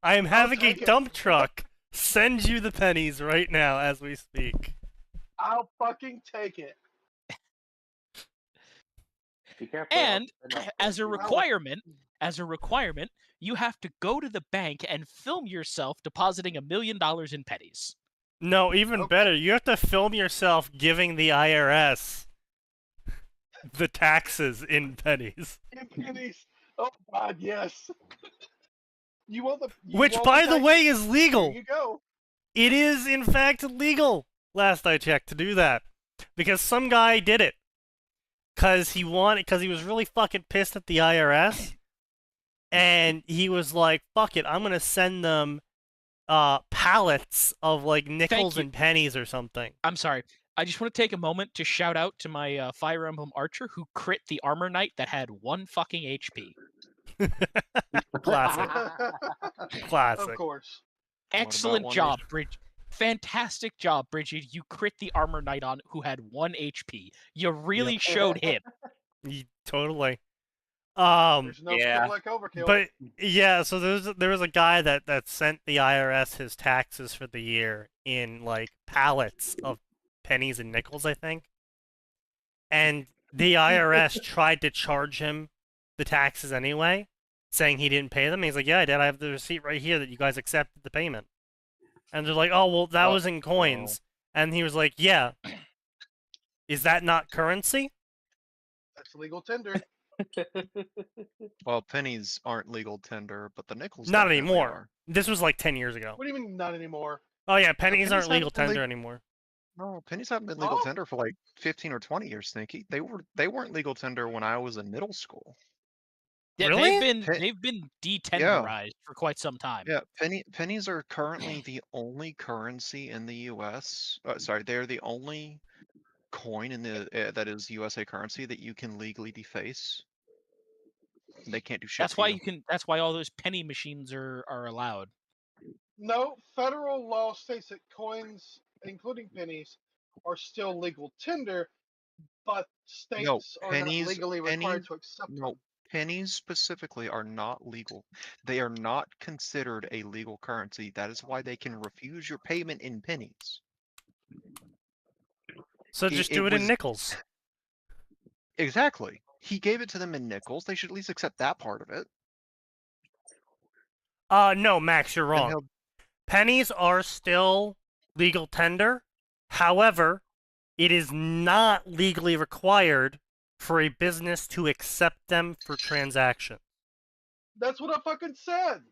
I am having a take it. dump truck send you the pennies right now as we speak. I'll fucking take it. Be careful. And as a requirement- requirement, you have to go to the bank and film yourself depositing $1 million in pennies. No, even Okay. better, you have to film yourself giving the IRS the taxes in pennies. In pennies. Oh God, yes. You want the Which, by the way, is Here legal. you go. It is, in fact, legal, last I checked, to do that. Because some guy did it. Because he was really fucking pissed at the IRS. And he was like, fuck it, I'm gonna send them pallets of, like, nickels you. and pennies or something. I'm sorry. I just want to take a moment to shout out to my Fire Emblem Archer who crit the Armor Knight that had 1 fucking HP. Classic. Classic. Of course. Excellent one job, Bridge. Fantastic job, Bridget. You crit the Armor Knight on who had 1 HP. You really showed him. Totally. There's no Yeah. skill like overkill. But yeah, so there was a guy that sent the IRS his taxes for the year in like pallets of pennies and nickels, I think. And the IRS tried to charge him the taxes anyway, saying he didn't pay them. He's like, "Yeah, I did. I have the receipt right here that you guys accepted the payment." And they're like, "Oh, well, that was in coins." And he was like, "Yeah. Is that not currency?" That's legal tender. Well, pennies aren't legal tender, but the nickels Not definitely anymore. are. This was like 10 years ago. What do you mean not anymore? Oh yeah, pennies pennies aren't legal haven't been tender anymore. No, pennies haven't been legal Oh. tender for like 15 or 20 years, Sneaky. They weren't legal tender when I was in middle school. Yeah, Really? they've been detenderized for quite some time. Yeah, pennies are currently the only currency in the U.S. Sorry, they're the only coin in the that is USA currency that you can legally deface. They can't do shit. That's to why you. you can. That's why all those penny machines are allowed. No, federal law states that coins, including pennies, are still legal tender, but states are pennies- not legally required to accept No, them. pennies specifically are not legal. They are not considered a legal currency. That is why they can refuse your payment in pennies. So just it do it in was- nickels. Exactly. He gave it to them in nickels. They should at least accept that part of it. No, Max, you're And wrong. he'll- Pennies are still legal tender. However, it is not legally required for a business to accept them for transaction. That's what I fucking said.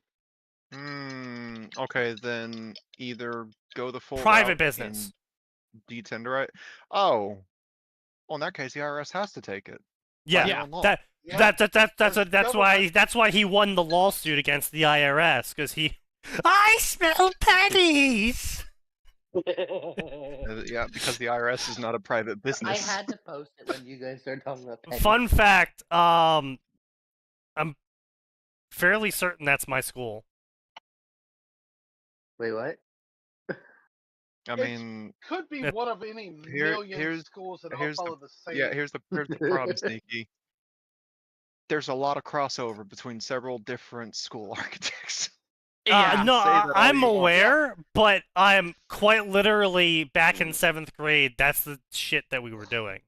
Okay, then either go the full Private route business. and detenderize. Oh, well, in that case, the IRS has to take it. Yeah, Yeah. Law. Yeah. That's why he won the lawsuit against the IRS, because I smell pennies. Yeah, because the IRS is not a private I business. had to post it when you guys started talking about pennies. Fun fact, I'm fairly certain that's my school. Wait, what? I mean, Could be It- one of any Here- million here's- schools that all here's the- follow the same. yeah, here's the problem, Sneaky. There's a lot of crossover between several different school architects. Yeah. No, say that all I'm you want. aware, but I'm quite literally back in 7th grade. That's the shit that we were doing.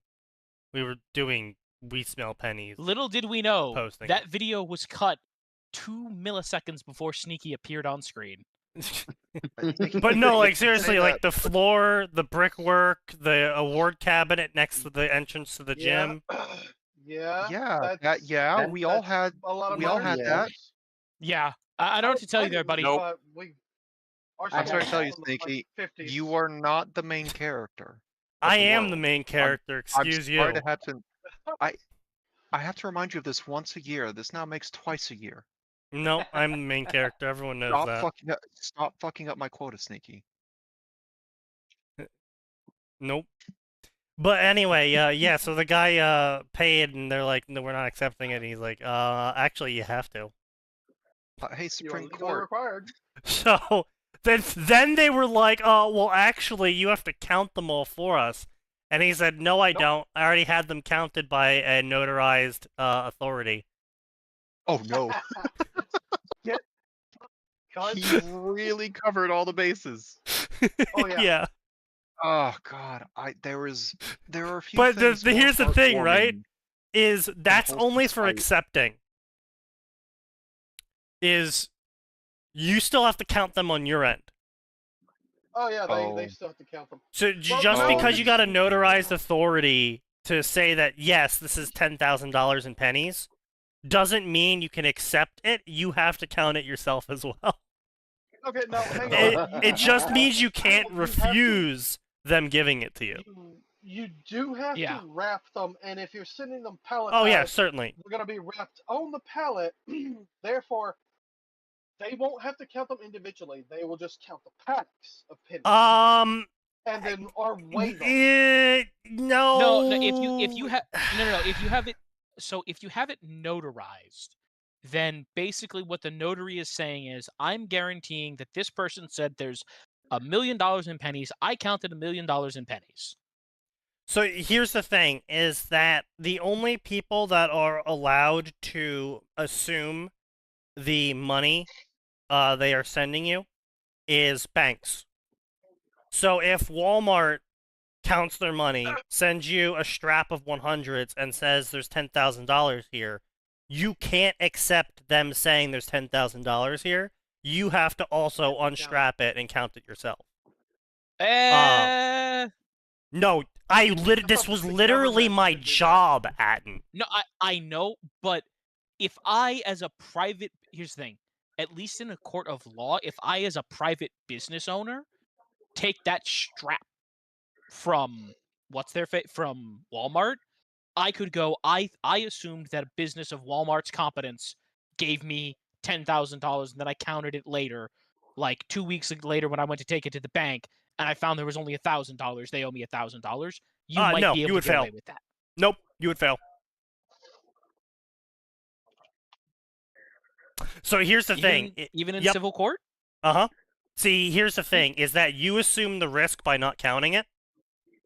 We were doing We Smell Pennies. Little did we know Posting. that video was cut 2 milliseconds before Sneaky appeared on screen. But no, like seriously, Say like that. the floor, the brickwork, the award cabinet next to the entrance to the Yeah. gym. Yeah. Yeah, that's- we all that's had. a lot of we all minor had that. schools. Yeah, I don't know what to tell you there, buddy. Nope. But our I'm sorry school to tell you, was like Sneaky, 50s. You are not the main character. of I the am world. the main character. Excuse I'm you. sorry to have to. I have to remind you of this once a year. This now makes twice a year. No, I'm the main character. Everyone knows that. Stop fucking up my quota, Sneaky. Nope. But anyway, yeah. So the guy paid, and they're like, "No, we're not accepting it." And he's like, actually, you have to." Hey, You are Supreme legally Court. required. So then they were like, "Oh, well, actually, you have to count them all for us." And he said, "No, I Nope. don't. I already had them counted by a notarized authority." Oh no. God. He really covered all the bases. Oh, yeah. Yeah. Oh God, there are a few But things more here's the thing, right? heartwarming Is that's wholesome only for spite. accepting. Is you still have to count them on your end. Oh yeah, Oh. they still have to count them. So Well, just no, because you it's- got a notarized authority to say that yes, this is $10,000 in pennies, doesn't mean you can accept it. You have to count it yourself as well. Okay, no, hang It, on. it just means you can't You have to- refuse them giving it to you. You do have Yeah. to wrap them, and if you're sending them palletized, Oh yeah, certainly. they're going to be wrapped on the pallet. Therefore, they won't have to count them individually. They will just count the packs of pennies, and then or weigh them. No. No, if you have no, if you have it, so if you have it notarized, then basically what the notary is saying is, I'm guaranteeing that this person said there's $1 million in pennies. I counted $1 million in pennies. So here's the thing, is that the only people that are allowed to assume the money they are sending you is banks. So if Walmart counts their money, sends you a strap of 100s and says there's $10,000 here, you can't accept them saying there's $10,000 here. You have to also unstrap it and count it yourself. No, this was the literally government my would do that. job, Atin. No, I know, but if I, as a private, here's the thing, at least in a court of law, if I, as a private business owner, take that strap from from Walmart, I could go, I assumed that a business of Walmart's competence gave me $10,000, and then I counted it later, like 2 weeks later when I went to take it to the bank, and I found there was only $1,000. They owe me $1,000. You might No, be you able would to get fail. away with that. Nope, you would fail. So here's the thing. Even in Yep. civil court? See, here's the thing, is that you assume the risk by not counting it.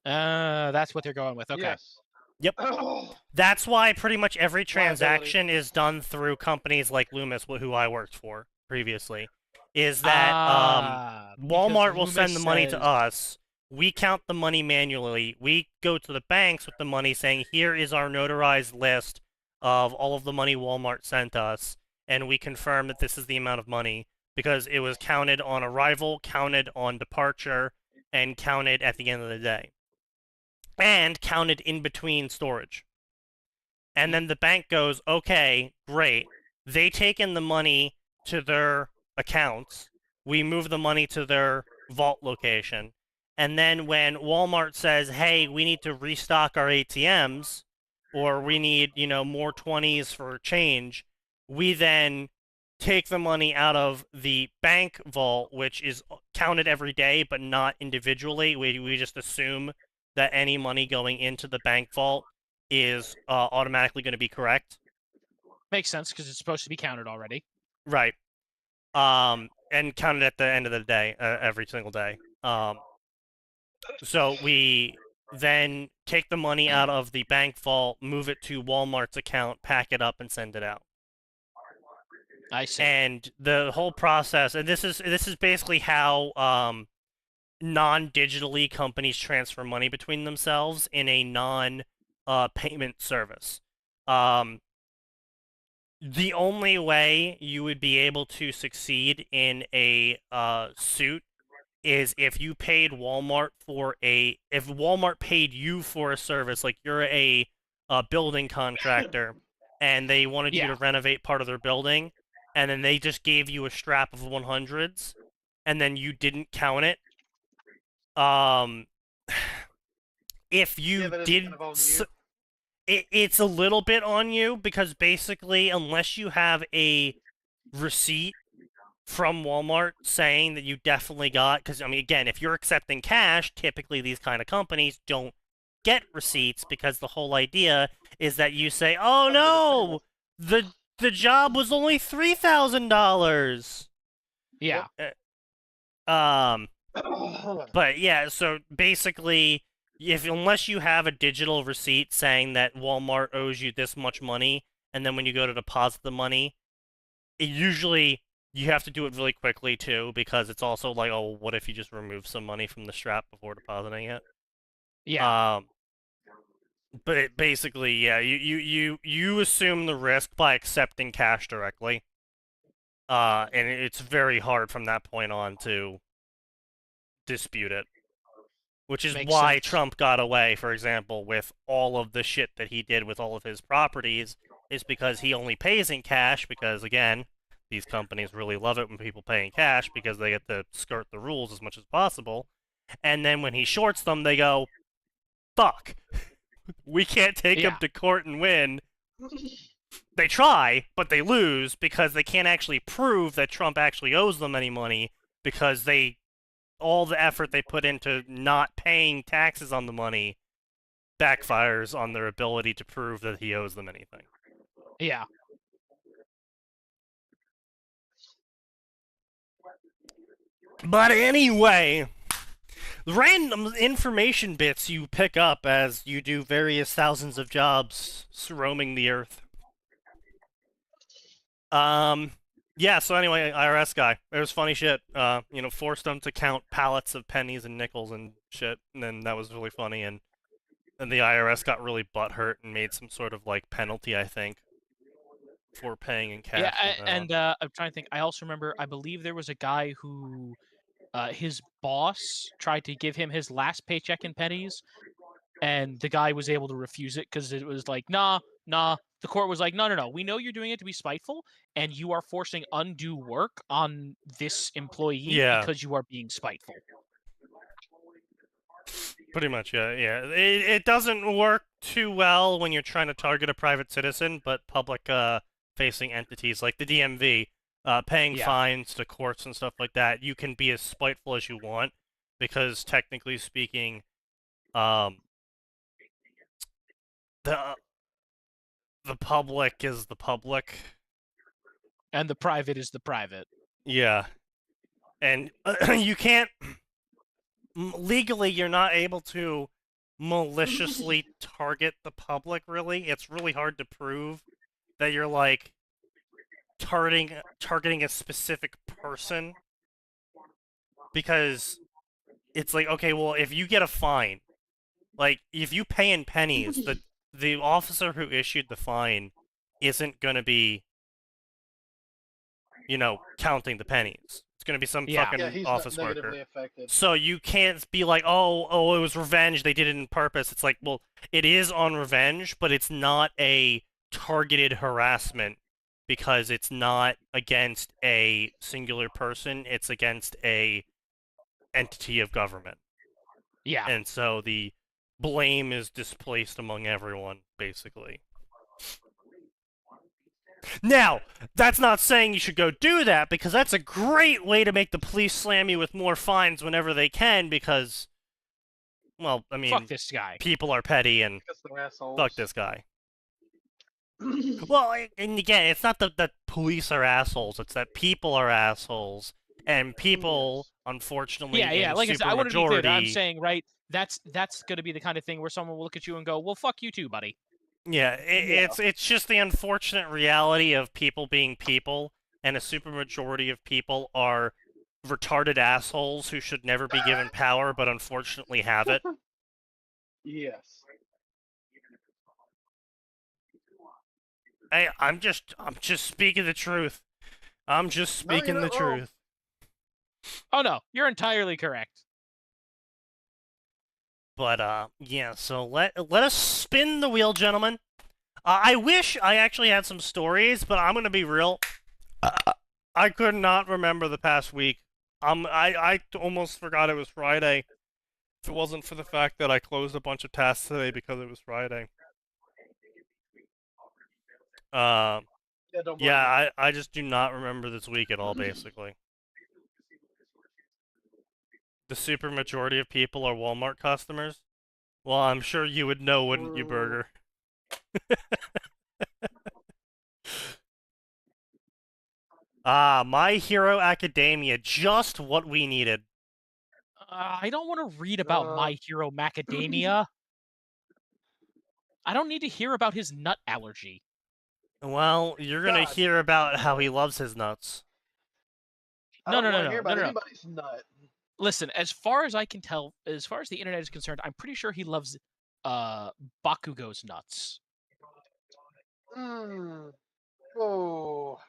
That's what they're going with. Okay. Yes. Yep. Oh, That's why pretty much every Liability. transaction is done through companies like Loomis, who I worked for previously. Is that Because Walmart will send the Loomis money to says- us. We count the money manually. We go to the banks with the money saying, here is our notarized list of all of the money Walmart sent us, and we confirm that this is the amount of money because it was counted on arrival, counted on departure, and counted at the end of the day. And counted in between storage. And then the bank goes, okay, great. They take in the money to their accounts. We move the money to their vault location. And then when Walmart says, hey, we need to restock our ATMs, or we need, more 20s for change, we then take the money out of the bank vault, which is counted every day, but not individually. We just assume that any money going into the bank vault is automatically going to be correct. Makes sense because it's supposed to be counted already. Right. And counted at the end of the day, every single day. So we then take the money out of the bank vault, move it to Walmart's account, pack it up, and send it out. I see. And the whole process, and this is basically how non-digitally companies transfer money between themselves in a non-payment service. The only way you would be able to succeed in a suit is if you paid Walmart if Walmart paid you for a service, like you're a building contractor, and they wanted you to renovate part of their building, and then they just gave you a strap of 100s, and then you didn't count it. If you that is did, kind of on you. it's a little bit on you, because basically, unless you have a receipt from Walmart saying that you definitely got, because I mean, again, if you're accepting cash, typically these kind of companies don't get receipts, because the whole idea is that you say, oh no, the job was only $3,000. Yeah. But yeah, so basically, unless you have a digital receipt saying that Walmart owes you this much money, and then when you go to deposit the money, it usually you have to do it really quickly too, because it's also like, oh, what if you just remove some money from the strap before depositing it? Yeah. But basically, yeah, you assume the risk by accepting cash directly. And it's very hard from that point on to dispute it. Which is Makes why sense. Trump got away, for example, with all of the shit that he did with all of his properties, is because he only pays in cash, because, again, these companies really love it when people pay in cash, because they get to skirt the rules as much as possible. And then when he shorts them, they go, fuck, we can't take him to court and win. They try, but they lose, because they can't actually prove that Trump actually owes them any money, because all the effort they put into not paying taxes on the money backfires on their ability to prove that he owes them anything. Yeah. But anyway, random information bits you pick up as you do various thousands of jobs roaming the earth. Yeah, so anyway, IRS guy. It was funny shit. Forced them to count pallets of pennies and nickels and shit, and then that was really funny, and the IRS got really butthurt and made some sort of, like, penalty, I think, for paying in cash. Yeah, and I'm trying to think. I also remember, I believe there was a guy who, his boss tried to give him his last paycheck in pennies, and the guy was able to refuse it because it was like, nah. The court was like, no. We know you're doing it to be spiteful, and you are forcing undue work on this employee because you are being spiteful. Pretty much, yeah. It doesn't work too well when you're trying to target a private citizen, but public-facing entities like the DMV, paying fines to courts and stuff like that, you can be as spiteful as you want, because technically speaking, the public is the public. And the private is the private. Yeah. And you can't... Legally, you're not able to maliciously target the public, really. It's really hard to prove that you're, like, targeting a specific person. Because it's like, okay, well, if you get a fine, like, if you pay in pennies, the officer who issued the fine isn't going to be, counting the pennies. It's going to be some fucking office worker. Affected. So you can't be like, oh, it was revenge, they did it on purpose. It's like, well, it is on revenge, but it's not a targeted harassment, because it's not against a singular person, it's against a entity of government. Yeah. And so the blame is displaced among everyone, basically. Now, that's not saying you should go do that, because that's a great way to make the police slam you with more fines whenever they can, because, well, I mean, fuck this guy. People are petty, and fuck this guy. Well, and again, it's not that police are assholes, it's that people are assholes, and people, unfortunately, like I said, I want to be clear that I'm saying, right, that's going to be the kind of thing where someone will look at you and go, well, fuck you too, buddy. Yeah, it's just the unfortunate reality of people being people, and a supermajority of people are retarded assholes who should never be given power, but unfortunately have it. Yes. Hey, I'm just speaking the truth. I'm just speaking the truth. Oh no, you're entirely correct. But yeah, so let us spin the wheel, gentlemen. I wish I actually had some stories, but I'm gonna be real. I could not remember the past week. I almost forgot it was Friday. If it wasn't for the fact that I closed a bunch of tasks today because it was Friday. Yeah, I just do not remember this week at all, basically. The supermajority of people are Walmart customers? Well, I'm sure you would know, wouldn't you, Burger? My Hero Academia, just what we needed. I don't want to read about My Hero Macadamia. I don't need to hear about his nut allergy. Well, you're gonna hear about how he loves his nuts. I No, don't no, want no, to hear no, about no, no. anybody's nut. Listen, as far as I can tell, as far as the internet is concerned, I'm pretty sure he loves Bakugo's nuts. Oh,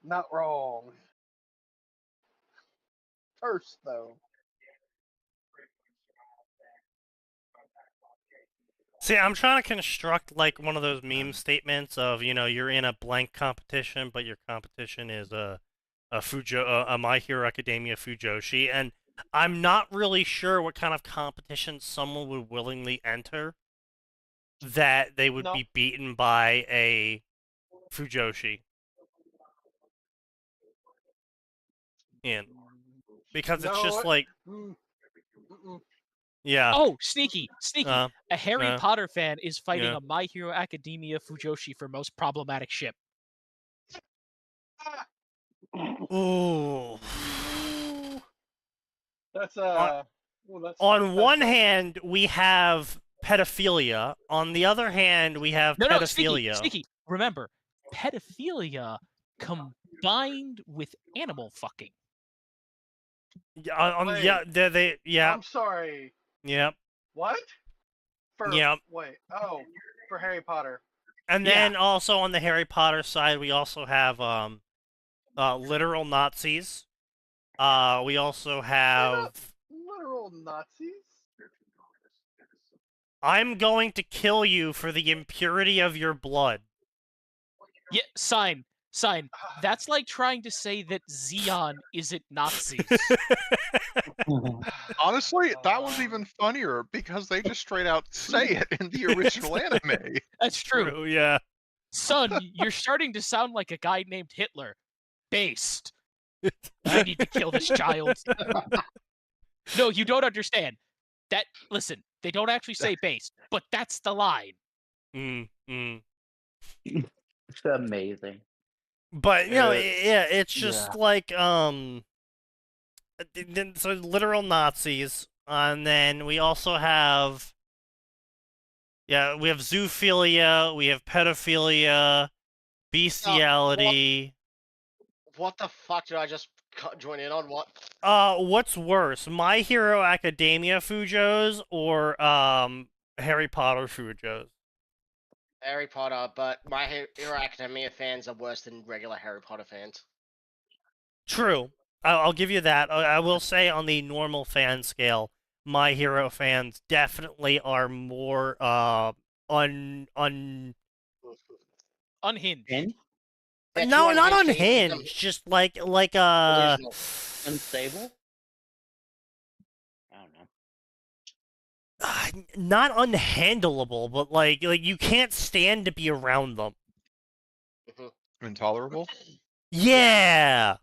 not wrong. First, though. See, I'm trying to construct like one of those meme statements of, you're in a blank competition, but your competition is a My Hero Academia Fujoshi, and I'm not really sure what kind of competition someone would willingly enter that they would be beaten by a Fujoshi in. Because it's just like... Yeah. Oh, sneaky. A Harry uh, Potter fan is fighting yeah. a My Hero Academia Fujoshi for most problematic ship. Ooh. That's on one hand, we have pedophilia. On the other hand, we have pedophilia. No, sneaky. Remember, pedophilia combined with animal fucking. Yeah. I'm sorry. Yep. What? Yep. Wait. Oh, for Harry Potter. And then also on the Harry Potter side, we also have literal Nazis. We also have literal Nazis. I'm going to kill you for the impurity of your blood. Yeah, sign. That's like trying to say that Xeon isn't Nazis. Honestly, that was even funnier because they just straight out say it in the original anime. That's true. Yeah. Son, you're starting to sound like a guy named Hitler. Based. I need to kill this child. No, you don't understand. Listen, they don't actually say based, but that's the line. It's amazing. But it's just like so literal Nazis, and then we also have we have zoophilia, we have pedophilia, bestiality. What the fuck did I just join in on? What? What's worse, My Hero Academia Fujos or Harry Potter Fujos? Harry Potter, but My Hero Academia fans are worse than regular Harry Potter fans. True. I'll give you that. I will say on the normal fan scale, My Hero fans definitely are more unhinged. No, not unhinged. Just like unstable. I don't know. Not unhandleable, but like you can't stand to be around them. Intolerable? Yeah.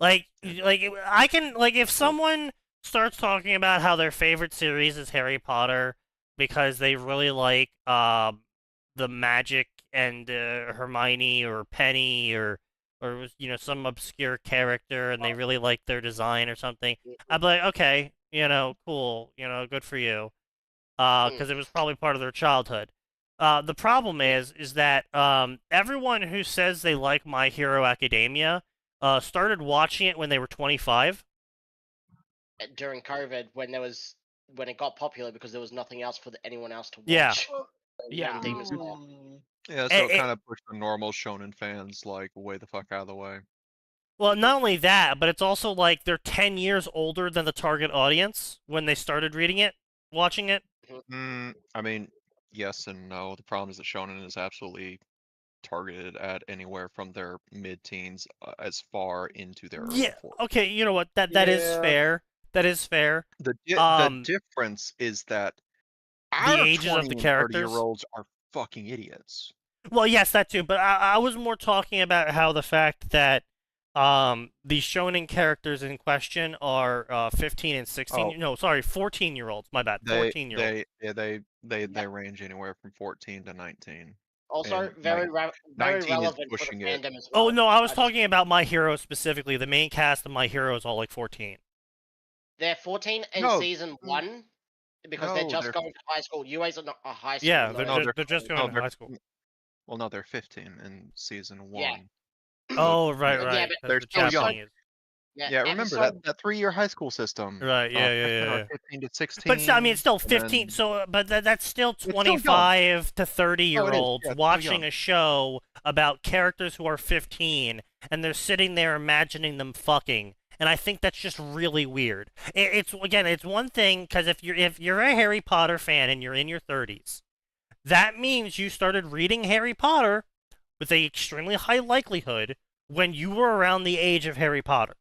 Like I can if someone starts talking about how their favorite series is Harry Potter because they really like the magic and Hermione or Penny or some obscure character and they really like their design or something, I'd be like, okay, cool, good for you, because it was probably part of their childhood. The problem is that everyone who says they like My Hero Academia started watching it when they were 25. During COVID, when it got popular because there was nothing else for anyone else to watch. Yeah. Yeah, so it kind of pushed the normal shonen fans way the fuck out of the way. Well, not only that, but it's also like they're 10 years older than the target audience when they started watching it. I mean, yes and no. The problem is that shonen is absolutely targeted at anywhere from their mid-teens as far into their early 40s. Okay, you know what? That is fair. That is fair. The difference is that the ages of the characters, 30-year-olds are fucking idiots. Well, yes, that too. But I was more talking about how the fact that the shonen characters in question are 15 and 16. No, sorry, 14-year-olds. My bad. 14-year-olds. They range anywhere from 14 to 19. Also, very relevant for the fandom as well. Oh no, I was talking about My Hero specifically. The main cast of My Hero is all like 14. They're 14 in season 1 because they're just going to high school. UA's are not a high school. Yeah, they're just going to high school. Well, no, they're 15 in season 1. Yeah. Oh, right, Yeah, right. but 'cause they're the still young. Japanese. Yeah, remember that 3-year high school system. Right, yeah, yeah, 15 yeah. or 15 to 16. But still, I mean, it's still and 15. then- So, but that's still still young. 25 to 30-year-olds Yeah, it's still watching young. a show about characters who are 15, and they're sitting there imagining them fucking. And I think that's just really weird. It's again, it's one thing because if you're a Harry Potter fan and you're in your 30s, that means you started reading Harry Potter with a extremely high likelihood when you were around the age of Harry Potter.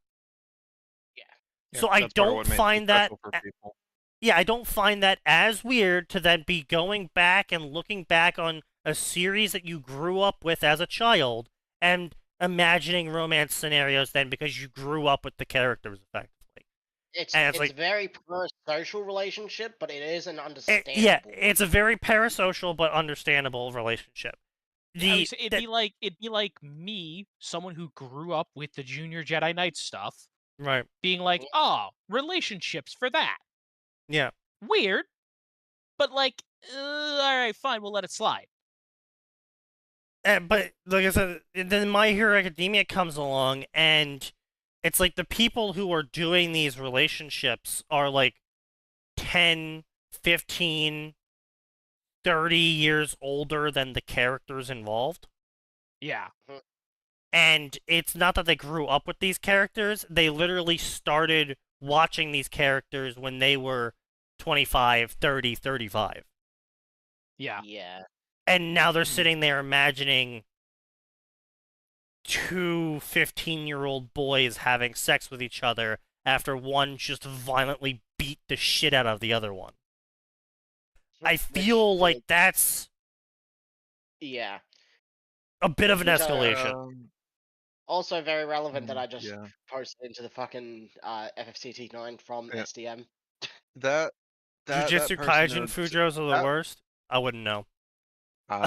Yeah, So I that's part of don't what makes it find that. special for people. Yeah, I don't find that as weird to then be going back and looking back on a series that you grew up with as a child and imagining romance scenarios then because you grew up with the characters effectively. It's And it's it's like- very parasocial relationship, but it is an understandable. Yeah, it's a very parasocial but understandable relationship. I would say it'd be like me, someone who grew up with the Junior Jedi Knight stuff, right. being like, "Oh, relationships for that." Yeah. Weird, but like, all right, fine, we'll let it slide. But like I said, then My Hero Academia comes along, and it's like the people who are doing these relationships are like 10, 15, 30 years older than the characters involved. Yeah. And it's not that they grew up with these characters, they literally started watching these characters when they were 25, 30, 35. Yeah. Yeah. And now they're sitting there imagining two 15-year-old boys having sex with each other after one just violently beat the shit out of the other one. I feel like that's Yeah. a bit of an Which, escalation. Also very relevant that I just yeah. posted into the fucking FFCT9 from Yeah. SDM. That Jujutsu Kaisen Fujos are the worst? I wouldn't know.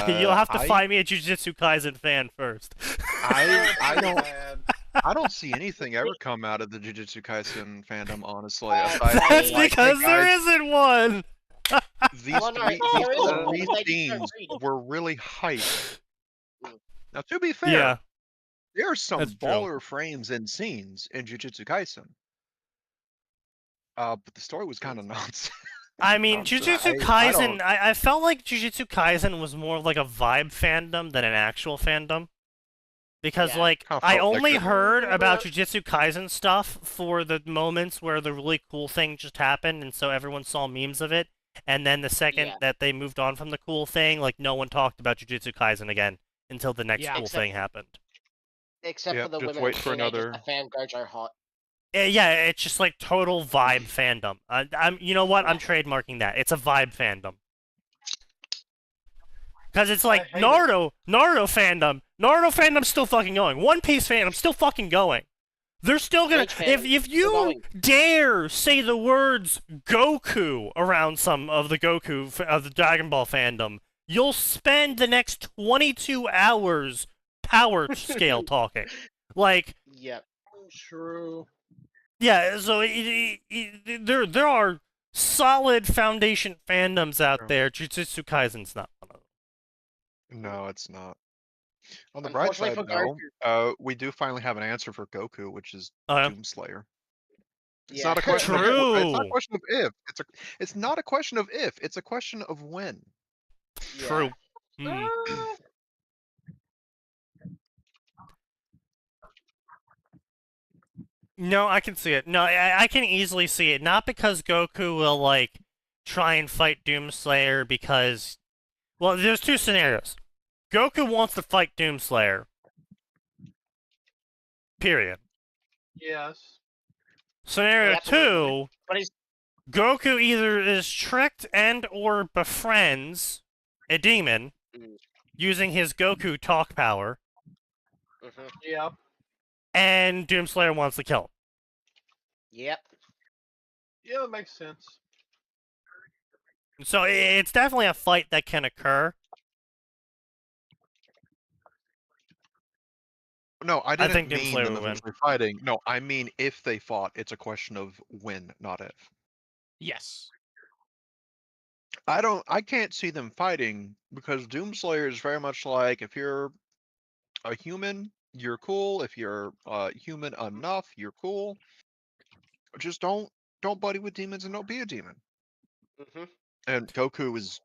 You'll have to find me a Jujutsu Kaisen fan first. I don't see anything ever come out of the Jujutsu Kaisen fandom, honestly. That's because there isn't one! These Well, no, three there is. scenes were really hyped. Now, to be fair, Yeah. there are some That's true. baller frames and scenes in Jujutsu Kaisen. But the story was kind of nonsense. I mean, Jujutsu Kaisen, I felt like Jujutsu Kaisen was more of like a vibe fandom than an actual fandom. Because, Yeah. like, How I felt like only it. heard about Jujutsu Kaisen stuff for the moments where the really cool thing just happened, and so everyone saw memes of it. And then the second Yeah. that they moved on from the cool thing, like, no one talked about Jujutsu Kaisen again until the next Yeah. cool Except- thing happened. Except Yep, for the just women wait and for teenagers another- that fan Gojo hot. Yeah, it's just like total vibe fandom. You know what? I'm trademarking that. It's a vibe fandom. Because it's like hate Naruto fandom's still fucking going. One Piece fandom's still fucking going. They're still gonna. Bleach fandom, If still you going. dare say the words Goku around some of the of the Dragon Ball fandom, you'll spend the next 22 hours power scale talking. Like, Yep. True. yeah, so there are solid foundation fandoms out Sure. there. Jujutsu Kaisen's not one of them. No, it's not. On the bright Unfortunately side, for though, we do finally have an answer for Goku, which is Oh, yeah? Doomslayer. It's Yeah. not a question of True. it's not a question of if. It's not a question of if. It's a question of when. Yeah. True. Hmm. No, I can see it. No, I can easily see it. Not because Goku will, like, try and fight Doomslayer because... Well, there's two scenarios. Goku wants to fight Doomslayer. Period. Yes. Scenario Absolutely. 2, But he's Goku either is tricked and or befriends a demon Mm. using his Goku talk power, mhm. Yep. and Doomslayer wants to kill him. Yep. Yeah, that makes sense. So it's definitely a fight that can occur. No, I didn't think mean Doomslayer them will win. eventually fighting. No, I mean if they fought. It's a question of when, not if. Yes. I can't see them fighting because Doomslayer is very much like if you're a human, you're cool. If you're human enough, you're cool. Just don't buddy with demons and don't be a demon. Mm-hmm. And Goku is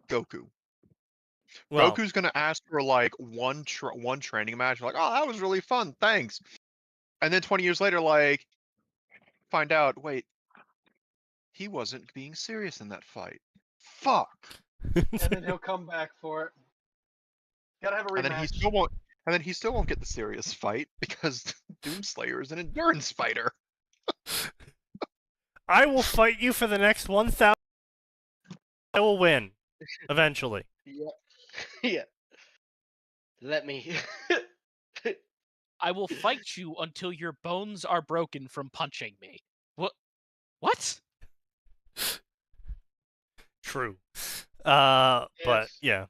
Goku. Well, Goku's gonna ask for like one training match, like, oh, that was really fun, thanks. And then 20 years later, like, find out, wait, he wasn't being serious in that fight. Fuck. And then he'll come back for it. Gotta have a rematch. And then he still won't get the serious fight because Doomslayer is an endurance fighter. I will fight you for the next 1,000. I will win eventually. Yeah. Yeah. Let me. I will fight you until your bones are broken from punching me. What? True. But Yes. yeah.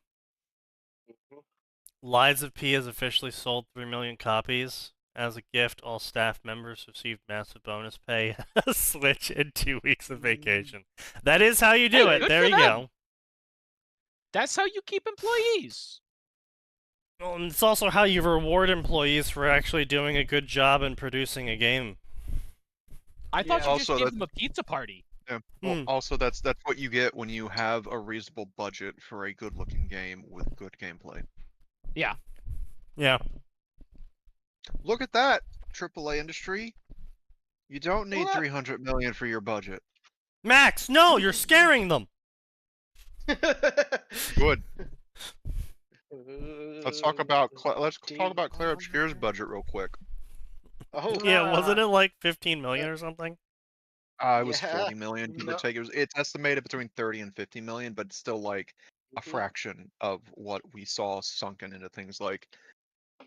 Lies of P has officially sold 3 million copies. As a gift, all staff members received massive bonus pay, a Switch, and 2 weeks of vacation. That is how you do Hey, it. good There for you them. go. That's how you keep employees. Well, and it's also how you reward employees for actually doing a good job and producing a game. I thought Yeah. you just Also, gave them a pizza party. Yeah. Well, Hmm. also, that's what you get when you have a reasonable budget for a good-looking game with good gameplay. Yeah. Look at that, AAA industry. You don't need What? 300 million for your budget. Max, no, you're scaring them. Good. Let's talk about Claire Obscure's budget real quick. Oh, Yeah, wasn't it like 15 million or something? It was Yeah. 40 million, give or No. take. It's estimated between 30 and 50 million, but it's still like a fraction of what we saw sunken into things like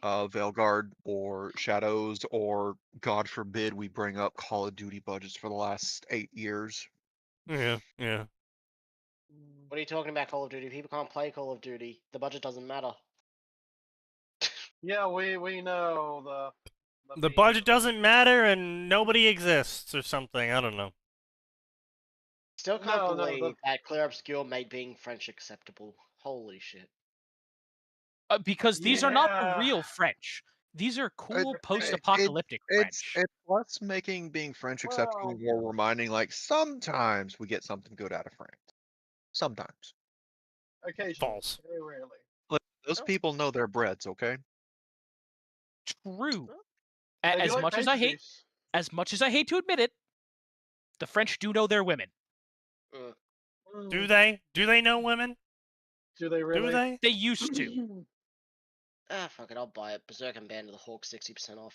Veilguard or Shadows, or God forbid we bring up Call of Duty budgets for the last 8 years. Yeah. What are you talking about, Call of Duty? People can't play Call of Duty. The budget doesn't matter. Yeah, we know The budget doesn't matter and nobody exists or something. I don't know. Still can't No, believe that Claire Obscure made being French acceptable. Holy shit. Because these are not the Yeah. real French. These are cool It- post-apocalyptic French. It's less making being French acceptable, Well- more reminding like sometimes we get something good out of France. Sometimes. Occasionally. False. Very rarely. Look, those Oh. people know their breads, okay? True. They do As like much as I hate, pastries. as much as I hate to admit it, the French do know their women. Do they? Do they know women? Do they really? Do they? They used to. Ah, fuck it, I'll buy it. Berserk and Band of the Hawk, 60% off.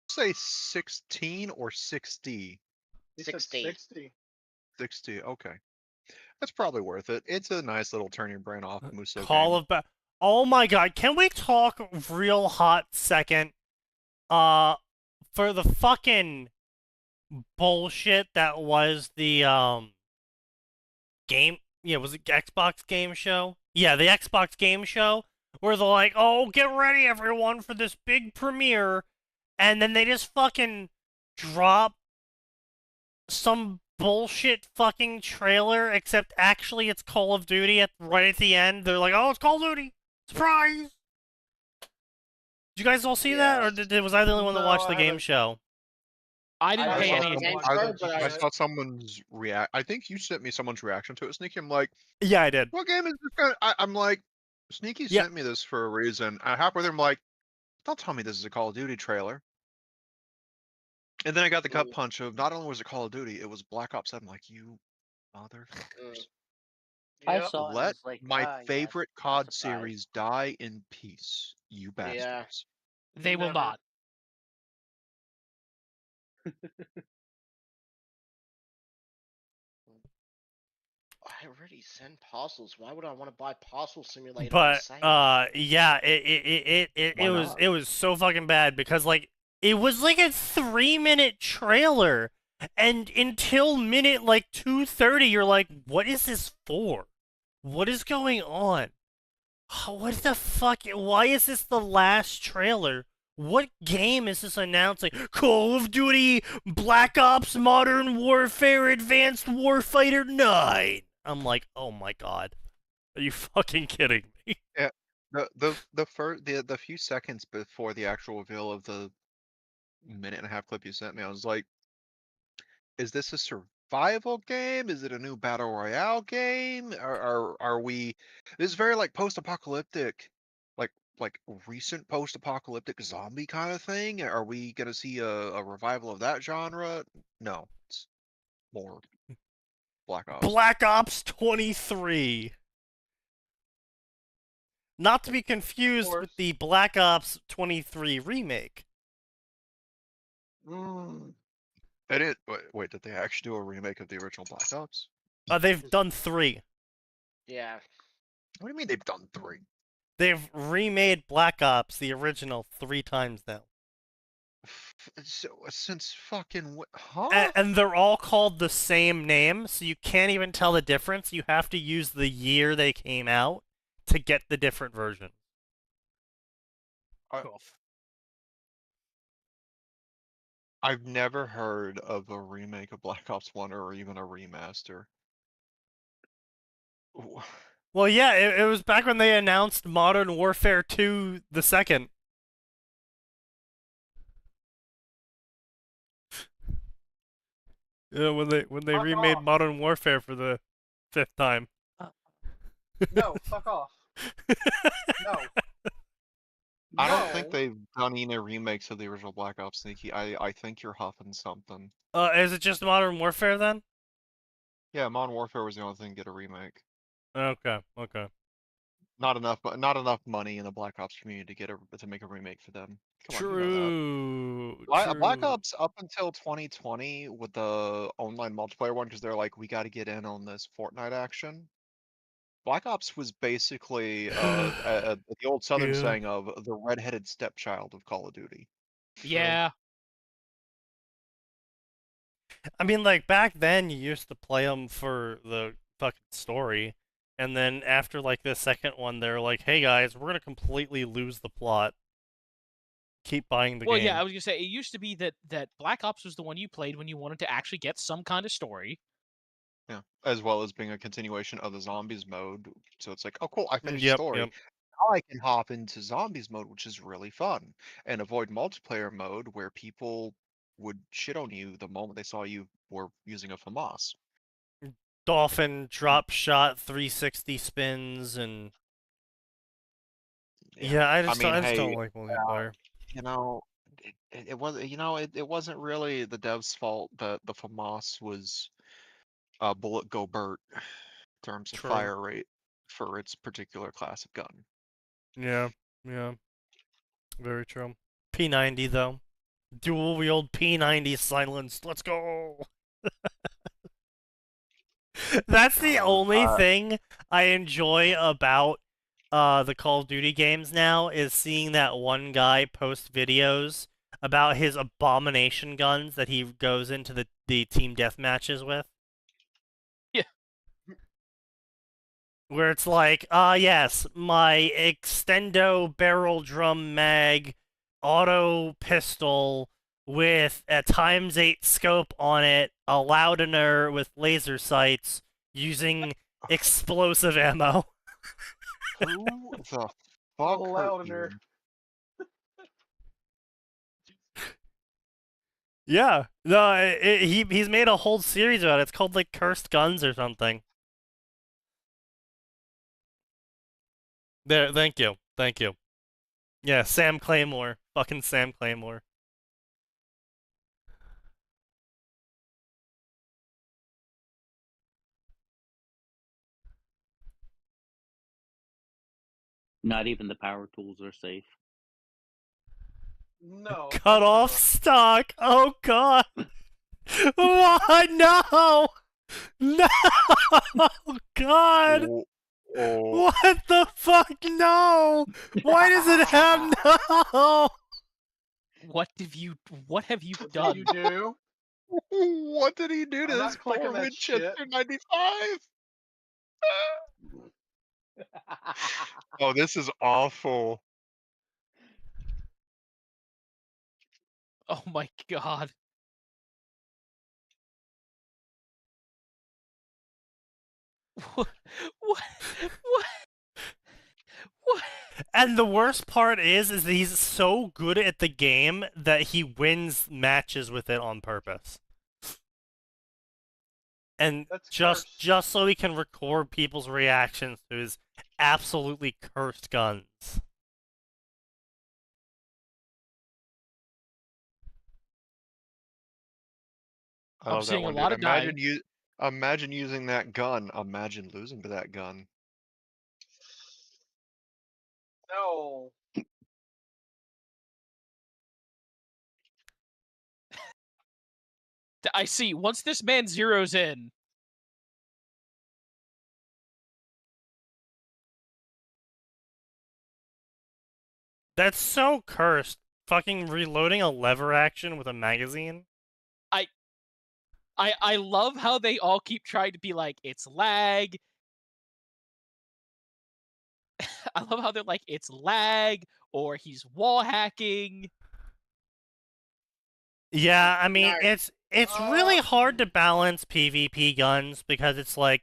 Say 16 or 60? He said 60. 60. 60, okay. That's probably worth it. It's a nice little turn your brain off Muso Call game. of Ba- Oh my god, can we talk real hot second? For the fucking bullshit that was the, game, yeah, was it Xbox game show? Yeah, the Xbox game show, where they're like, oh, get ready everyone for this big premiere, and then they just fucking drop some bullshit fucking trailer, except actually it's Call of Duty right at the end. They're like, oh, it's Call of Duty! Surprise! Did you guys all see that, or was I the only one that No, watched the I game haven't. show? I didn't I pay saw any some attention. games, I- but I saw someone's react. I think you sent me someone's reaction to it, Sneaky. I'm like, Yeah, I did. what game is this guy? I'm like, Sneaky Yeah. sent me this for a reason. I hop with him like, don't tell me this is a Call of Duty trailer. And then I got the gut punch of not only was it Call of Duty, it was Black Ops 7. Like, you motherfuckers. I Yep. saw it and Let was like, my yes, favorite not COD surprised. series die in peace, you bastards. They will Never. not. I already send parcels. Why would I want to buy Parcel Simulator? on But sale? yeah, it Why was not? it was so fucking bad because like it was like a 3-minute trailer, and until minute like 2:30, you're like, what is this for? What is going on? What the fuck? Why is this the last trailer? What game is this announcing? Call of Duty Black Ops Modern Warfare Advanced Warfighter 9. I'm like, oh my god. Are you fucking kidding me? the few seconds before the actual reveal of the minute and a half clip you sent me, I was like, is this a survival game? Is it a new battle royale game? Are we? This is very like post-apocalyptic, like recent post-apocalyptic zombie kind of thing. Are we gonna see a revival of that genre? No, it's more Black Ops. Black Ops 23. Not to be confused with the Black Ops 23 remake. They didn't. Wait, did they actually do a remake of the original Black Ops? They've done 3. Yeah. What do you mean they've done 3? They've remade Black Ops, the original, 3 times now. Since fucking huh? And they're all called the same name, so you can't even tell the difference. You have to use the year they came out to get the different version. I've never heard of a remake of Black Ops 1 or even a remaster. Well, yeah, it was back when they announced Modern Warfare 2 the second. Yeah, when they remade Modern Warfare for the 5th time. No, fuck off. No. I don't think they've done any remakes of the original Black Ops, Sneaky. I think you're huffing something. Is it just Modern Warfare then? Yeah, Modern Warfare was the only thing to get a remake. Okay. Not enough money in the Black Ops community to make a remake for them. Come on, you know that. Black Ops up until 2020 with the online multiplayer one, because they're like, we got to get in on this Fortnite action. Black Ops was basically the old Southern saying of the redheaded stepchild of Call of Duty. Yeah. I mean, like, back then, you used to play them for the fucking story, and then after, like, the second one, they're like, hey guys, we're gonna completely lose the plot. Keep buying the game. Well, yeah, I was gonna say, it used to be that Black Ops was the one you played when you wanted to actually get some kind of story. Yeah, as well as being a continuation of the zombies mode. So it's like, oh cool, I finished the story. Yep. Now I can hop into zombies mode, which is really fun, and avoid multiplayer mode where people would shit on you the moment they saw you were using a FAMAS. Dolphin drop shot 360 spins and I just don't like multiplayer. You know, it was it wasn't really the devs' fault that the FAMAS was bullet go Bert in terms of fire rate for its particular class of gun. Yeah. Very true. P90 though. Dual wield P90 silenced. Let's go. That's the only thing I enjoy about the Call of Duty games now is seeing that one guy post videos about his abomination guns that he goes into the team deathmatches with. Yeah. Where it's like, yes, my extendo barrel drum mag auto pistol with a ×8 scope on it, a Loudener with laser sights, using explosive ammo. Who the fuck hurt you? Yeah, no, he's made a whole series about it. It's called like Cursed Guns or something. There, thank you. Yeah, Sam Claymore, fucking Sam Claymore. Not even the power tools are safe. No. Cut off stock. Oh god. What? No. No. God. What the fuck? No. Why does it have no? What have you done? What did you do? What did he do to this poor Winchester 95? Oh, this is awful. Oh my god. What? And the worst part is that he's so good at the game that he wins matches with it on purpose. And just so he can record people's reactions to his absolutely cursed guns. I'm seeing a lot of dying. Imagine using that gun. Imagine losing to that gun. No. I see. Once this man zeroes in. That's so cursed. Fucking reloading a lever action with a magazine. I love how they all keep trying to be like, it's lag. I love how they're like, it's lag, or he's wall hacking. Yeah, I mean, it's really hard to balance PvP guns because it's like,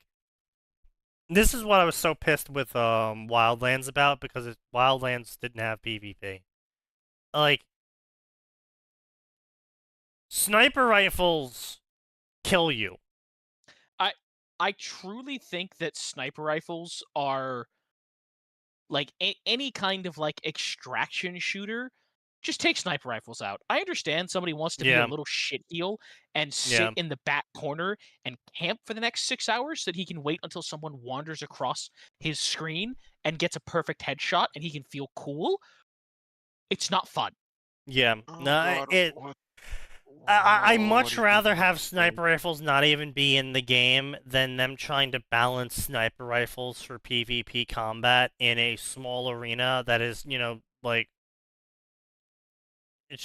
this is what I was so pissed with Wildlands about, because Wildlands didn't have PvP. Like, sniper rifles kill you. I truly think that sniper rifles are like any kind of like extraction shooter. Just take sniper rifles out. I understand somebody wants to be a little shitheel and sit in the back corner and camp for the next 6 hours so that he can wait until someone wanders across his screen and gets a perfect headshot and he can feel cool. It's not fun. Yeah. Oh, no, God, I much rather have sniper rifles not even be in the game than them trying to balance sniper rifles for PvP combat in a small arena that is, you know, like, it's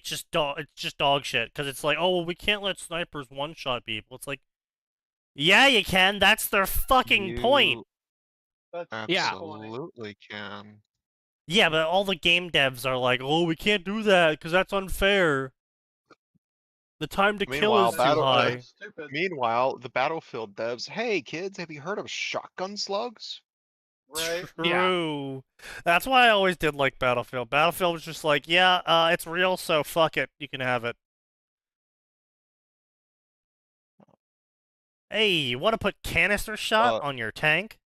just dog shit, because it's like, oh, well, we can't let snipers one-shot people. It's like, yeah, you can. That's their fucking point. Absolutely can. Yeah, but all the game devs are like, oh, we can't do that because that's unfair. The time to kill is too high. Meanwhile, the Battlefield devs, hey kids, have you heard of shotgun slugs? Right. True. That's why I always did like Battlefield. Battlefield was just like, yeah, it's real, so fuck it. You can have it. Hey, you want to put canister shot on your tank?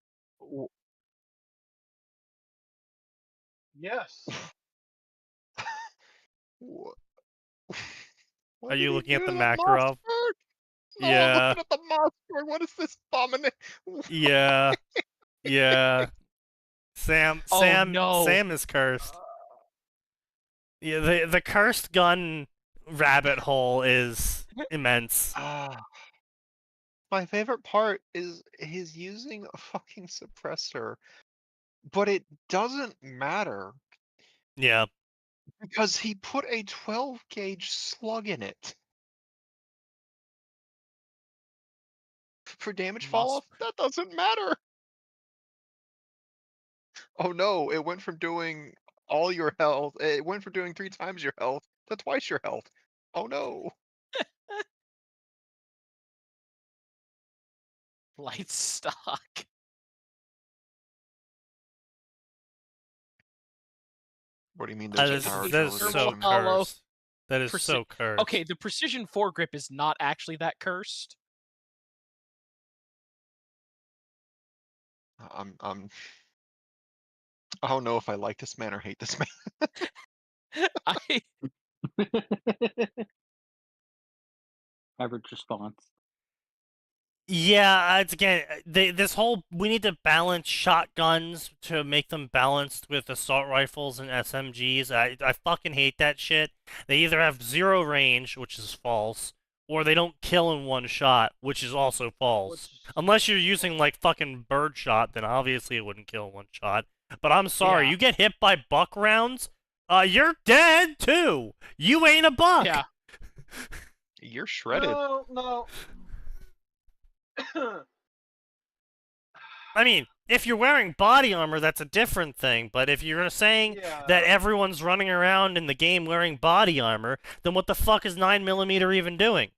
Yes. Are you looking at the Makarov? No, Yeah. I'm looking at the monster. What is this dominant? Yeah. Yeah. Sam is cursed. Yeah, the cursed gun rabbit hole is immense. My favorite part is he's using a fucking suppressor, but it doesn't matter. Yeah. Because he put a 12 gauge slug in it. For damage fall off, that doesn't matter. Oh no, it went from doing all your health, it went from doing 3 times your health to twice your health. Oh no. Light stock. What do you mean That is so cursed. That is so cursed. Okay, the precision foregrip is not actually that cursed. I don't know if I like this man or hate this man. Average response. Yeah, it's again, this whole, we need to balance shotguns to make them balanced with assault rifles and SMGs. I fucking hate that shit. They either have 0 range, which is false, or they don't kill in one shot, which is also false. Unless you're using, like, fucking birdshot, then obviously it wouldn't kill in one shot. But I'm sorry, you get hit by buck rounds, you're dead, too! You ain't a buck! Yeah. You're shredded. No. I mean, if you're wearing body armor, that's a different thing, but if you're saying that everyone's running around in the game wearing body armor, then what the fuck is 9mm even doing?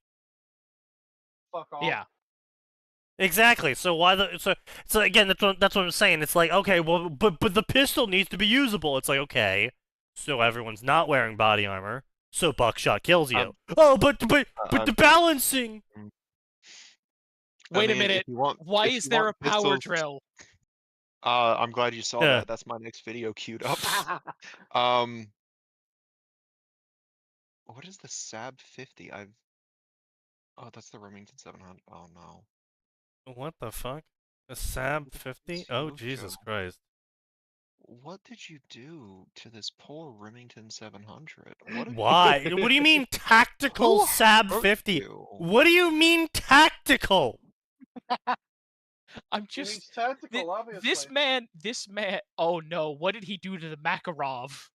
Fuck off. Yeah. Exactly. So why the so again that's what I'm saying. It's like, okay, well, but the pistol needs to be usable. It's like, okay, so everyone's not wearing body armor, so buckshot kills you. But the balancing. Wait a minute. Why is there a power drill? I'm glad you saw that. That's my next video queued up. What is the SAB 50? Oh, that's the Remington 700. Oh no. What the fuck? A SAB 50? Oh Jesus Christ! What did you do to this poor Remington 700? Why? What do you mean tactical SAB 50? What do you mean tactical? I'm just he's tactical, obviously. This man. Oh no! What did he do to the Makarov?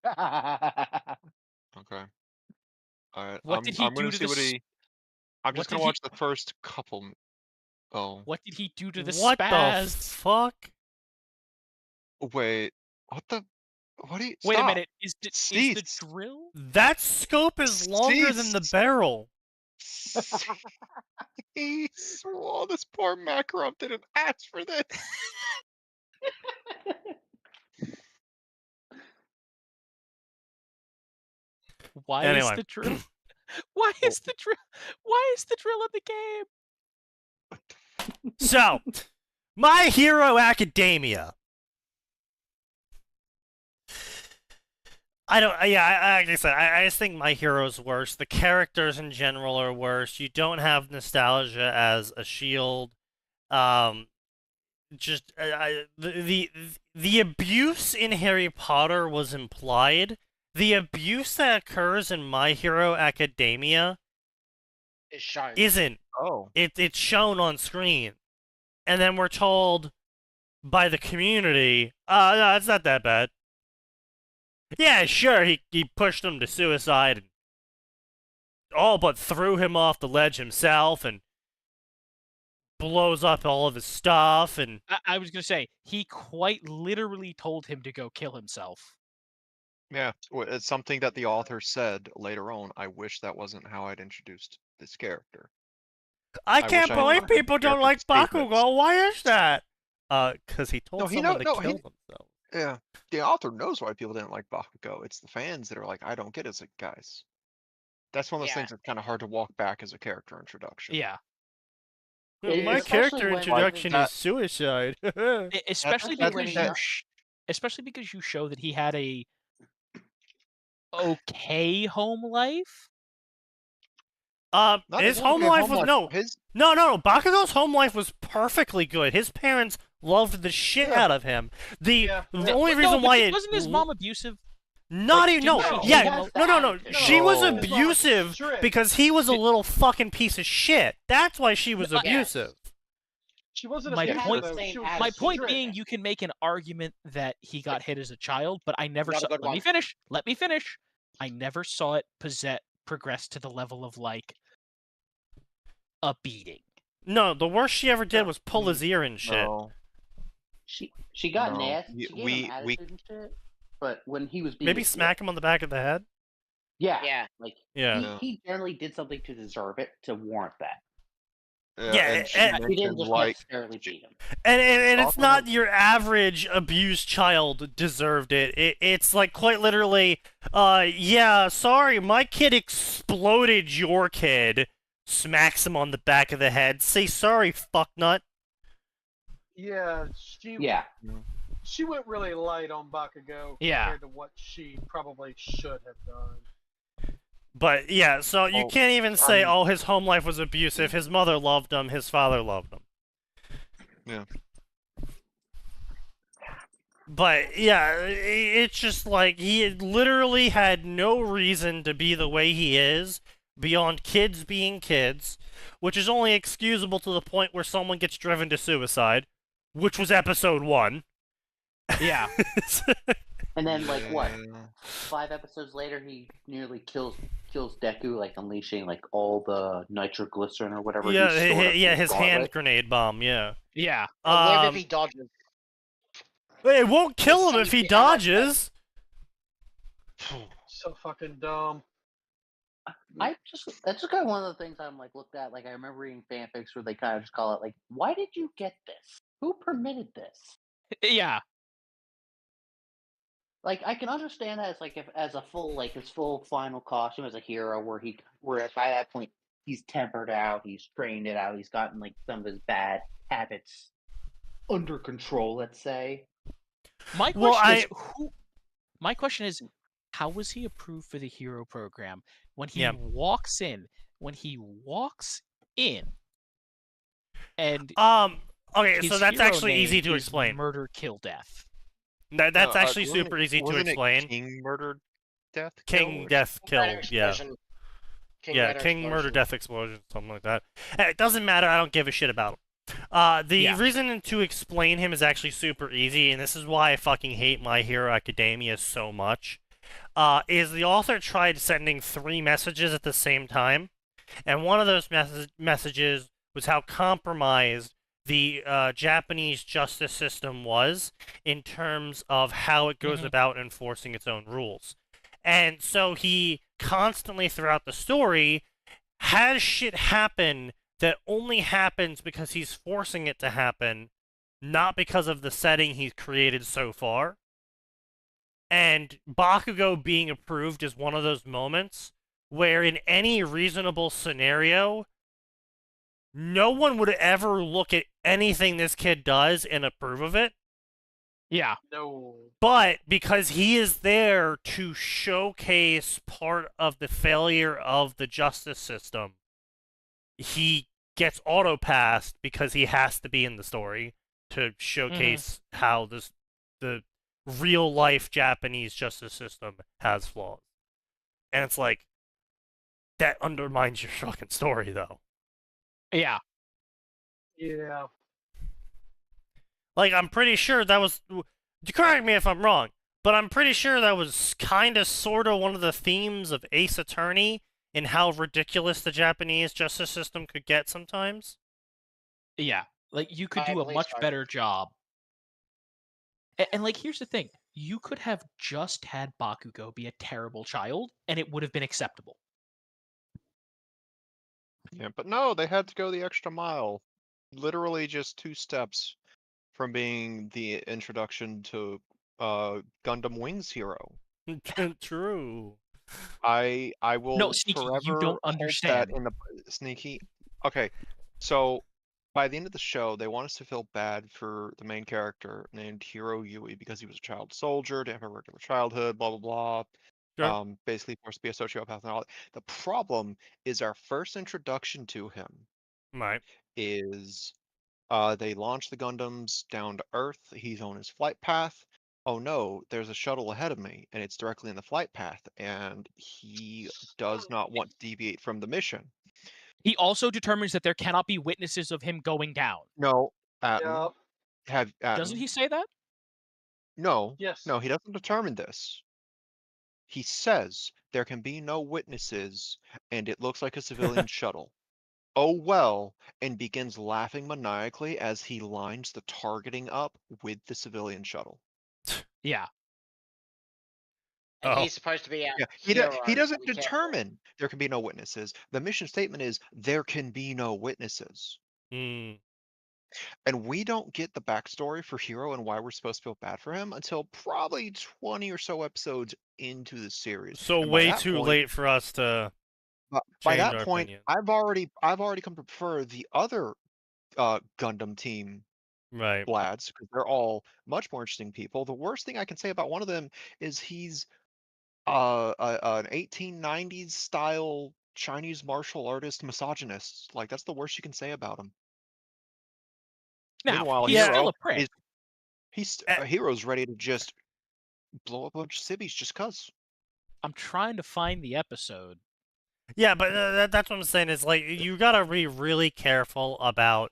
Okay. Alright. What did he do to the? I'm just gonna watch the first couple. Oh. What did he do to the What spaz? the fuck? Wait. What the? What do you? Wait Stop. a minute. Is the drill? That scope is longer than the barrel. Oh, this poor Makarov didn't ask for this. Why is the drill? Why is the drill? Why is the drill in the game? So, My Hero Academia. Like I said, I just think My Hero's worse. The characters in general are worse. You don't have nostalgia as a shield. The abuse in Harry Potter was implied. The abuse that occurs in My Hero Academia isn't. Oh. It's shown on screen. And then we're told by the community, no, it's not that bad. Yeah, sure, he pushed him to suicide and all but threw him off the ledge himself and blows up all of his stuff and... I was going to say, he quite literally told him to go kill himself. Yeah, it's something that the author said later on. I wish that wasn't how I'd introduced this character. I can't believe people don't like Bakugo. Why is that? Because he told someone to kill themselves. Yeah, the author knows why people didn't like Bakugo. It's the fans that are like, I don't get it. It's like, guys, that's one of those things that's kind of hard to walk back as a character introduction. Yeah. My character introduction is suicide. especially because you show that he had a okay home life. His home life was no. Bakugo's home life was perfectly good. His parents loved the shit out of him. The only reason why wasn't his mom abusive? Not even no. She was abusive because he was a little fucking piece of shit. That's why she was abusive. She wasn't. My point being, you can make an argument that he got hit as a child, but I never saw. Let me finish. I never saw it progress to the level of like a beating. No, the worst she ever did was pull his ear and shit. No. She got nasty. She gave him attitude and shit. But when he was being maybe smack him on the back of the head. Yeah. He generally did something to deserve it to warrant that. And he didn't just necessarily beat him. And it's not your average abused child deserved it. It's like quite literally, sorry, my kid exploded your kid. Smacks him on the back of the head. Say sorry, fucknut. Yeah, she went really light on Bakugo compared to what she probably should have done. But yeah, so you can't even say, his home life was abusive. His mother loved him. His father loved him. Yeah. But yeah, it's just like he literally had no reason to be the way he is beyond kids being kids, which is only excusable to the point where someone gets driven to suicide, which was episode 1. Yeah. And then, like, what? 5 episodes later, he nearly kills Deku, like, unleashing, like, all the nitroglycerin or whatever. His hand grenade bomb, yeah. Yeah. If he dodges. It won't kill him if he dodges! So fucking dumb. That's just kind of one of the things I'm like looked at. Like I remember reading fanfics where they kind of just call it like, "Why did you get this? Who permitted this?" Yeah. Like I can understand that as like if as a full like his full final costume as a hero, where by that point he's tempered out, he's trained it out, he's gotten like some of his bad habits under control. Let's say. My question is, how was he approved for the hero program when he walks in? And okay, so that's actually easy to explain. Murder, kill, death. That's actually super easy to explain. King murder, death. King death kill. Yeah. King murder death explosion, something like that. It doesn't matter. I don't give a shit about him. The reason to explain him is actually super easy, and this is why I fucking hate My Hero Academia so much. Is the author tried sending 3 messages at the same time, and one of those messages was how compromised the Japanese justice system was in terms of how it goes about enforcing its own rules. And so he constantly throughout the story has shit happen that only happens because he's forcing it to happen, not because of the setting he's created so far. And Bakugo being approved is one of those moments where in any reasonable scenario, no one would ever look at anything this kid does and approve of it. Yeah. No. But because he is there to showcase part of the failure of the justice system, he gets auto-passed because he has to be in the story to showcase how the real-life Japanese justice system has flaws. And it's like, that undermines your fucking story, though. Yeah. Yeah. Like, I'm pretty sure that was... Correct me if I'm wrong, but I'm pretty sure that was kinda sorta one of the themes of Ace Attorney in how ridiculous the Japanese justice system could get sometimes. Yeah. Like, you could do a much better job. And like, here's the thing. You could have just had Bakugo be a terrible child, and it would have been acceptable. Yeah, but no, they had to go the extra mile. Literally just 2 steps from being the introduction to Gundam Wings hero. True. I will No, Sneaky, forever you don't understand. That in the Sneaky. Okay, so by the end of the show, they want us to feel bad for the main character named Hiro Yui because he was a child soldier, didn't have a regular childhood, blah blah blah. Sure. Basically forced to be a sociopath and all that. The problem is our first introduction to him is they launch the Gundams down to Earth. He's on his flight path. Oh no, there's a shuttle ahead of me, and it's directly in the flight path, and he does not want to deviate from the mission. He also determines that there cannot be witnesses of him going down. No, doesn't he say that? No. Yes. No, he doesn't determine this. He says there can be no witnesses, and it looks like a civilian shuttle. Oh well, and begins laughing maniacally as he lines the targeting up with the civilian shuttle. Yeah. And he's supposed to be He doesn't determine there can be no witnesses. The mission statement is there can be no witnesses. Mm. And we don't get the backstory for Hiro and why we're supposed to feel bad for him until probably 20 or so episodes into the series. So way too late for us to by that point, opinion. I've already come to prefer the other Gundam team lads, because they're all much more interesting people. The worst thing I can say about one of them is he's an 1890s style Chinese martial artist misogynist. Like, that's the worst you can say about him. Now, meanwhile, he's still a prick. Hero's ready to just blow up a bunch of civvies just cuz. I'm trying to find the episode. Yeah, but that's what I'm saying is, like, you gotta be really careful about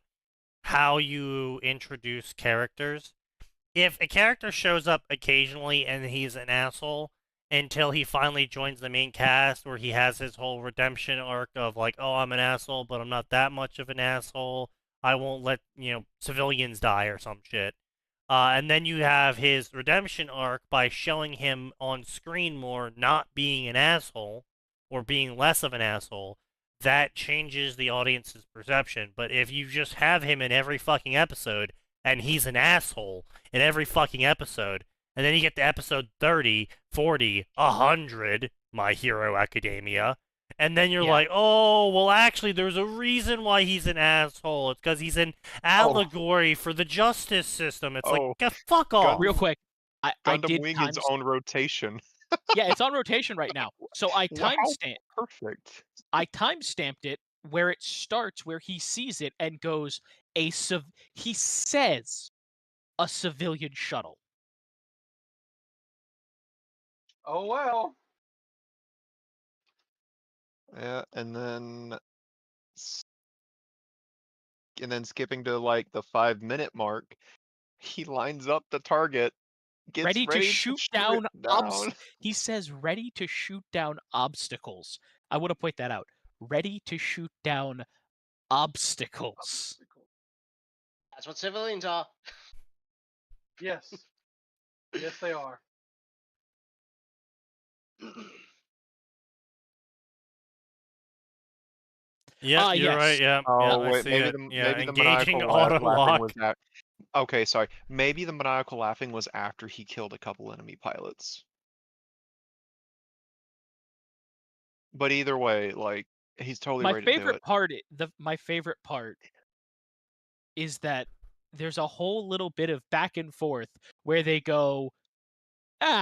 how you introduce characters. If a character shows up occasionally and he's an asshole until he finally joins the main cast where he has his whole redemption arc of, like, oh, I'm an asshole, but I'm not that much of an asshole. I won't let, civilians die or some shit. And then you have his redemption arc by showing him on screen more not being an asshole. or being less of an asshole, that changes the audience's perception. But if you just have him in every fucking episode, and he's an asshole in every fucking episode, and then you get to episode 30, 40, 100, My Hero Academia, and then you're like, oh, well, actually, there's a reason why he's an asshole. It's because he's an allegory for the justice system. It's like, get fuck off. Real quick, I Gundam did Wing is on rotation. Yeah, it's on rotation right now. So I timestamped. Perfect. I timestamped it where it starts, where he sees it and goes, he says a civilian shuttle. Oh well. Yeah, and then skipping to like the 5-minute mark, he lines up the target, gets ready to shoot down. He says ready to shoot down obstacles. I want to point that out. Ready to shoot down obstacles. That's what civilians are. Yes. Yes, they are. Yeah, you're yes. right. Yeah. Oh yeah, wait, maybe the engaging maniacal auto laughing lock. was okay, sorry. Maybe the maniacal laughing was after he killed a couple enemy pilots. But either way, like he's totally ready to do it. My favorite part is that there's a whole little bit of back and forth where they go,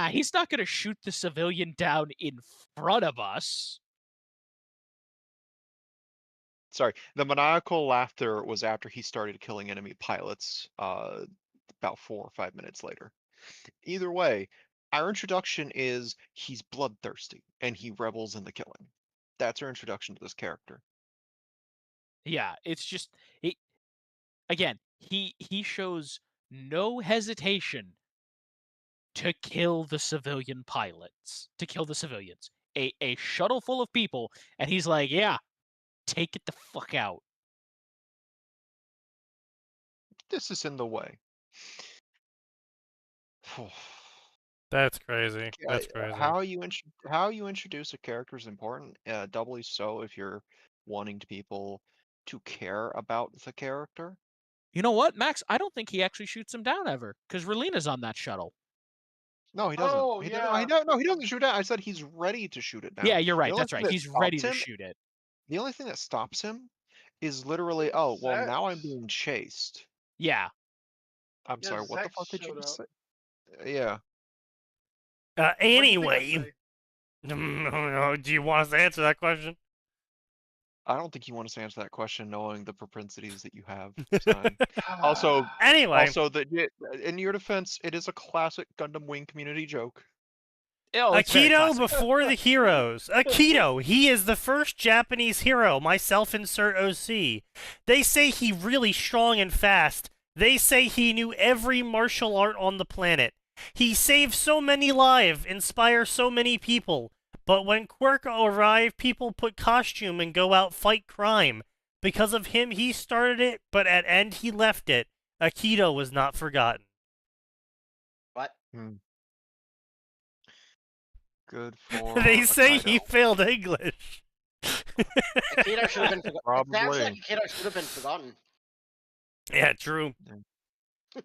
he's not going to shoot the civilian down in front of us. Sorry, the maniacal laughter was after he started killing enemy pilots, about 4 or 5 minutes later. Either way, our introduction is he's bloodthirsty and he rebels in the killing. That's our introduction to this character. Yeah, it's just again, he shows no hesitation to kill the civilian pilots, to kill the civilians. A shuttle full of people, and he's like, yeah, take it the fuck out. This is in the way. That's crazy. That's crazy. How you introduce a character is important. Doubly so if you're wanting people to care about the character. You know what, Max? I don't think he actually shoots him down ever, because Relina's on that shuttle. No, he doesn't. Oh, he yeah. doesn't shoot down. I said he's ready to shoot it down. Yeah, you're right. That's right. He's ready to shoot it. The only thing that stops him is literally, oh, well, now I'm being chased. Yeah. I'm sorry, what the fuck did you just say? Yeah. Anyway, do you want us to answer that question? I don't think you want us to answer that question knowing the propensities that you have. Also, anyway. Also, in your defense, it is a classic Gundam Wing community joke. Akito before the heroes. Akito, he is the first Japanese hero. Myself insert OC. They say he really strong and fast. They say he knew every martial art on the planet. He saved so many lives, inspire so many people. But when Quirk arrived, people put costume and go out fight crime. Because of him, he started it, but at end he left it. Akito was not forgotten. What? Good for They say he failed English. Akito should have been forgotten. Probably. Sounds like Akito should have been forgotten. Yeah, true.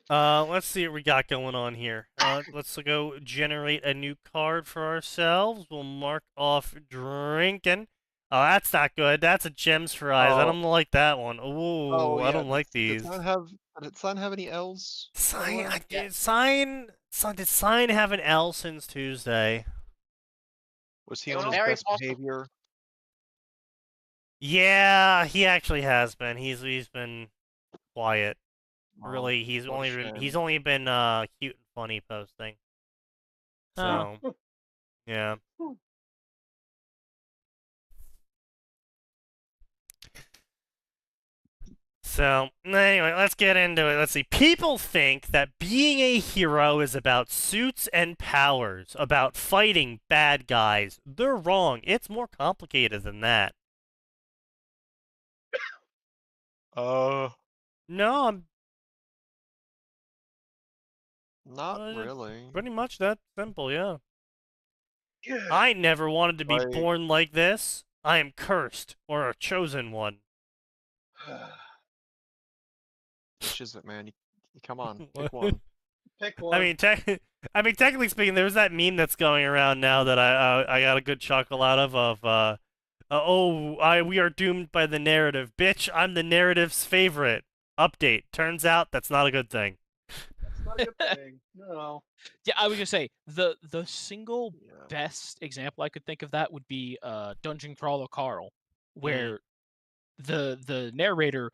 Let's see what we got going on here. Let's go generate a new card for ourselves. We'll mark off drinking. Oh, that's not good. That's a gems for eyes. I don't like that one. Ooh, I don't like these. Did Sign have any L's? Did Sign have an L since Tuesday? Was he on his best behavior? Yeah, he actually has been. He's been quiet. Really, he's only been cute and funny posting. So, yeah. So, anyway, let's get into it. Let's see. People think that being a hero is about suits and powers, about fighting bad guys. They're wrong. It's more complicated than that. No, I'm not really. Pretty much that simple, yeah. Yeah. I never wanted to be born like this. I am cursed, or a chosen one. Which is it, man? Come on, pick one. Pick one. I mean, technically speaking, there's that meme that's going around now that I got a good chuckle out of we are doomed by the narrative. Bitch, I'm the narrative's favorite. Update. Turns out that's not a good thing. That's not a good thing. No. Yeah, I was gonna say the single best example I could think of that would be Dungeon Crawler Carl, where the narrator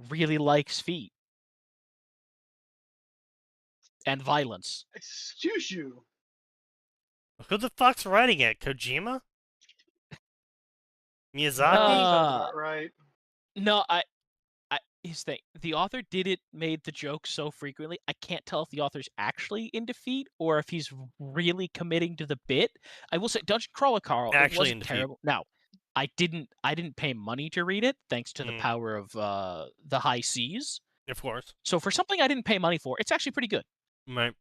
really likes feet and violence. Excuse you. Who the fuck's writing it? Kojima? Miyazaki? Right. No, his thing. The author made the joke so frequently, I can't tell if the author's actually into feet or if he's really committing to the bit. I will say, Dungeon Crawler Carl, it wasn't terrible. Now, I didn't pay money to read it, thanks to the power of the high seas. Of course. So for something I didn't pay money for, it's actually pretty good. Right.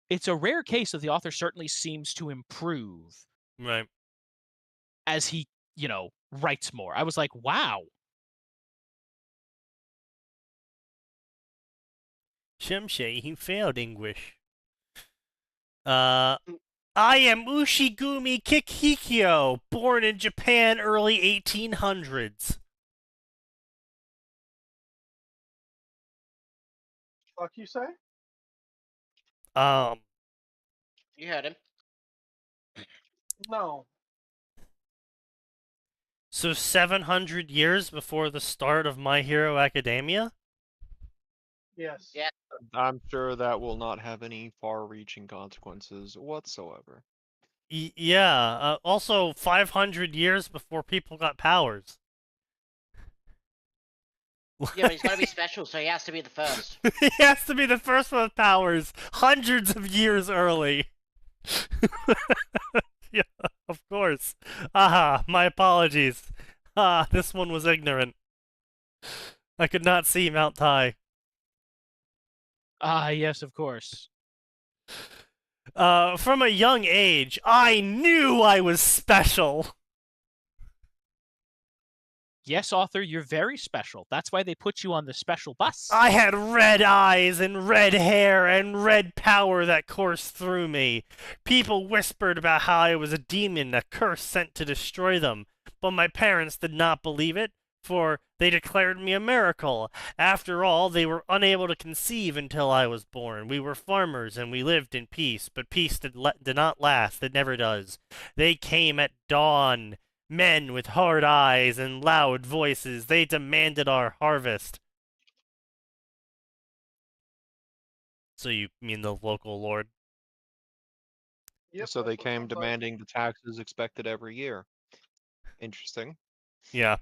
It's a rare case of the author certainly seems to improve. Right. As he, writes more. I was like, wow. Shimshay, he failed English. I am Ushigumi Kikikyo, born in Japan early 1800s. Fuck you say? You heard him. No. So 700 years before the start of My Hero Academia? Yes. Yeah. I'm sure that will not have any far-reaching consequences whatsoever. Yeah. Also, 500 years before people got powers. Yeah, but he's got to be special, so he has to be the first. He has to be the first one with powers, hundreds of years early. Yeah, of course. My apologies. This one was ignorant. I could not see Mount Tai. Yes, of course. From a young age, I knew I was special. Yes, author, you're very special. That's why they put you on the special bus. I had red eyes and red hair and red power that coursed through me. People whispered about how I was a demon, a curse sent to destroy them. But my parents did not believe it, for they declared me a miracle. After all, they were unable to conceive until I was born. We were farmers and we lived in peace, but peace did not last. It never does. They came at dawn. Men with hard eyes and loud voices, they demanded our harvest. So you mean the local lord? Yep, so they came demanding the taxes expected every year. Interesting. Yeah.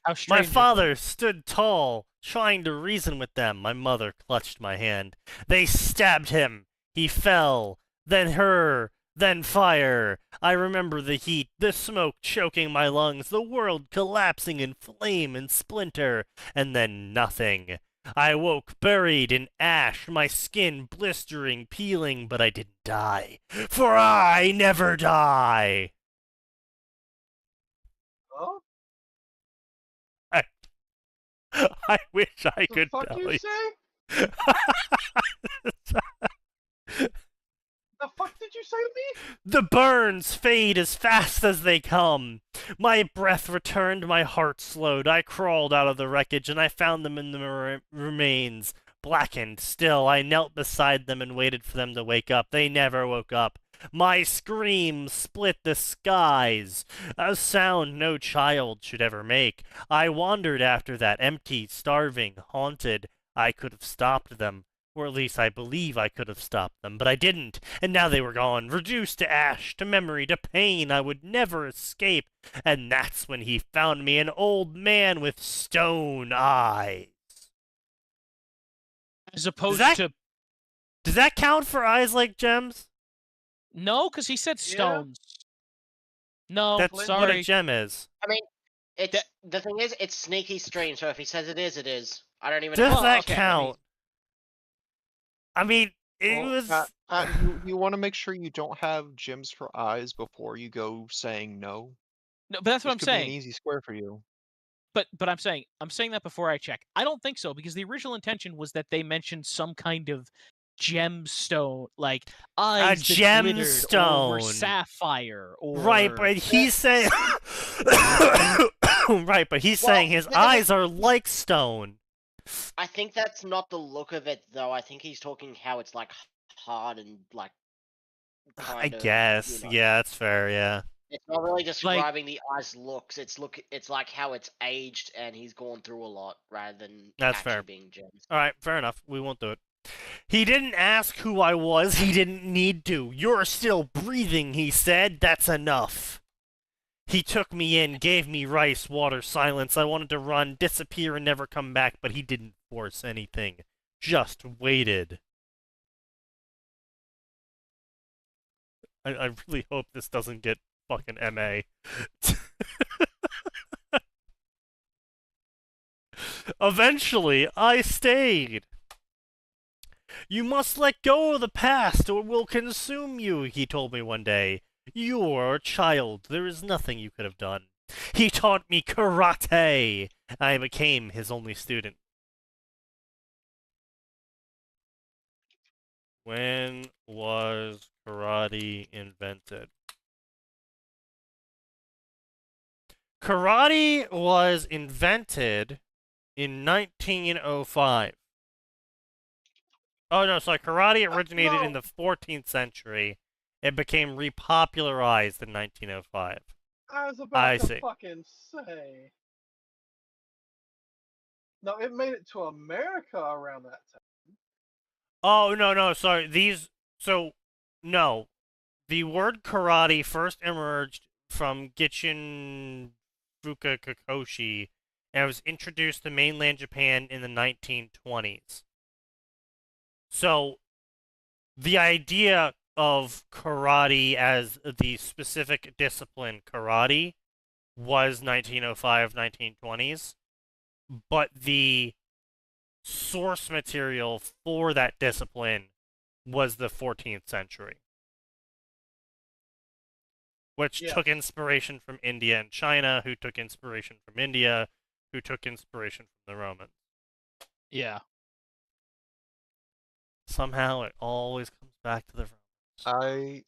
How strange. My father stood tall, trying to reason with them. My mother clutched my hand. They stabbed him. He fell. Then her. Then fire. I remember the heat, the smoke choking my lungs, the world collapsing in flame and splinter, and then nothing. I woke buried in ash, my skin blistering, peeling, but I didn't die. For I never die! Oh? I wish I could fuck tell you you. Say? The fuck did you say to me? The burns fade as fast as they come. My breath returned, my heart slowed. I crawled out of the wreckage, and I found them in the remains. Blackened still, I knelt beside them and waited for them to wake up. They never woke up. My scream split the skies, a sound no child should ever make. I wandered after that, empty, starving, haunted. I could have stopped them. Or at least I believe I could have stopped them, but I didn't, and now they were gone, reduced to ash, to memory, to pain I would never escape, and that's when he found me, an old man with stone eyes. As opposed to... Does that count for eyes like gems? No, because he said stones. Yeah. No, that's sorry. what a gem is. I mean, the thing is, it's sneaky stream, so if he says it is, it is. I don't even know. Does that count? I mean, It was. You want to make sure you don't have gyms for eyes before you go saying no. No, but that's what I'm saying. This could be an easy square for you. But I'm saying that before I check. I don't think so, because the original intention was that they mentioned some kind of gemstone, like eyes that gemstone, or sapphire, or right. But he's saying, right. But he's saying his eyes are like stone. I think that's not the look of it, though. I think he's talking how it's like hard and like. I guess. Yeah, that's fair. Yeah. It's not really describing the eyes' looks. It's like how it's aged and he's gone through a lot rather than that's actually fair. being gems. All right, fair enough. We won't do it. He didn't ask who I was. He didn't need to. You're still breathing, he said. That's enough. He took me in, gave me rice, water, silence. I wanted to run, disappear, and never come back, but he didn't force anything. Just waited. I really hope this doesn't get fucking MA. Eventually, I stayed. You must let go of the past or it will consume you, he told me one day. You are a child. There is nothing you could have done. He taught me karate. I became his only student. When was karate invented? Karate was invented in 1905. Oh, no, sorry. Karate originated in the 14th century. It became repopularized in 1905. I was about to fucking say. No, it made it to America around that time. Oh, no, sorry. No. The word karate first emerged from Gichin Fukukoshi, and it was introduced to mainland Japan in the 1920s. So, the idea of karate as the specific discipline karate was 1905, 1920s, but the source material for that discipline was the 14th century, which took inspiration from India and China, who took inspiration from India, who took inspiration from the Romans. Yeah. Somehow it always comes back to the Romans. I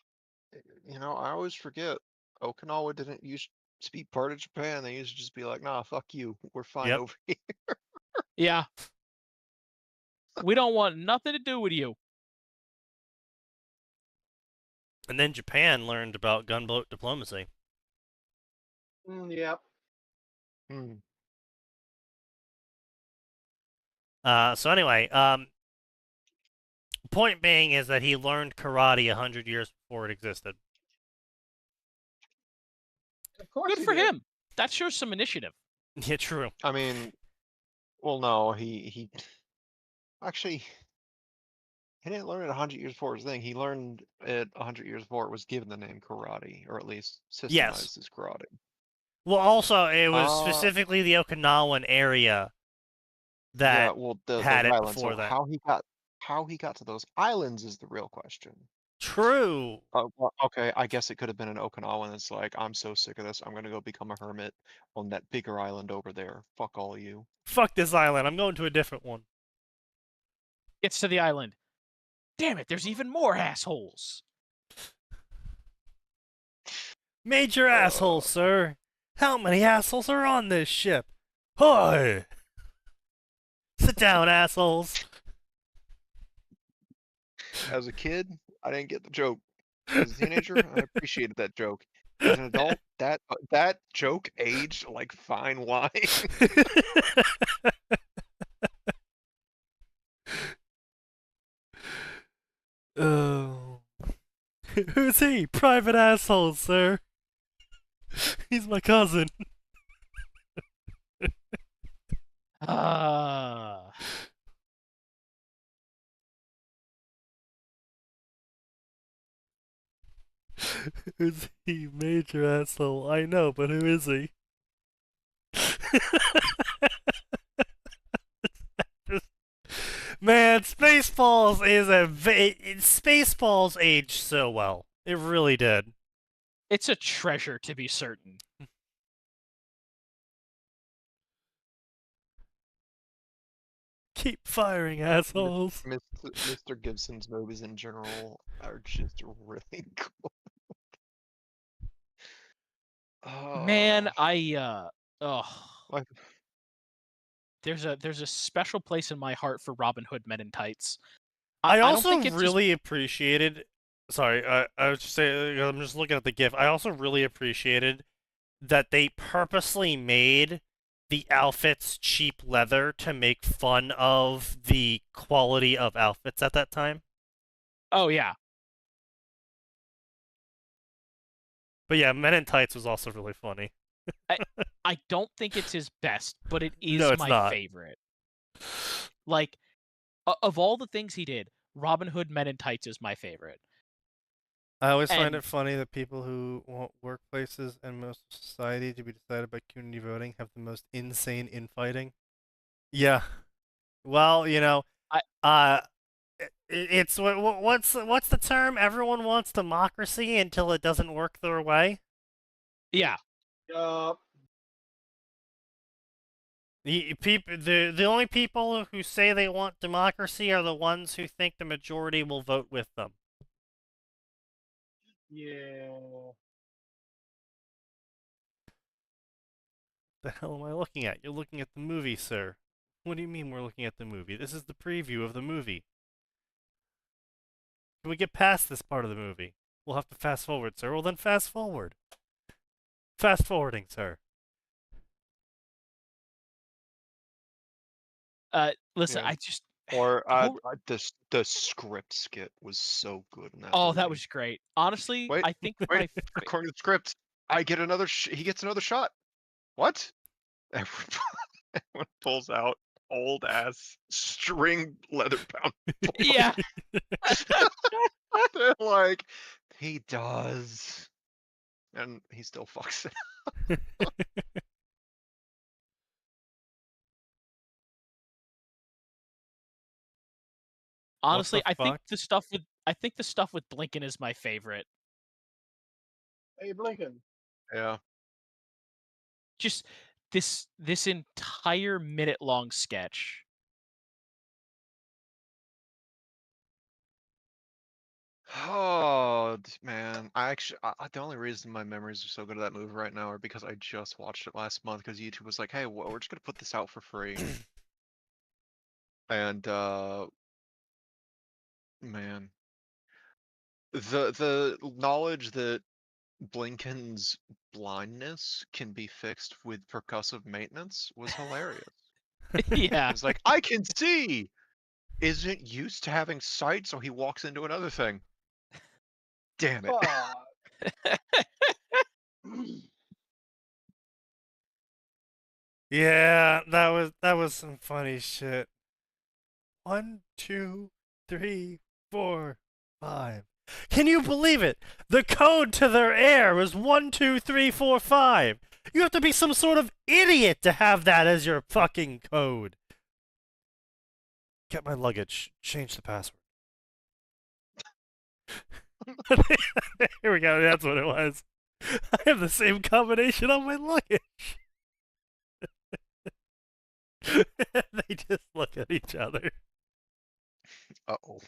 always forget. Okinawa didn't used to be part of Japan. They used to just be like, nah, fuck you. We're fine over here. Yeah. We don't want nothing to do with you. And then Japan learned about gunboat diplomacy. Yep. So anyway, point being is that he learned karate 100 years before it existed. Of course. Good for him. That shows some initiative. Yeah, true. I mean, well, no, he actually, he didn't learn it 100 years before his thing. He learned it 100 years before it was given the name karate, or at least systemized as karate. Well, also, it was specifically the Okinawan area that had it islands. before So that. How he got to those islands is the real question. True. Well, okay, I guess it could have been an Okinawan that's like, I'm so sick of this, I'm gonna go become a hermit on that bigger island over there. Fuck all of you. Fuck this island, I'm going to a different one. Gets to the island. Damn it, there's even more assholes. Major assholes, sir. How many assholes are on this ship? Hi! Sit down, assholes. As a kid, I didn't get the joke. As a teenager, I appreciated that joke. As an adult, that joke aged like fine wine. Oh. Who's he? Private asshole, sir. He's my cousin. Who's he? Major asshole. I know, but who is he? Man, Spaceballs is Spaceballs aged so well. It really did. It's a treasure, to be certain. Keep firing, assholes. Mr. Gibson's movies in general are just really cool. Man, Like, there's a special place in my heart for Robin Hood Men in Tights. I don't also think it's really appreciated. Sorry, I was just saying. I'm just looking at the GIF. I also really appreciated that they purposely made the outfits cheap leather to make fun of the quality of outfits at that time. Oh yeah. But yeah, Men in Tights was also really funny. I don't think it's his best, but it is No, it's my not. favorite. Like, of all the things he did, Robin Hood Men in Tights is my favorite. I always find it funny that people who want workplaces and most of society to be decided by community voting have the most insane infighting. Yeah. Well, you know, it's what's the term? Everyone wants democracy until it doesn't work their way. Yeah. The only people who say they want democracy are the ones who think the majority will vote with them. Yeah. The hell am I looking at? You're looking at the movie, sir. What do you mean we're looking at the movie? This is the preview of the movie. Can we get past this part of the movie? We'll have to fast forward, sir. Well, then fast forward. Fast forwarding, sir. Listen, yeah. I just... Or the script skit was so good in that movie. that was great. Honestly, I think according to the script, I get another. He gets another shot. What? Everyone pulls out old ass string leather bound. Yeah. They're like, he does, and he still fucks it up. Honestly, I think the stuff with Blinken is my favorite. Hey, Blinken. Yeah. Just this entire minute-long sketch. Oh man, the only reason my memories are so good of that movie right now are because I just watched it last month because YouTube was like, "Hey, we're just gonna put this out for free," and man, the knowledge that Blinken's blindness can be fixed with percussive maintenance was hilarious. Yeah. It's like, I can see! Isn't used to having sight, so he walks into another thing. Damn it. Yeah, that was some funny shit. 1, 2, 3, 4, 5. Can you believe it? The code to their air was 1, 2, 3, 4, 5. You have to be some sort of idiot to have that as your fucking code. Get my luggage. Change the password. Here we go. That's what it was. I have the same combination on my luggage. They just look at each other. Uh-oh.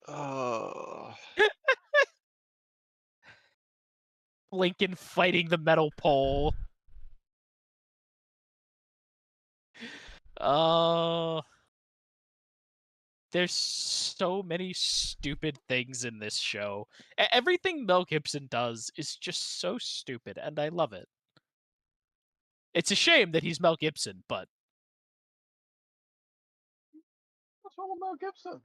Oh. Blinken fighting the metal pole. There's so many stupid things in this show. Everything Mel Gibson does is just so stupid, and I love it. It's a shame that he's Mel Gibson, but... What's wrong with Mel Gibson?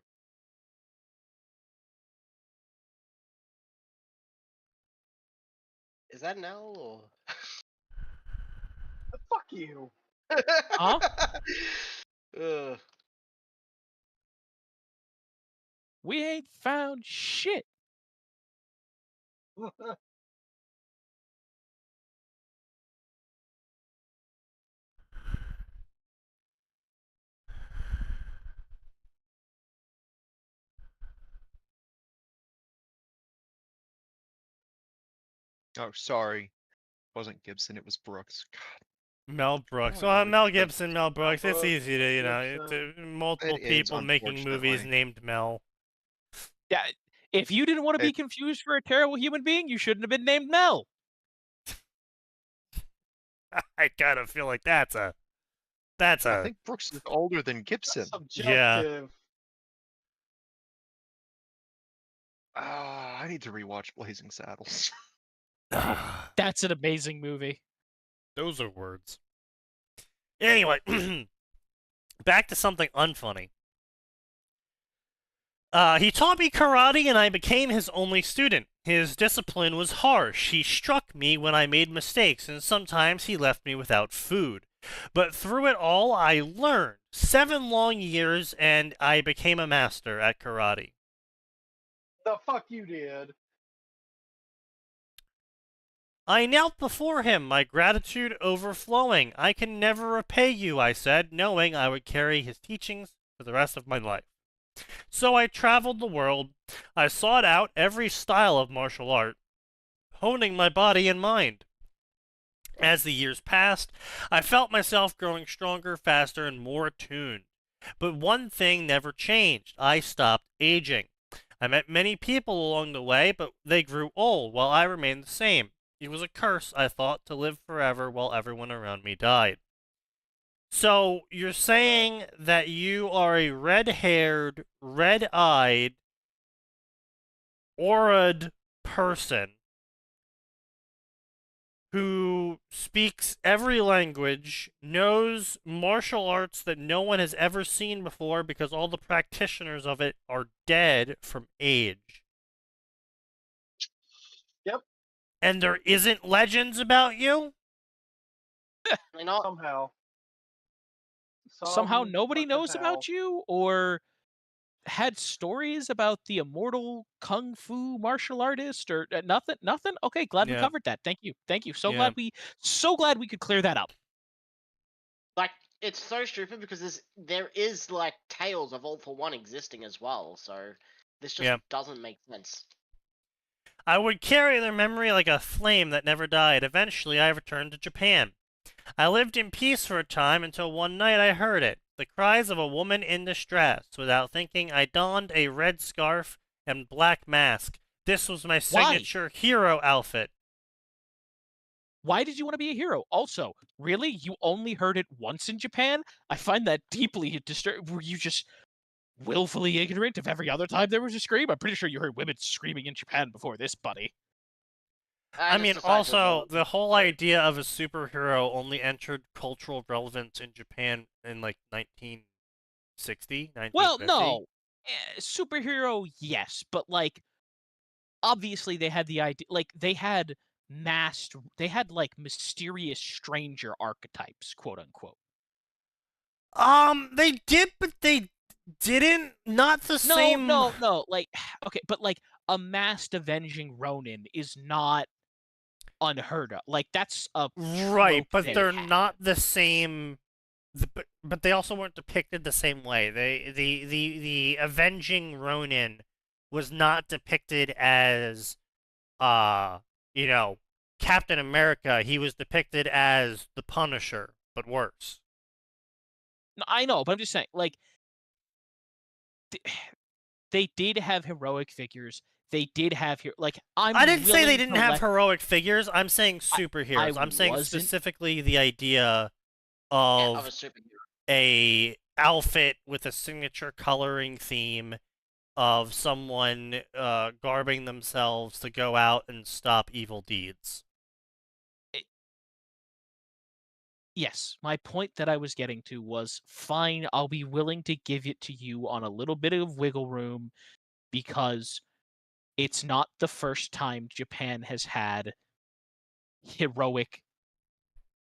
Is that an owl or? Fuck you. Huh? We ain't found shit. Oh, sorry. It wasn't Gibson, it was Brooks. God. Mel Brooks. Oh, Well, yeah. Mel Gibson, Mel Brooks. It's Brooks, easy to, Gibson. multiple It is, people making movies unfortunately. named Mel. Yeah, if you didn't want to be confused for a terrible human being, you shouldn't have been named Mel. I kind of feel like that's a. I think Brooks is older than Gibson. That's subjective. I need to rewatch Blazing Saddles. That's an amazing movie. Those are words. Anyway, back to something unfunny. He taught me karate and I became his only student. His discipline was harsh. He struck me when I made mistakes, and sometimes he left me without food. But through it all, I learned. 7 long years, and I became a master at karate. The fuck you did. I knelt before him, my gratitude overflowing. I can never repay you, I said, knowing I would carry his teachings for the rest of my life. So I traveled the world. I sought out every style of martial art, honing my body and mind. As the years passed, I felt myself growing stronger, faster, and more attuned. But one thing never changed. I stopped aging. I met many people along the way, but they grew old while I remained the same. It was a curse, I thought, to live forever while everyone around me died. So, you're saying that you are a red-haired, red-eyed, aura'd person who speaks every language, knows martial arts that no one has ever seen before because all the practitioners of it are dead from age. Yep. And there isn't legends about you? Somehow nobody knows about you, or had stories about the immortal kung fu martial artist, or nothing. Okay, glad we covered that. Thank you. So glad we could clear that up. Like, it's so stupid because there is like tales of All for One existing as well, so this just doesn't make sense. I would carry their memory like a flame that never died. Eventually, I returned to Japan. I lived in peace for a time until one night I heard it. The cries of a woman in distress. Without thinking, I donned a red scarf and black mask. This was my signature hero outfit. Why did you want to be a hero? Also, really? You only heard it once in Japan? I find that deeply disturbing. Were you just willfully ignorant of every other time there was a scream? I'm pretty sure you heard women screaming in Japan before this, buddy. I mean, also, the whole idea of a superhero only entered cultural relevance in Japan in, like, 1960, 1950. Well, no. Superhero, yes. But, like, obviously they had the idea... Like, they had like, mysterious stranger archetypes, quote-unquote. They did, but they didn't. Not the same... No. Like, okay, but, like, a masked avenging Ronin is not unheard of. Like, that's a right, but they're not the same. But they also weren't depicted the same way. The avenging Ronin was not depicted as, Captain America. He was depicted as the Punisher, but worse. No, I know, but I'm just saying, like, they did have heroic figures. They did have here, like, I didn't say they didn't have heroic figures. I'm saying superheroes. I'm saying specifically the idea of a outfit with a signature coloring theme of someone garbing themselves to go out and stop evil deeds. Yes, my point that I was getting to was, fine, I'll be willing to give it to you on a little bit of wiggle room, because it's not the first time Japan has had heroic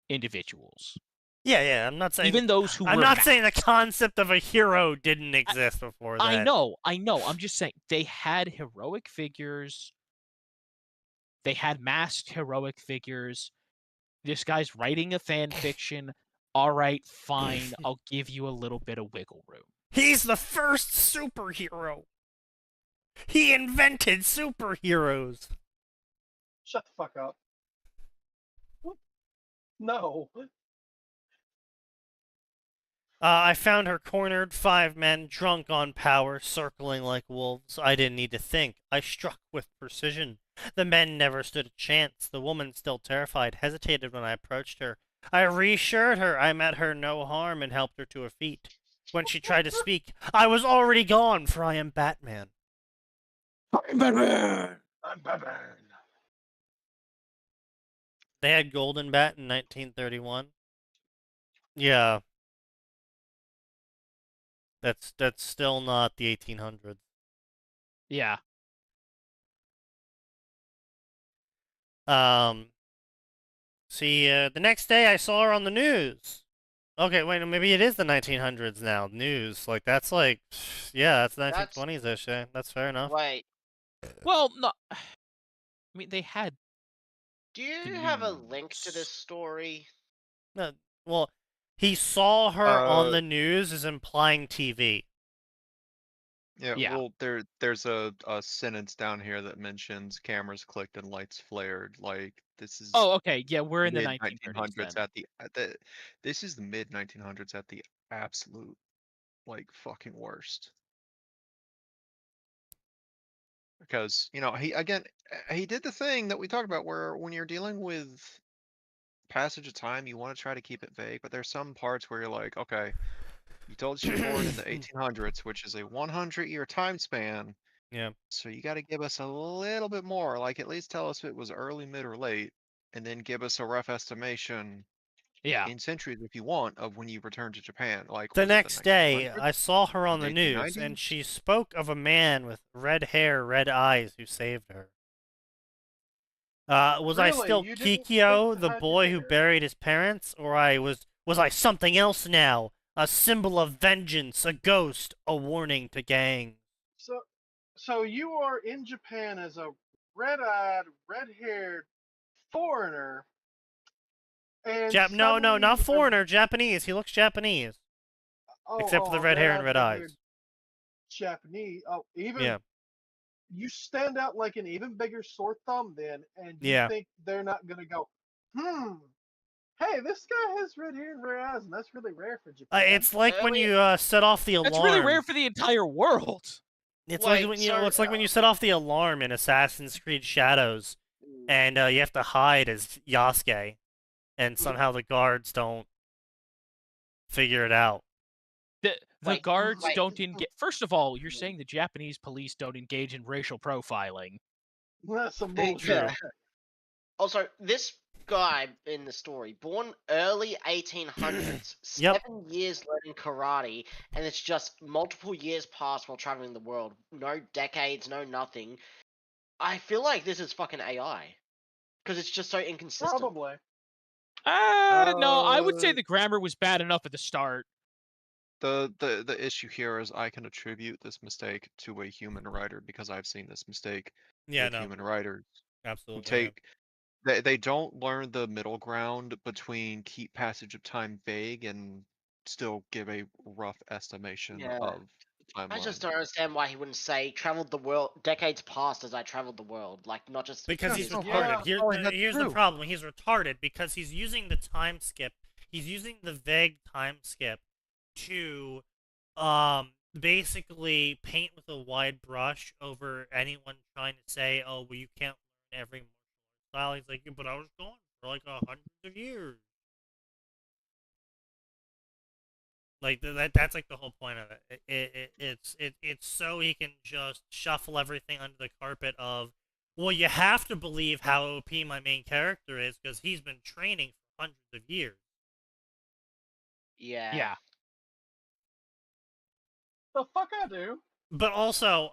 individuals. Yeah, I'm not saying... Even those who I'm were not saying the concept of a hero didn't exist before that. I know. I'm just saying, they had heroic figures. They had masked heroic figures. This guy's writing a fan fiction. All right, fine, I'll give you a little bit of wiggle room. He's the first superhero. He invented superheroes. Shut the fuck up. What? No. I found her cornered, 5 men, drunk on power, circling like wolves. I didn't need to think. I struck with precision. The men never stood a chance. The woman, still terrified, hesitated when I approached her. I reassured her I meant her no harm and helped her to her feet. When she tried to speak, I was already gone, for I am Batman. I'm Batman! I'm Batman! They had Golden Bat in 1931. Yeah. That's still not the 1800s. Yeah. See, the next day I saw her on the news. Okay, wait, maybe it is the 1900s now. News, like that's like, yeah, that's 1920s-ish. Yeah, that's fair enough. Wait. Well, no. I mean, they had. Do you have a link to this story? No, well, he saw her on the news is implying TV. Yeah. Well, there's a sentence down here that mentions cameras clicked and lights flared. Like this is. Oh, okay. Yeah, we're in the mid 1900s. at the this is the mid 1900s at the absolute like fucking worst. Because he did the thing that we talked about where when you're dealing with passage of time, you want to try to keep it vague, but there's some parts where you're like, okay, you told us you're born in the 1800s, which is a 100-year time span. Yeah. So you got to give us a little bit more, like at least tell us if it was early, mid, or late, and then give us a rough estimation. Yeah. In centuries, if you want, of when you return to Japan. Like the next day, 1900s? I saw her on the news, 1890s? and she spoke of a man with red hair, red eyes, who saved her. Was I Really? still You didn't Kikyo, think the to boy hide who your hair? buried his parents, or was I something else now? A symbol of vengeance, a ghost, a warning to gangs. So you are in Japan as a red-eyed, red-haired foreigner, and No, suddenly not foreigner, Japanese. He looks Japanese. Except for the red hair and red eyes. Japanese. Oh, even Yeah. you stand out like an even bigger sore thumb then, and you Yeah. think they're not gonna go, hey, this guy has red hair and red eyes, and that's really rare for Japan. It's like when you set off the alarm. That's really rare for the entire world. It's like when you set off the alarm in Assassin's Creed Shadows, and you have to hide as Yasuke, and somehow the guards don't figure it out. The guards don't engage. First of all, you're saying the Japanese police don't engage in racial profiling. That's some bullshit. Also, this guy in the story, born early 1800s, 7 years learning karate, and it's just multiple years past while traveling the world. No decades, no nothing. I feel like this is fucking AI. Because it's just so inconsistent. Probably. No, I would say the grammar was bad enough at the start. The issue here is I can attribute this mistake to a human writer because I've seen this mistake with human writers. Absolutely. They don't learn the middle ground between keep passage of time vague and still give a rough estimation of the timeline. I just don't understand why he wouldn't say traveled the world decades past as I traveled the world, like not just because he's retarded. Here's the problem: he's retarded because he's using the time skip. He's using the vague time skip to basically paint with a wide brush over anyone trying to say, oh, well, you can't learn every martial art style. He's like, but I was gone for like 100 of years. Like that's like the whole point of it. It's so he can just shuffle everything under the carpet of, well, you have to believe how OP my main character is because he's been training for hundreds of years. Yeah. The fuck I do. But also,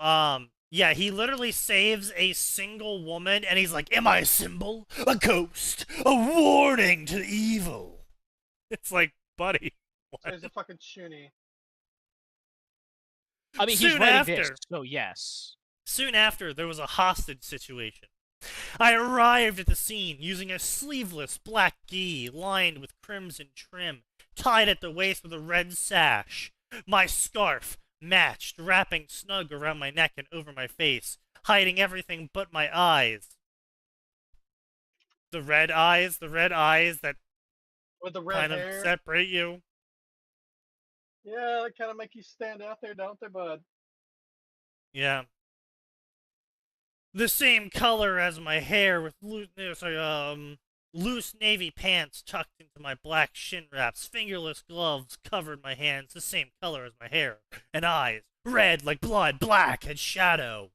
yeah, he literally saves a single woman, and he's like, am I a symbol? A ghost? A warning to evil? It's like, buddy, what? He's a fucking shoonie. I mean, he's writing this, so yes. Soon after, there was a hostage situation. I arrived at the scene using a sleeveless black gi lined with crimson trim, tied at the waist with a red sash. My scarf matched, wrapping snug around my neck and over my face, hiding everything but my eyes. The red eyes that with the red kind hair. of separate you. Yeah, they kind of make you stand out there, don't they, bud? Yeah. The same color as my hair with loose navy pants tucked into my black shin wraps, fingerless gloves covered my hands, the same color as my hair, and eyes, red like blood, black as shadow.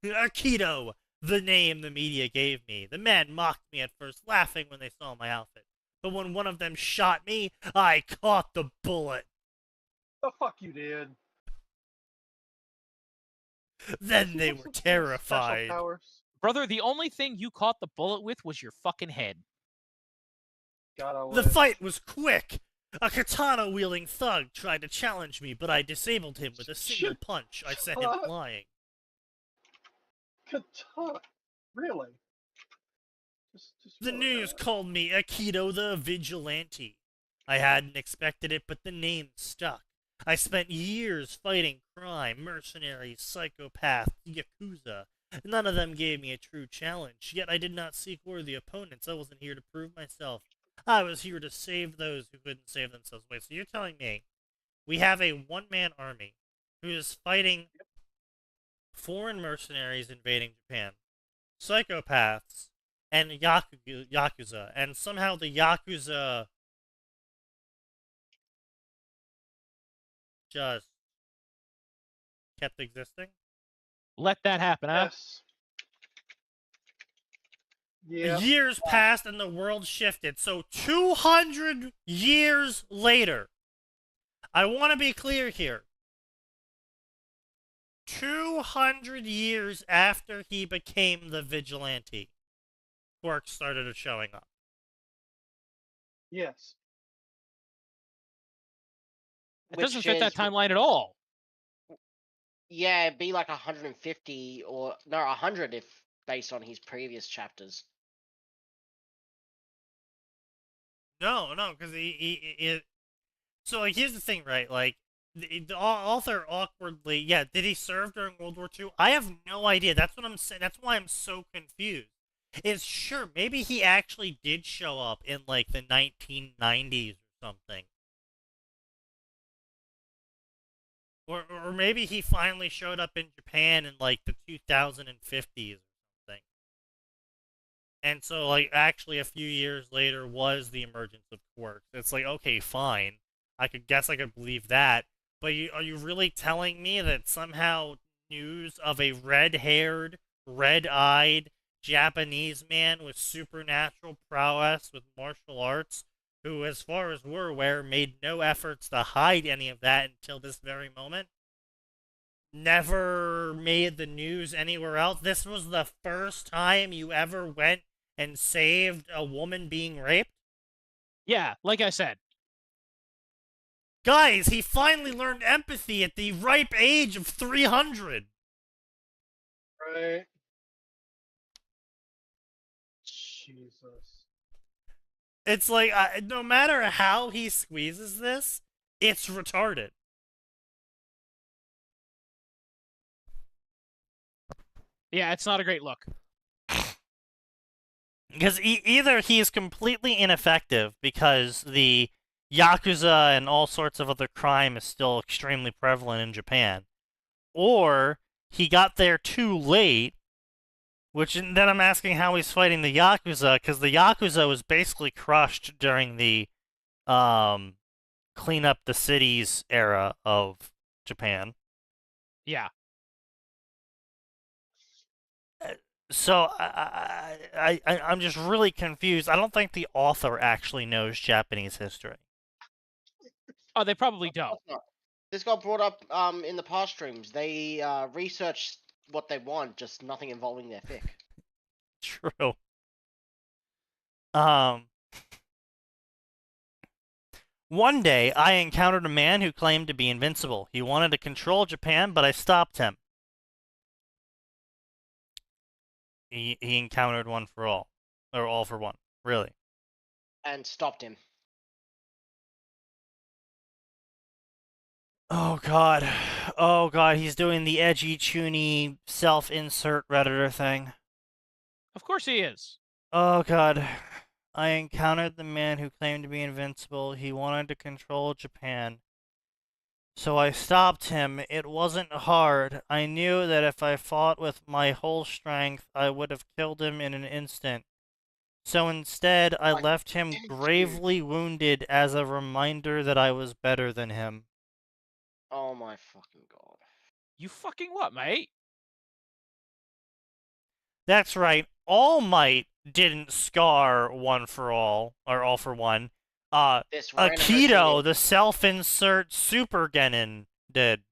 Aikido, the name the media gave me. The men mocked me at first, laughing when they saw my outfit. But when one of them shot me, I caught the bullet. The fuck you did. Then they were terrified. Brother, the only thing you caught the bullet with was your fucking head. God, the fight was quick. A katana-wielding thug tried to challenge me, but I disabled him with a single punch. I sent him flying. Katana? Really? The news called me Aikido the Vigilante. I hadn't expected it, but the name stuck. I spent years fighting crime, mercenaries, psychopaths, yakuza. None of them gave me a true challenge, yet I did not seek worthy opponents. I wasn't here to prove myself. I was here to save those who couldn't save themselves. Wait, so you're telling me we have a one-man army who is fighting foreign mercenaries invading Japan, psychopaths, and yakuza, and somehow the yakuza just kept existing? Let that happen, huh? Yes. Yeah. Years passed and the world shifted. So 200 years later, I want to be clear here. 200 years after he became the vigilante, quirks started showing up. Yes. It doesn't fit that timeline at all. Yeah, it'd be like 150 or no, 100 if based on his previous chapters. No, because so like here's the thing, right? Like the author awkwardly, yeah, did he serve during World War II? I have no idea. That's what I'm saying. That's why I'm so confused. Is sure maybe he actually did show up in like the 1990s or something. Or maybe he finally showed up in Japan in like the 2050s or something. And so like actually a few years later was the emergence of quirks. It's like, okay, fine. I could believe that. But are you really telling me that somehow news of a red-haired, red-eyed Japanese man with supernatural prowess with martial arts, who, as far as we're aware, made no efforts to hide any of that until this very moment, never made the news anywhere else? This was the first time you ever went and saved a woman being raped? Yeah, like I said. Guys, he finally learned empathy at the ripe age of 300. Right. Jesus. It's like, no matter how he squeezes this, it's retarded. Yeah, it's not a great look. Because either he's completely ineffective because the Yakuza and all sorts of other crime is still extremely prevalent in Japan, or he got there too late, which then I'm asking how he's fighting the Yakuza, because the Yakuza was basically crushed during the clean up the cities era of Japan. Yeah. So I'm just really confused. I don't think the author actually knows Japanese history. Oh, they probably don't. This got brought up in the past streams. They researched what they want, just nothing involving their fic. True. One day, I encountered a man who claimed to be invincible. He wanted to control Japan, but I stopped him. He encountered one for all. Or all for one. Really. And stopped him. Oh god. Oh god, he's doing the edgy, chuny, self-insert Redditor thing. Of course he is. Oh god. I encountered the man who claimed to be invincible. He wanted to control Japan. So I stopped him. It wasn't hard. I knew that if I fought with my whole strength, I would have killed him in an instant. So instead, I left him gravely wounded as a reminder that I was better than him. Oh my fucking god. You fucking what, mate? That's right. All Might didn't scar One for All, or All for One. This random Aikido, Hashimi- the self-insert Super Genin, did.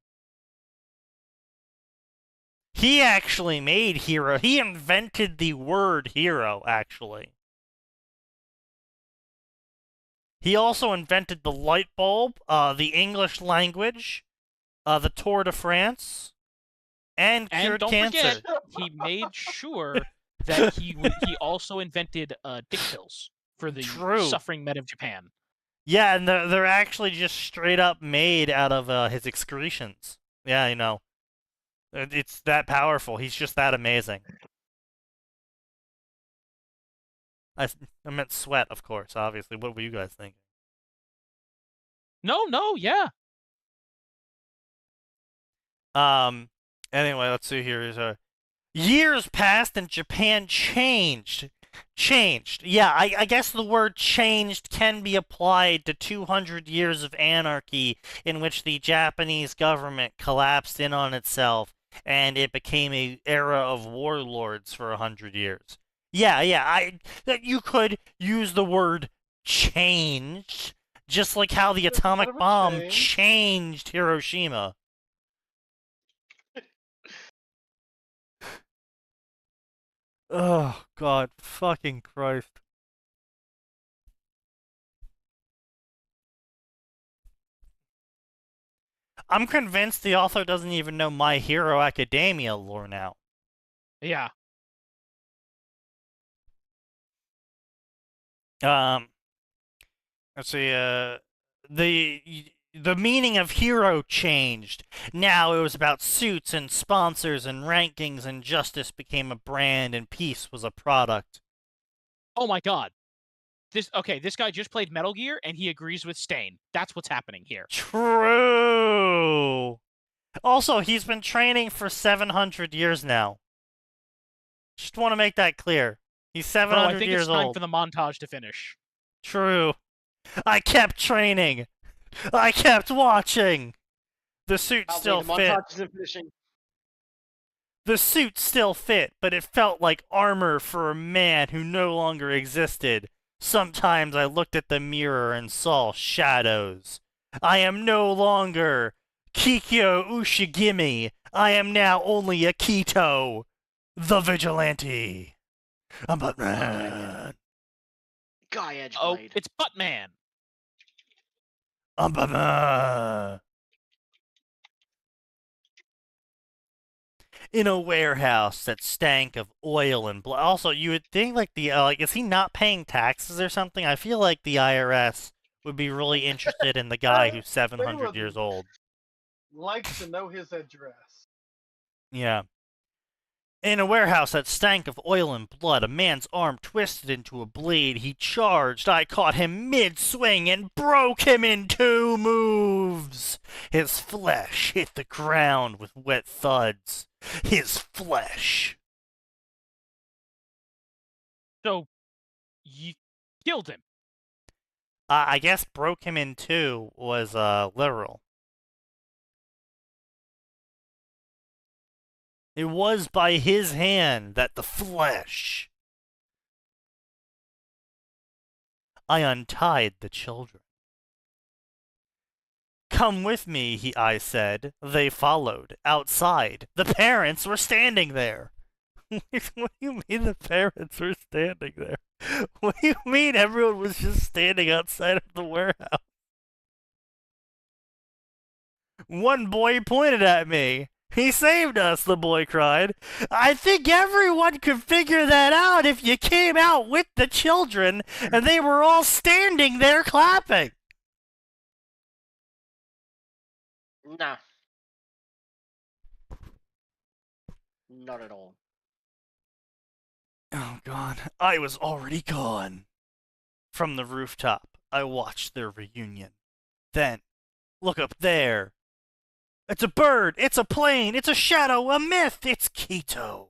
He actually made hero. He invented the word hero, actually. He also invented the light bulb, the English language, the Tour de France, and cured don't cancer. forget, he made sure that he also invented dick pills for the True. suffering men of Japan. Yeah, and they're actually just straight up made out of his excretions. Yeah, you know. It's that powerful. He's just that amazing. I meant sweat, of course, obviously. What were you guys thinking? No, yeah. Anyway, let's see here. Years passed and Japan changed. Yeah, I guess the word changed can be applied to 200 years of anarchy in which the Japanese government collapsed in on itself and it became an era of warlords for 100 years. Yeah, you could use the word changed, just like how the There's a bit atomic of a bomb change. changed Hiroshima. Oh, God, fucking Christ. I'm convinced the author doesn't even know My Hero Academia lore now. Yeah. Let's see, the meaning of hero changed. Now it was about suits and sponsors and rankings, and justice became a brand and peace was a product. Oh my god. This guy just played Metal Gear and he agrees with Stain. That's what's happening here. True! Also, he's been training for 700 years now. Just want to make that clear. He's 700 Bro, I think years it's time old. for the montage to finish. True. I kept training. I kept watching. The suit still the fit. montage isn't finishing. The suit still fit, but it felt like armor for a man who no longer existed. Sometimes I looked at the mirror and saw shadows. I am no longer Kikyo Ushigimi. I am now only Akito, the vigilante. I'm Batman. Guy Edgeblade. Oh, it's Buttman. I'm Batman. In a warehouse that stank of oil and blood. Also, you would think like is he not paying taxes or something? I feel like the IRS would be really interested in the guy who's 700 years old. Like to know his address. Yeah. In a warehouse that stank of oil and blood, a man's arm twisted into a blade. He charged. I caught him mid-swing and broke him in 2 moves. His flesh hit the ground with wet thuds. His flesh. So, you killed him. I guess broke him in 2 was literal. It was by his hand that the flesh. I untied the children. Come with me, I said. They followed. Outside. The parents were standing there. What do you mean the parents were standing there? What do you mean everyone was just standing outside of the warehouse? One boy pointed at me. He saved us, the boy cried. I think everyone could figure that out if you came out with the children and they were all standing there clapping. Nah. Not at all. Oh god, I was already gone. From the rooftop, I watched their reunion. Then, look up there. It's a bird, it's a plane, it's a shadow, a myth, it's Keto.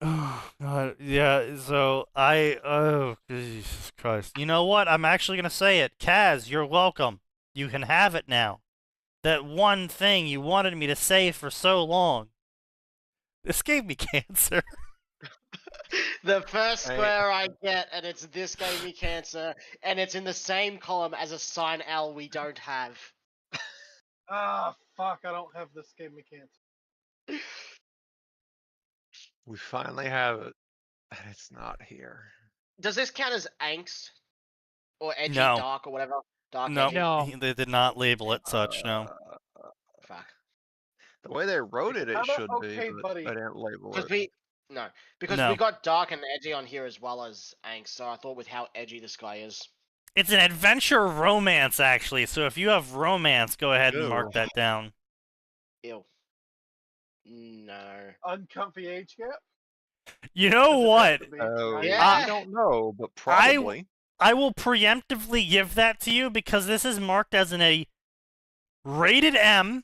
Oh, God, yeah, so oh, Jesus Christ. You know what? I'm actually gonna say it. Kaz, you're welcome. You can have it now. That one thing you wanted me to say for so long. This gave me cancer. The first square I get, and it's this gave me cancer, and it's in the same column as a sign L we don't have. Ah, fuck, I don't have this gave me cancer. We finally have it. It's not here. Does this count as angst? Or edgy, No. dark, or whatever? Dark, No, edgy? No. they did not label it such, no. Fuck. The way they wrote it, How it about should okay, be, but buddy? they didn't label Because it. No. we got dark and edgy on here as well as angst, so I thought with how edgy this guy is. It's an adventure romance, actually, so if you have romance, go ahead and mark Ew. that down. Ew. No. Uncomfy age gap? You know what? Oh, Yeah. I don't know, but probably. I will preemptively give that to you because this is marked as a rated M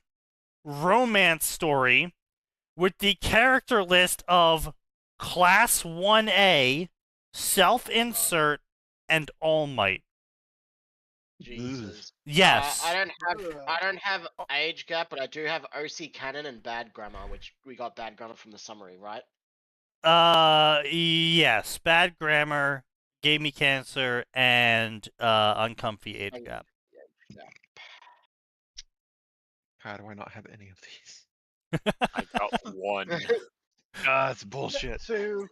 romance story with the character list of Class 1A, Self-Insert, and All Might. Jesus. Yes. I don't have age gap, but I do have OC canon and bad grammar, which we got bad grammar from the summary, right? Yes. Bad grammar, gave me cancer, and uncomfy age gap. How do I not have any of these? I got one. That's bullshit. Two.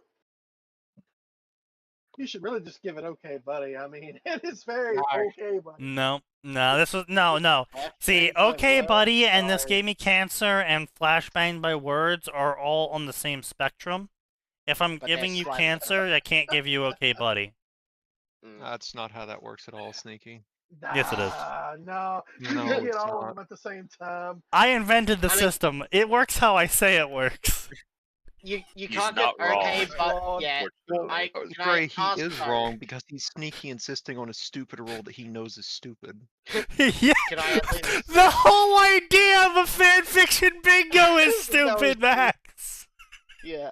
You should really just give it okay, buddy. I mean, it is very okay, buddy. No, this was no. See, okay, buddy, and this gave me cancer, and flashbang by words are all on the same spectrum. If I'm giving you cancer, I can't give you okay, buddy. That's not how that works at all, Sneaky. Yes, it is. No, you No, can get it's all of not. them at the same time. I invented the system. It works how I say it works. You He's can't not get okay, wrong. but yeah. Gray, he is wrong because he's Sneaky insisting on a stupid rule that he knows is stupid. Yeah. Can I at least... The whole idea of a fanfiction bingo is stupid, Max. Yeah.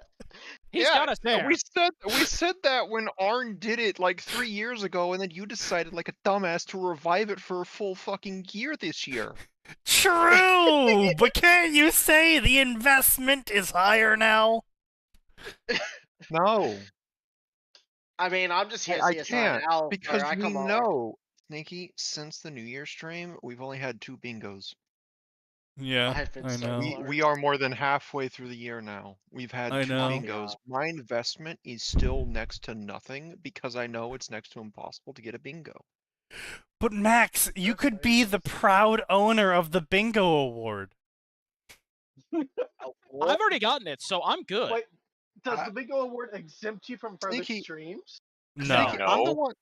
He's got us there. We said that when Arn did it like 3 years ago, and then you decided like a dumbass to revive it for a full fucking year this year. True, but can't you say the investment is higher now? No. I mean, I'm just here to I see a sign can't, L. because bro, we come on. know, Sneaky, since the New Year stream, we've only had 2 bingos. Yeah, I've been I so know. close. We are more than halfway through the year now. We've had I 2 know. bingos. My investment is still next to nothing because I know it's next to impossible to get a bingo. But Max, you could be the proud owner of the bingo award. I've already gotten it, so I'm good. Wait, does the bingo award exempt you from further Sneaky. streams? No. Sneaky, I'm the one.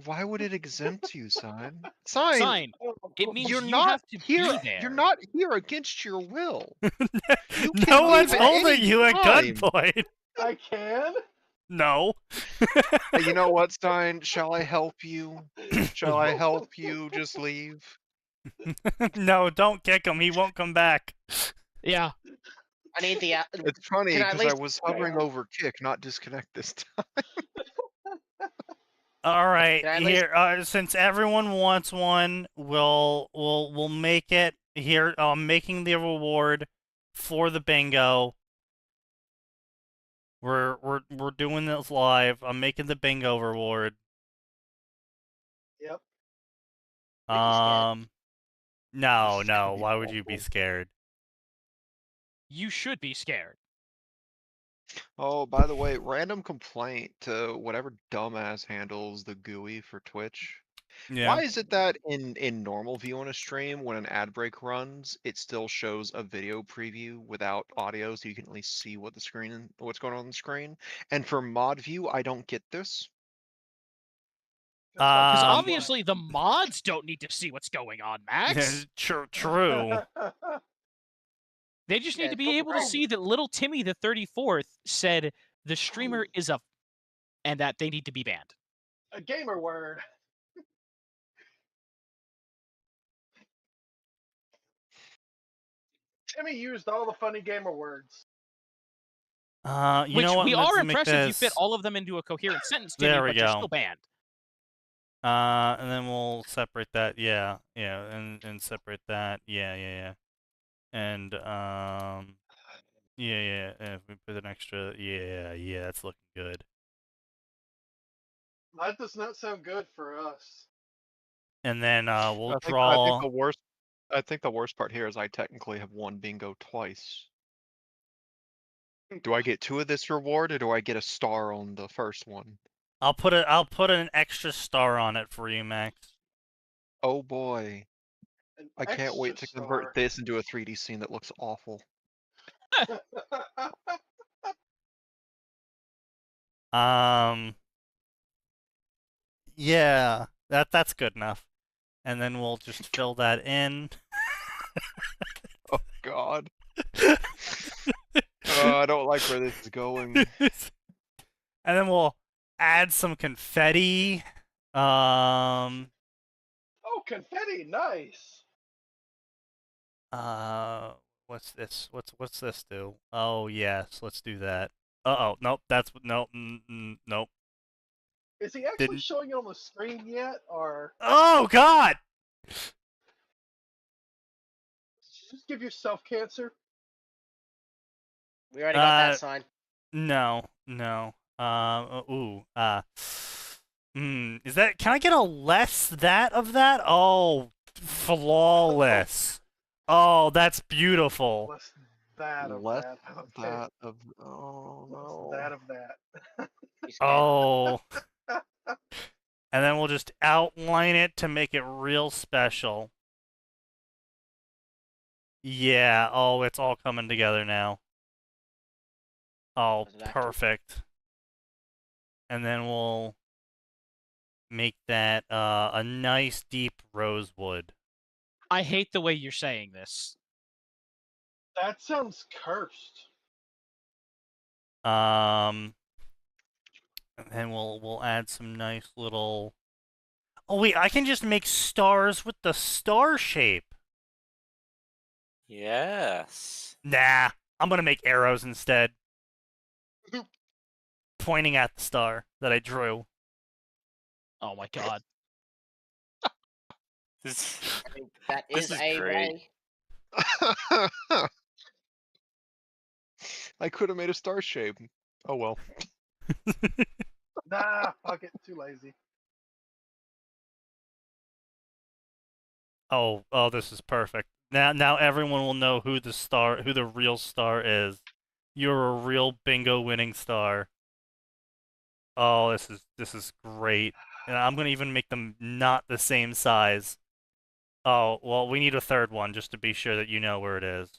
Why would it exempt you, Sign? Sign. It means You're you not have to here. be there. You're not here against your will. You No can one's leave at holding any you at time. gunpoint. I can? No. Hey, you know what, Sign? Shall I help you? Shall I help you just leave? No, don't kick him. He won't come back. Yeah. I need the... It's funny Can I at because I least- was hovering over kick, not disconnect this time. All right, Can I at least- here. Since everyone wants one, we'll make it here. I'm making the reward for the bingo. We're doing this live. I'm making the bingo reward. Yep. No. This is gonna be Why would you be awful. scared? You should be scared. Oh, by the way, random complaint to whatever dumbass handles the GUI for Twitch. Yeah. Why is it that in normal view on a stream, when an ad break runs, it still shows a video preview without audio, so you can at least see what what's going on the screen? And for mod view, I don't get this. Because obviously the mods don't need to see what's going on, Max. True. They just need to be able to see that little Timmy the 34th said the streamer is a... and that they need to be banned. A gamer word. Timmy used all the funny gamer words. You know what? We Let's are make impressed if you this- fit all of them into a coherent sentence, Timmy, There we but you're go. still banned. And then we'll separate that. Yeah, and separate that. Yeah. And yeah. If we put an extra, yeah, that's looking good. That does not sound good for us. And then we'll I draw. think the worst part here is I technically have won bingo twice. Do I get 2 of this reward, or do I get a star on the first one? I'll put an extra star on it for you, Max. Oh boy. An I can't wait to extra convert star. this into a 3D scene that looks awful. Yeah, that's good enough. And then we'll just fill that in. Oh god. I don't like where this is going. And then we'll add some confetti. Oh, confetti, nice. What's this? What's this do? Oh yes, let's do that. Nope. Nope. Nope. Is he actually showing it on the screen yet, or? Oh God! Did you just give yourself cancer? We already got that sign. No. Is that? Can I get a less that of that? Oh, flawless. Oh, that's beautiful. Less that of Less that. Okay. that of oh no. Less that of that. Oh. And then we'll just outline it to make it real special. Yeah, oh, it's all coming together now. Oh, perfect. And then we'll make that a nice deep rosewood. I hate the way you're saying this. That sounds cursed. And then we'll add some nice little... Oh wait, I can just make stars with the star shape. Yes. Nah, I'm gonna make arrows instead. Pointing at the star that I drew. Oh my god. That This is a great. way. I could have made a star shape. Oh well. Nah, fuck it. Too lazy. Oh, this is perfect. Now everyone will know who the real star is. You're a real bingo winning star. Oh, this is great. And I'm gonna even make them not the same size. Oh, well, we need a third one just to be sure that you know where it is.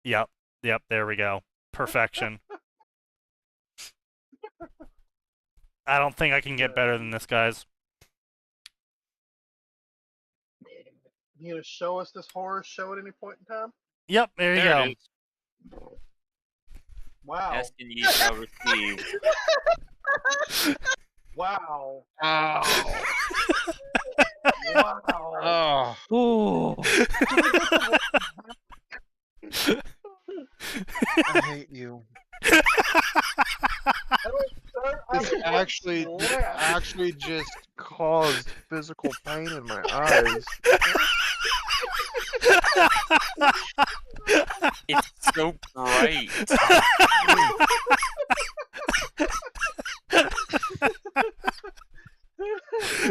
Yep, there we go. Perfection. I don't think I can get better than this, guys. You gonna show us this horror show at any point in time? Yep, there you There it go. is. Wow. Ask and ye shall receive. Wow. Oh. Wow. Oh. I hate you. This actually just caused physical pain in my eyes. It's so bright.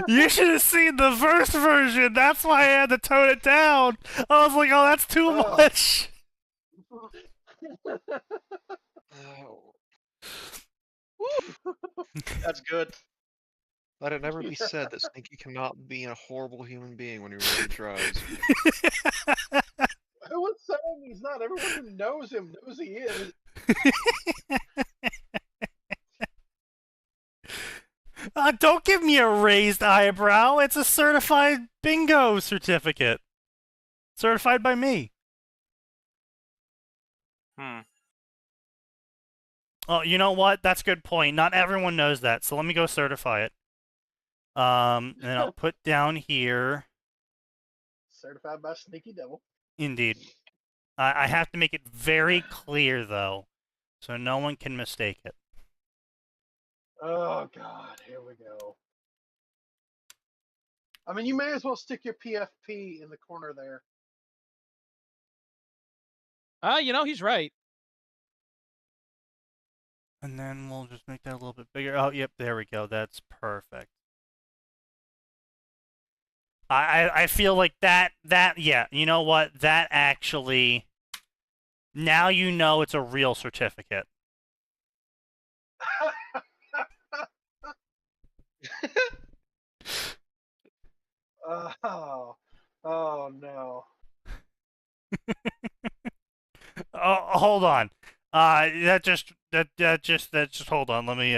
You should have seen the first version. That's why I had to tone it down. I was like, oh, that's too much. That's good. Let it never be said that Sneaky cannot be a horrible human being when he really tries. Who was saying he's not? Everyone who knows him knows he is. Don't give me a raised eyebrow. It's a certified bingo certificate. Certified by me. Oh, you know what? That's a good point. Not everyone knows that, so let me go certify it. And I'll put down here. Certified by Sneaky Devil. Indeed. I have to make it very clear, though, so no one can mistake it. Oh, God. Here we go. I mean, you may as well stick your PFP in the corner there. You know, he's right. And then we'll just make that a little bit bigger. Oh, yep, there we go. That's perfect. I feel like that, yeah, you know what? That actually, now you know it's a real certificate. Oh no. Oh, hold on. Just hold on. Let me,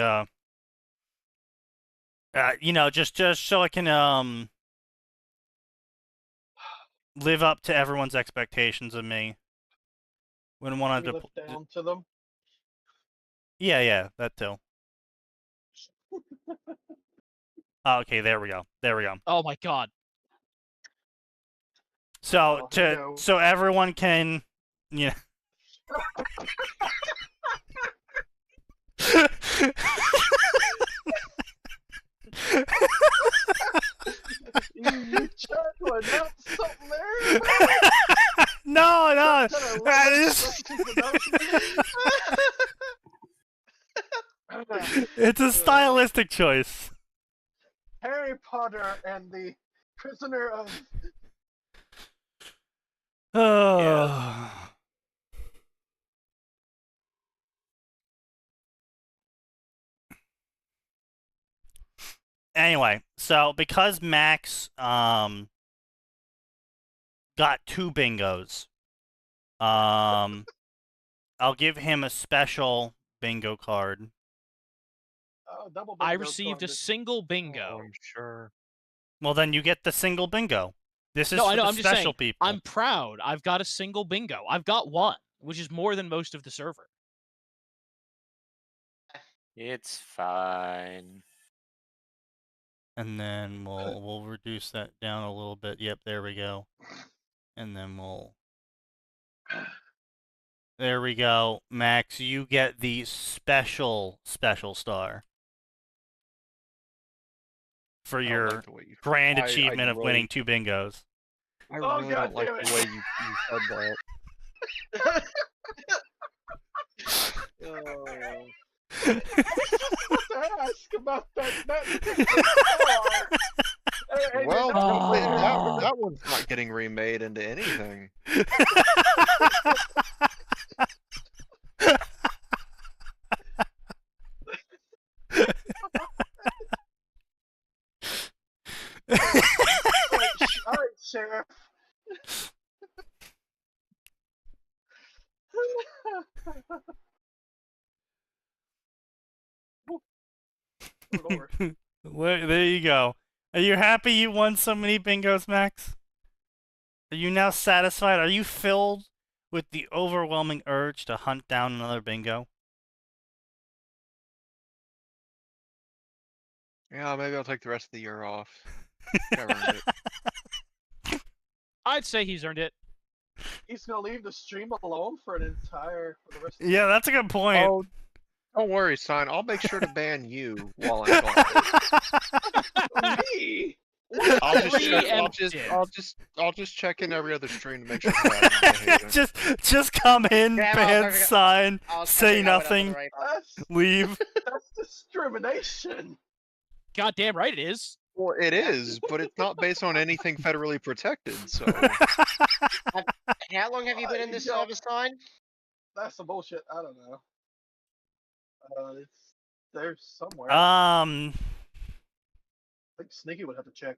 you know, just so I can, live up to everyone's expectations of me. Wouldn't want to lift down to them. Yeah, that too. Oh, okay, there we go. Oh my god. So so everyone can, yeah. You chuckling, not something there. No. It's a stylistic choice. Harry Potter and the Prisoner of... Oh. Anyway, so because Max got 2 bingos, I'll give him a special bingo card. Double bingo I received a card. single bingo. I'm sure. Well, then you get the single bingo. This is No, for I know. the I'm just special saying. people. I'm proud. I've got a single bingo. I've got 1, which is more than most of the server. It's fine. And then we'll reduce that down a little bit. Yep, there we go. And then there we go. Max, you get the special star for your grand achievement of winning 2 bingos. I really don't like the way you said that. Ask about that. Well, that one's not getting remade into anything. All right, Sheriff. There you go. Are you happy you won so many bingos, Max? Are you now satisfied? Are you filled with the overwhelming urge to hunt down another bingo? Yeah, maybe I'll take the rest of the year off. I earned it. I'd say he's earned it. He's gonna leave the stream alone for the rest of Yeah, that's a good point. Oh, don't worry, son. I'll make sure to ban you while I'm gone. Me? I'll just check in every other stream to make sure. just come in, Yeah, ban sign, say nothing, leave. That's discrimination. Goddamn right it is. Well, it is, but it's not based on anything federally protected. So. How long have you been in this service, Sign? That's some bullshit. I don't know. It's there somewhere. I think Sneaky would have to check.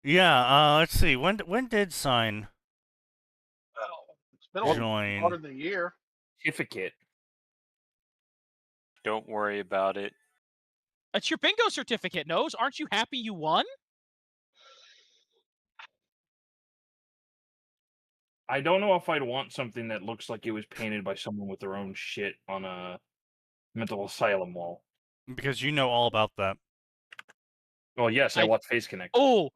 Yeah. Let's see. When did sign? Oh, it's been more than a year. Certificate. Don't worry about it. It's your bingo certificate, Nose. Aren't you happy you won? I don't know if I'd want something that looks like it was painted by someone with their own shit on a mental asylum wall. Because you know all about that. Well, yes, I watch Face Connect. Oh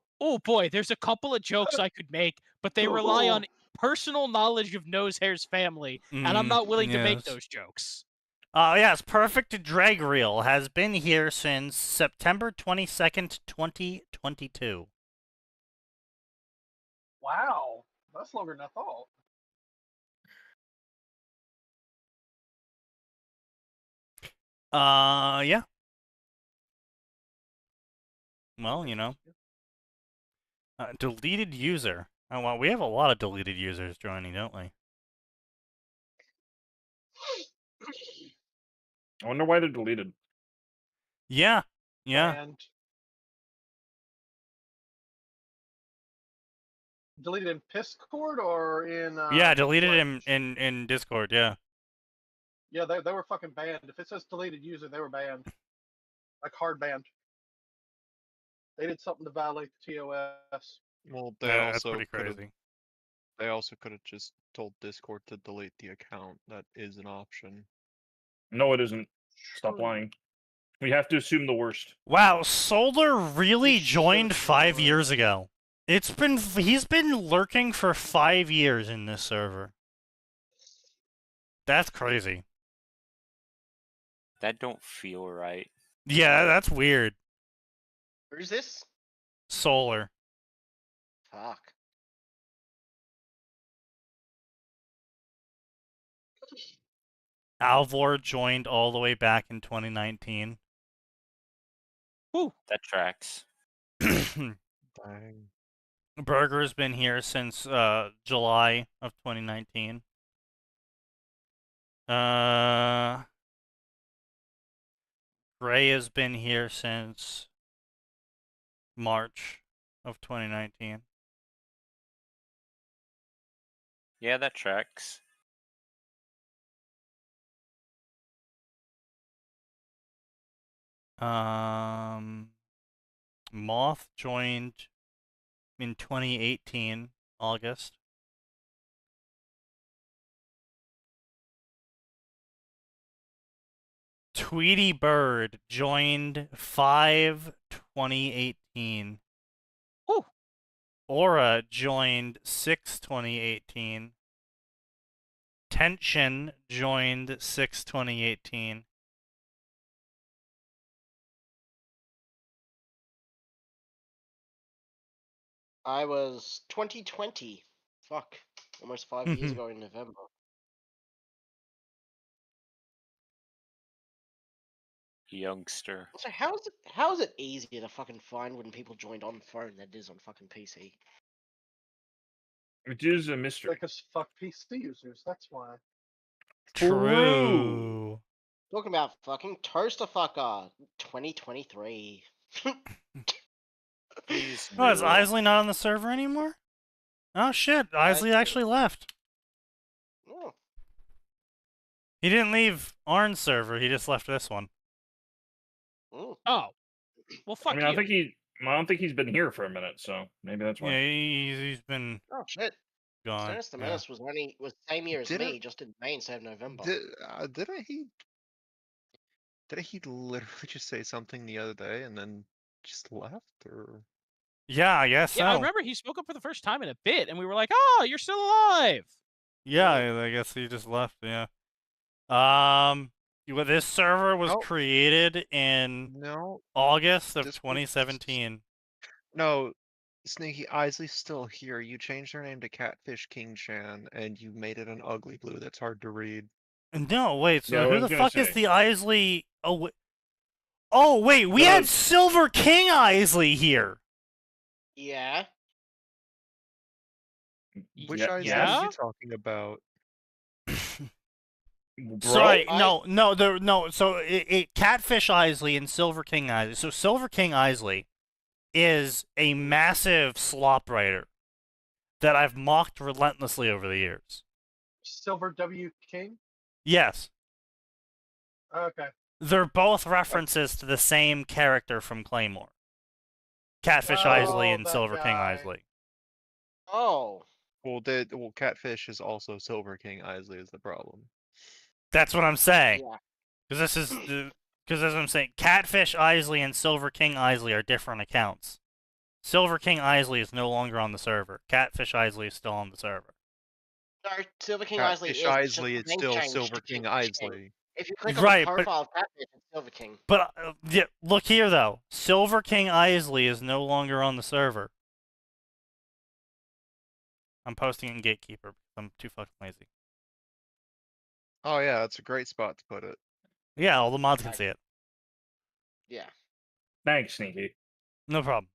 boy, there's a couple of jokes I could make, but they rely on personal knowledge of Nosehair's family, and I'm not willing to make those jokes. Yes, Perfect Drag Reel has been here since September 22nd, 2022. Wow, that's longer than I thought. Yeah. Well, you know. Deleted user. Oh, well, we have a lot of deleted users joining, don't we? I wonder why they're deleted. Yeah. Yeah. And deleted in Discord or in yeah, deleted Twitch? in Discord, yeah. Yeah, they were fucking banned. If it says deleted user, they were banned. Like hard banned. They did something to violate the TOS. Well, they Yeah, that's also pretty crazy. They also could have just told Discord to delete the account. That is an option. No, it isn't. Stop lying. We have to assume the worst. Wow, Solar really joined 5 years ago. He's been lurking for 5 years in this server. That's crazy. That don't feel right. Yeah, that's weird. Who's this? Solar. Fuck. Alvor joined all the way back in 2019. Woo. That tracks. Dang. Burger's been here since July of 2019. Gray has been here since March of 2019. Yeah, that tracks. Moth joined in 2018, August. Tweety Bird joined 5/2018. Woo. Aura joined 6/2018. Tension joined 6/2018. I was 2020. Fuck. Almost 5 years ago in November. Youngster. So how is it easier to fucking find when people joined on phone than it is on fucking PC? It is a mystery. Because fuck PC users, that's why. True. Talking about fucking toaster fucker 2023. Oh, is Isley not on the server anymore? Oh shit, Isley actually left. Oh. He didn't leave Arn's server, he just left this one. Oh. Well, fuck I mean, you. I don't think he's been here for a minute, so maybe that's why. Yeah, he's been Oh shit. gone. Dennis the Menace was the same year as me, just in May instead of November. Didn't he literally just say something the other day and then just left, or? Yeah, I guess Yeah, I so. remember he spoke up for the first time in a bit, and we were like, "Oh, you're still alive." Yeah, I guess he just left. Yeah. This server was created in August of 2017. No, Sneaky, Isley's still here. You changed her name to Catfish King Chan, and you made it an ugly blue that's hard to read. No, wait. So Yeah, I who was the gonna fuck is say. the Isley? Oh, wait. We had Silver King Isley here. Yeah. Which Yeah, Isley yeah? are you talking about? Sorry, no. So Catfish Isley and Silver King Isley. So Silver King Isley is a massive slop writer that I've mocked relentlessly over the years. Silver W King? Yes. Okay. They're both references to the same character from Claymore. Catfish Isley and that Silver King guy. Isley. Oh. Well, Catfish is also Silver King Isley is the problem. That's what I'm saying. Yeah. Because as I'm saying, Catfish Isley and Silver King Isley are different accounts. Silver King Isley is no longer on the server. Catfish Isley is still on the server. No, Silver King Isley is. Isley is just still changed Silver to King King. Isley. If you click on Right, the but- profile of Catfish, it's Silver King. But yeah, look here though. Silver King Isley is no longer on the server. I'm posting it in Gatekeeper because I'm too fucking lazy. Oh yeah, that's a great spot to put it. Yeah, all the mods can see it. Yeah. Thanks, Sneaky. No problem.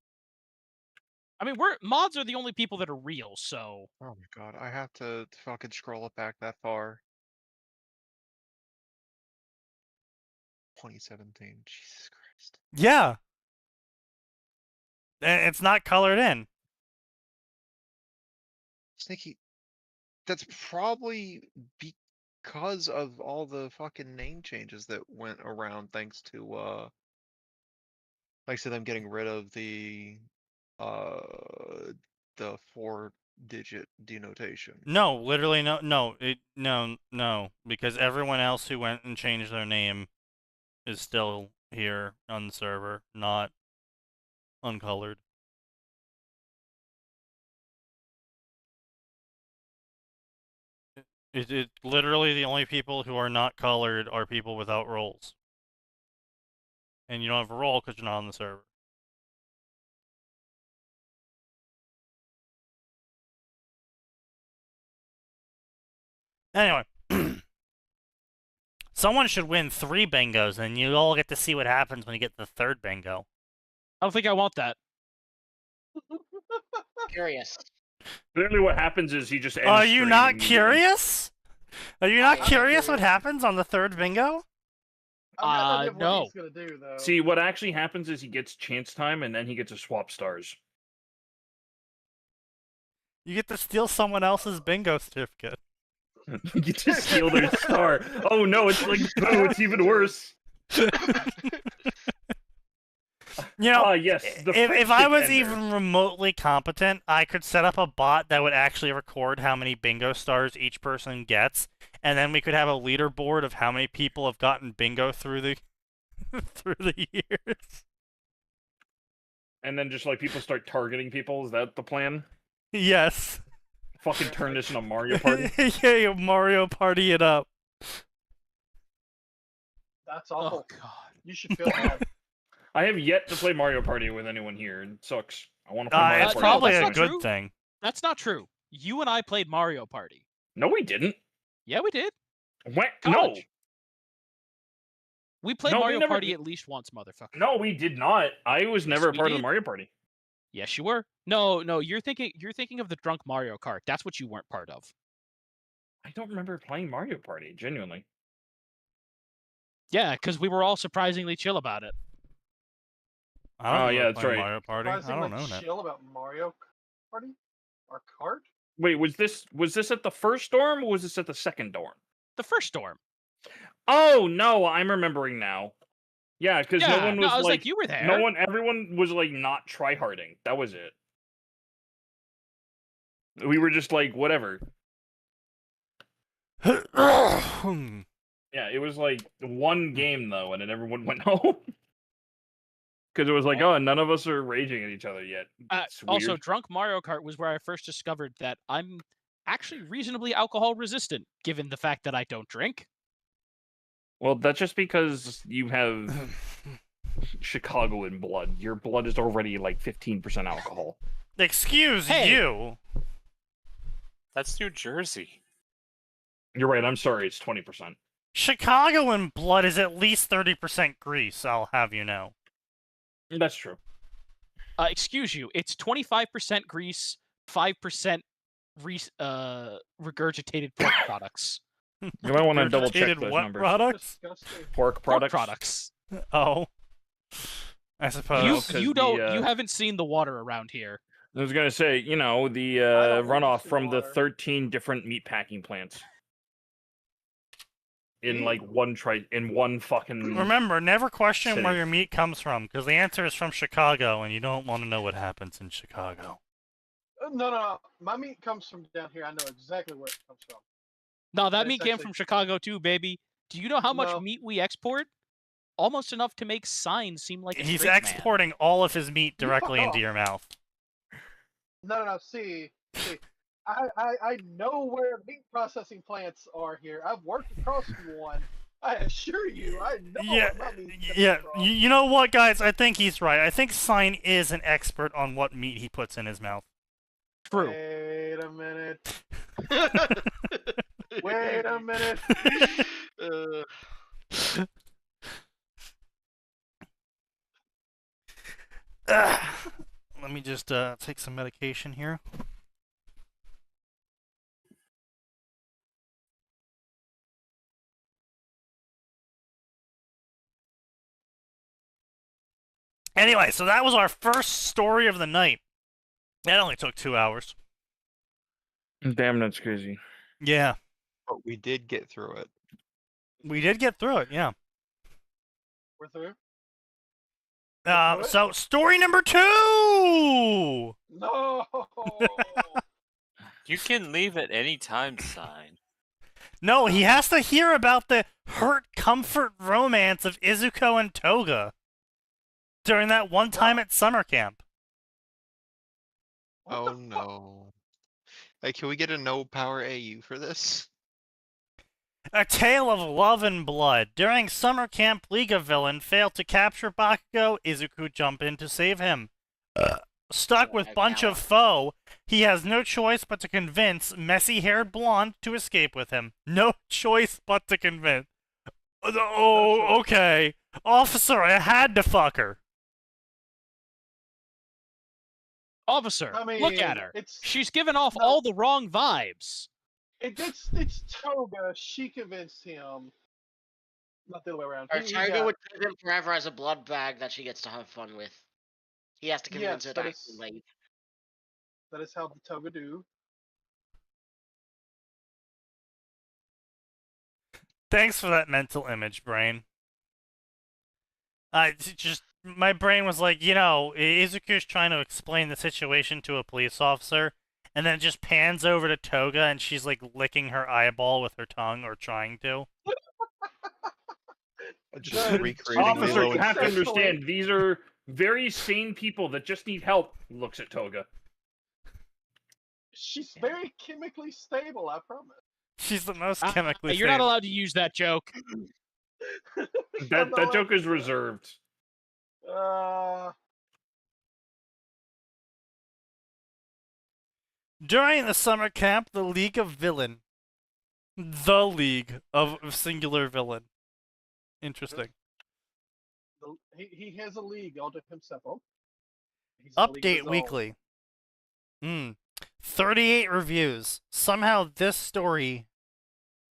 I mean, mods are the only people that are real, so Oh my god, I have to fucking scroll it back that far. 2017, Jesus Christ. Yeah. And it's not colored in. Sneaky, that's probably because of all the fucking name changes that went around thanks to them getting rid of the 4-digit denotation. No, literally no, because everyone else who went and changed their name is still here on the server, not uncolored. It literally the only people who are not colored are people without roles. And you don't have a role because you're not on the server. Anyway. Someone should win 3 bingos, and you all get to see what happens when you get the 3rd bingo. I don't think I want that. Curious. Clearly, what happens is he just ends Are you stream not immediately. curious? Are you not I'm curious what curious. happens on the 3rd bingo? I'm not idea of what no. he's gonna do though. See, what actually happens is he gets chance time, and then he gets to swap stars. You get to steal someone else's bingo certificate. You get to steal their star. Oh no, it's like, oh, it's even worse. You know, Yes, the if I friendship was ender. even remotely competent, I could set up a bot that would actually record how many bingo stars each person gets, and then we could have a leaderboard of how many people have gotten bingo through the through the years. And then just like people start targeting people. Is that the plan? Yes. Fucking turn this into Mario Party. Yeah, you Mario Party it up. That's awful. Oh god. You should feel bad. I have yet to play Mario Party with anyone here. It sucks. I want to play Mario It's Party. probably that's a not good true. thing. That's not true. You and I played Mario Party. No, we didn't. Yeah, we did. What? No. College. We played No, we Mario never- Party at least once, motherfucker. No, we did not. I was never a we part of the did. Mario Party. Yes, you were. No, you're thinking of the drunk Mario Kart. That's what you weren't part of. I don't remember playing Mario Party, genuinely. Yeah, because we were all surprisingly chill about it. I don't Oh, know yeah, about that's playing right. Mario Party. I don't Surprisingly know that. chill about Mario Party or Kart. Wait, was this at the first storm or was this at the second storm? The first storm. Oh no, I'm remembering now. Yeah, because Yeah, no one was, I was like, you were there. Everyone was like not tryharding. That was it. We were just like whatever. Yeah, it was like one game though, and then everyone went home. Because it was like, oh, none of us are raging at each other yet. It's Also, weird. drunk Mario Kart was where I first discovered that I'm actually reasonably alcohol resistant, given the fact that I don't drink. Well, that's just because you have Chicago in blood. Your blood is already like 15% alcohol. Excuse Hey. you. That's New Jersey. You're right. I'm sorry. It's 20%. Chicago in blood is at least 30% grease, I'll have you know. That's true. Excuse you, it's 25% grease, 5% regurgitated pork products. You might want to double check Regurgitated those what numbers. products? Disgusting. Pork Pork products. products. Oh. I suppose. 'cause You the, you haven't seen the water around here. I was gonna say, the don't want runoff to see from the water. 13 different meat packing plants. in like one fucking. Remember, never question city. where your meat comes from, because the answer is from Chicago, and you don't want to know what happens in Chicago. No. My meat comes from down here. I know exactly where it comes from. No, that It's meat came actually- from Chicago too, baby. Do you know how much No. meat we export? Almost enough to make signs seem like a He's straight man. exporting all of his meat directly into off. your mouth. No. See. I know where meat processing plants are here. I've worked across from one. I assure you, I know Yeah, where my meat's coming yeah. from. You know what, guys? I think he's right. I think Sign is an expert on what meat he puts in his mouth. True. Wait a minute. Wait a minute. Let me just take some medication here. Anyway, so that was our first story of the night. That only took 2 hours. Damn, that's crazy. Yeah. But we did get through it. We did get through it, yeah. We're through? So, story number 2! No! You can leave at any time, Sign. No, he has to hear about the hurt comfort romance of Izuko and Toga during that one time at summer camp. Oh no. Hey, can we get a no power AU for this? A tale of love and blood. During summer camp, Liga villain failed to capture Bakugo. Izuku jumped in to save him. Stuck with bunch of foe, he has no choice but to convince messy-haired blonde to escape with him. No choice but to convince. Oh, okay. Officer, I had to fuck her. Officer, I mean, look at her. it's She's giving off No. all the wrong vibes. it's Toga. She convinced him. Not the other way around. Or He Toga got- would keep him forever as a blood bag that she gets to have fun with. He has to convince Yes, her to that actually is- leave. That is how the Toga do. Thanks for that mental image, brain. My brain was like, Izuku's trying to explain the situation to a police officer, and then it just pans over to Toga, and she's like licking her eyeball with her tongue, or trying to. Just Good. recreating Officer, Lilo you have to and Stitch. understand, these are very sane people that just need help. Looks at Toga. She's very chemically stable, I promise. She's the most chemically You're not stable. allowed to use that joke. That joke is reserved. During the summer camp, the League of Villain. The League of Singular Villain. Interesting. He has a league all to himself. He's a league of Update his own. weekly. 38 reviews. Somehow this story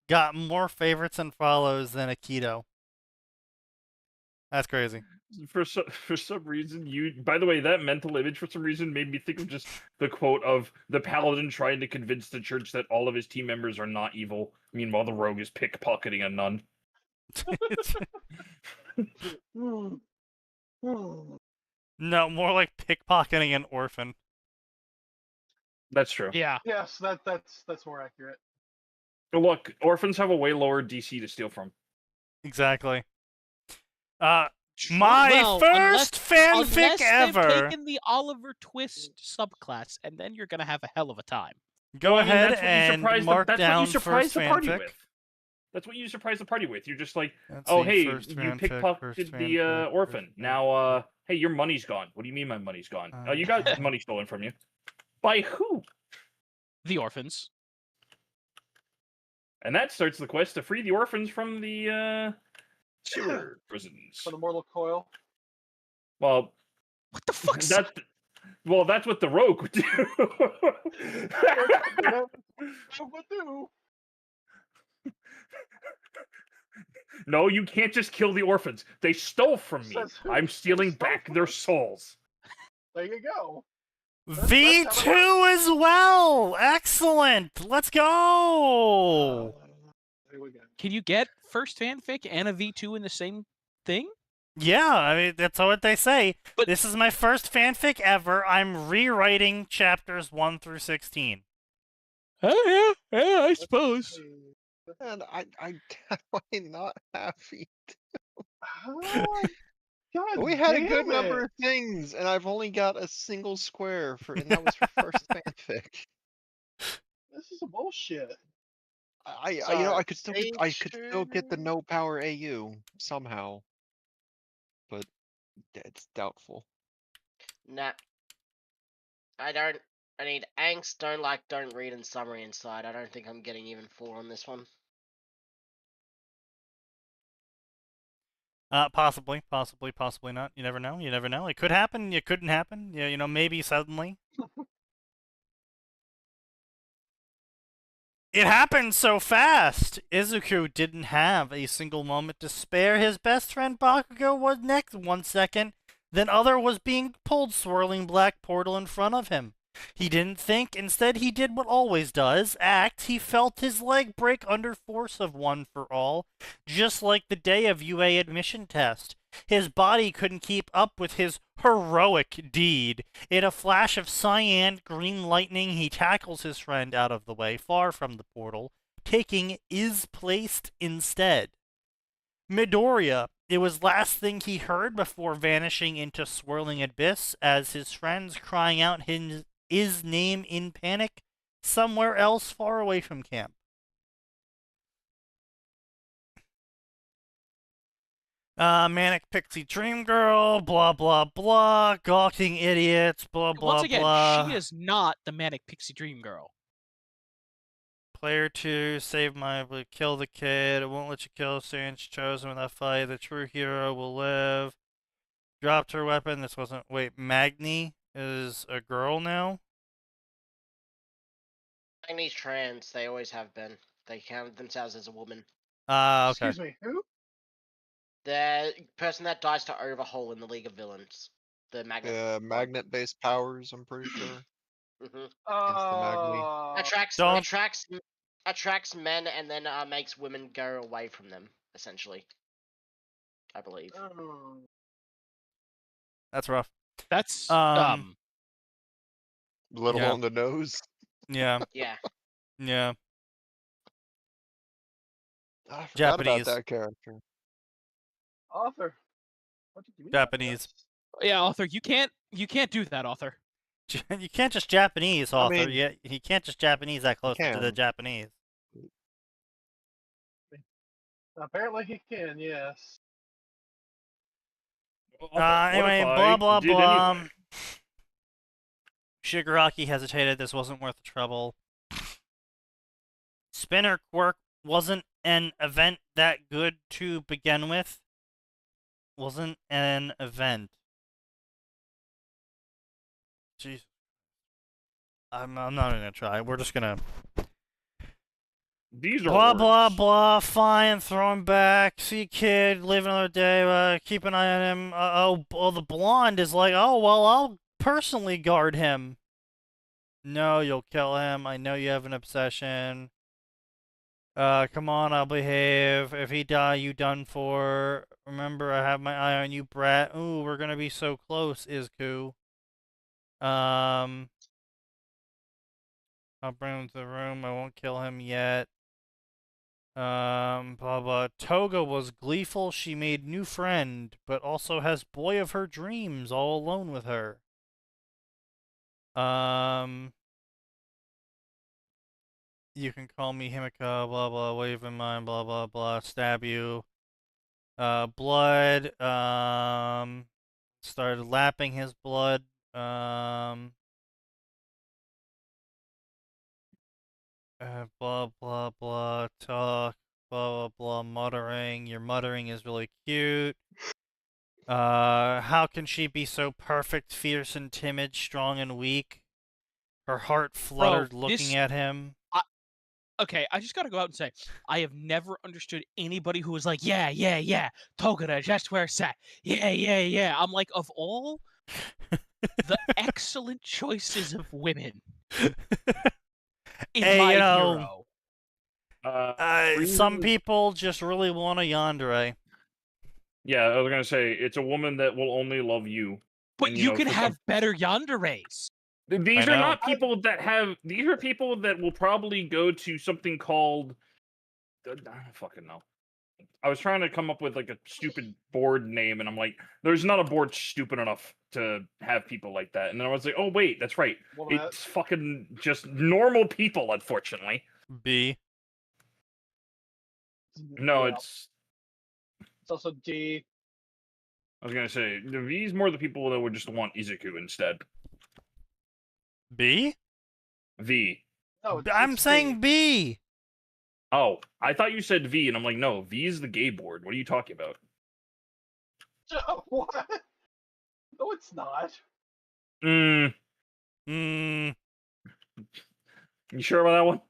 got more favorites and follows than Aikido. That's crazy. For some reason, by the way, that mental image for some reason made me think of just the quote of the paladin trying to convince the church that all of his team members are not evil. Meanwhile, the rogue is pickpocketing a nun. No, more like pickpocketing an orphan. That's true. Yeah. Yes, that's more accurate. Look, orphans have a way lower DC to steal from. Exactly. My Well, first fanfic unless ever. They've taken the Oliver Twist subclass, and then you're gonna have a hell of a time. Go Well, I mean, ahead that's what you and surprise mark that's down what you surprise first the party fanfic. with. That's what you surprise the party with. You're just like, Let's oh, see, hey, first you fanfic, pickpocketed first the fanfic, orphan. first Now, hey, your money's gone. What do you mean my money's gone? Oh, you got money stolen from you. By who? The orphans. And that starts the quest to free the orphans from the sewer prisons. For the Mortal Coil. Well, what the fuck? That's what the rogue would do. No, you can't just kill the orphans. They stole from me. I'm stealing back their souls. There you go. V2 as well! Excellent! Let's go! Here we go. Can you get first fanfic and a V2 in the same thing? Yeah, I mean, that's what they say. But- This is my first fanfic ever. I'm rewriting chapters 1 through 16. Oh, yeah, I suppose. And I'm definitely not happy. Oh, God We had a good damn number it. of things, and I've only got a single square for, and that was for first fanfic. This is a bullshit. I could still get the Feature- no power AU somehow, but it's doubtful. Nah. I need angst, don't like, don't read, and summary inside. I don't think I'm getting even 4 on this one. Possibly not. You never know. It could happen. It couldn't happen. Yeah, maybe suddenly. It happened so fast. Izuku didn't have a single moment to spare. His best friend Bakugo was next 1 second. Then other was being pulled, swirling black portal in front of him. He didn't think. Instead, he did what always does. Act. He felt his leg break under force of One for All, just like the day of UA admission test. His body couldn't keep up with his heroic deed. In a flash of cyan green lightning, he tackles his friend out of the way, far from the portal, taking is placed instead. Midoriya. It was last thing he heard before vanishing into swirling abyss as his friends crying out his name in panic somewhere else far away from camp. Manic Pixie Dream Girl, blah blah blah, gawking idiots, blah blah Once again, blah. she is not the Manic Pixie Dream Girl. Player 2, kill the kid, it won't let you kill Sanch chosen in that fight, the true hero will live. Dropped her weapon, this wasn't, wait, Magni is a girl now? Magni's trans, they always have been. They counted themselves as a woman. Okay. Excuse me, who? The person that dies to Overhaul in the League of Villains. The magnet. Yeah, magnet-based powers, I'm pretty sure. Mm-hmm. Attracts men and then makes women go away from them, essentially. I believe. That's rough. That's Little yeah. on the nose. Yeah. Yeah. Yeah. I forgot Japanese. about that character. Author. What did you mean? Japanese. yeah, author. You can't do that, author. You can't just Japanese, author. mean, Yeah, he can't just Japanese that close to the can. Japanese. Apparently he can, yes. Anyway, What if blah I blah did blah. anyway? Shigaraki hesitated. This wasn't worth the trouble. Spinner Quirk wasn't an event that good to begin with. Wasn't an event. Jeez. I'm not even gonna try. We're just gonna These are blah blah words. blah. Fine, throw him back. See a kid, live another day. Keep an eye on him. The blonde is like, oh well, I'll personally guard him. No, you'll kill him. I know you have an obsession. Come on, I'll behave. If he die, you done for. Remember, I have my eye on you, brat. Ooh, we're gonna be so close, Izku. I'll bring him to the room. I won't kill him yet. Blah blah. Toga was gleeful. She made new friend, but also has boy of her dreams all alone with her. You can call me Himika, blah blah, wave in mind, blah blah blah, stab you. Blood, started lapping his blood, blah blah blah, talk, blah blah blah, muttering. Your muttering is really cute. How can she be so perfect, fierce and timid, strong and weak? Her heart fluttered looking at him. Okay, I just gotta go out and say, I have never understood anybody who was like, yeah, Togura, just where it's at. Yeah. I'm like, of all the excellent choices of women in Hey, my hero. Some people just really want a yandere. Yeah, I was gonna say it's a woman that will only love you. But and, you know, can for some- have better yanderes. These I are know. not people that have. These are people that will probably go to something called. I don't fucking know. I was trying to come up with like a stupid board name, and I'm like, there's not a board stupid enough to have people like that. And then I was like, oh wait, that's right. Well, It's fucking just normal people, unfortunately. B. No, Yeah. it's. It's also D. I was gonna say the V's more the people that would just want Izuku instead. B? V. No, I'm it's saying D. B. Oh, I thought you said V, and I'm like, no, V is the gay board. What are you talking about? What? No, it's not. Mm, Mm. you sure about that one?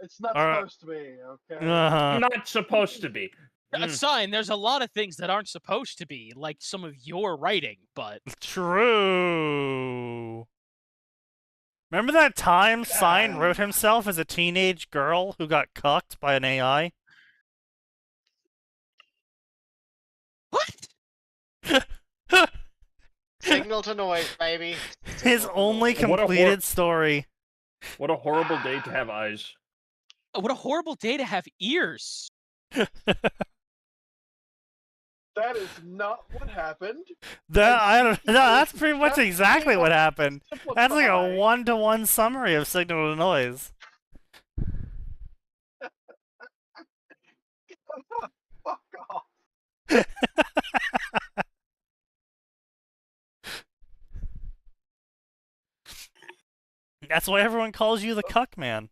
It's not Alright. supposed to be, okay? Uh-huh. Not supposed to be. A sign, there's a lot of things that aren't supposed to be, like some of your writing, but True. Remember that time Sign wrote himself as a teenage girl who got cucked by an AI? what? Signal to noise, baby. His Signal to only noise. What a completed story. What a horrible day to have eyes. What a horrible day to have ears. That is not what happened. No, that's pretty much exactly what happened. That's like a Simplify. one-to-one summary of signal to noise. Fuck off. That's why everyone calls you the cuck man.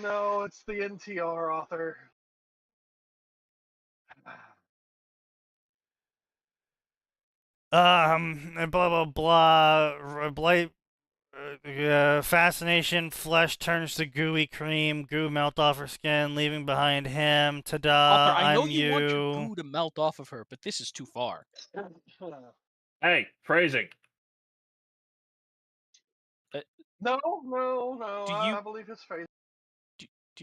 No, it's the NTR author. And blah blah blah. Fascination. Flesh turns to gooey cream. Goo melt off her skin, leaving behind him. Ta-da! Author, I know I'm you want your goo to melt off of her, but this is too far. Hey, phrasing. No, no, no. Do I you- believe his face.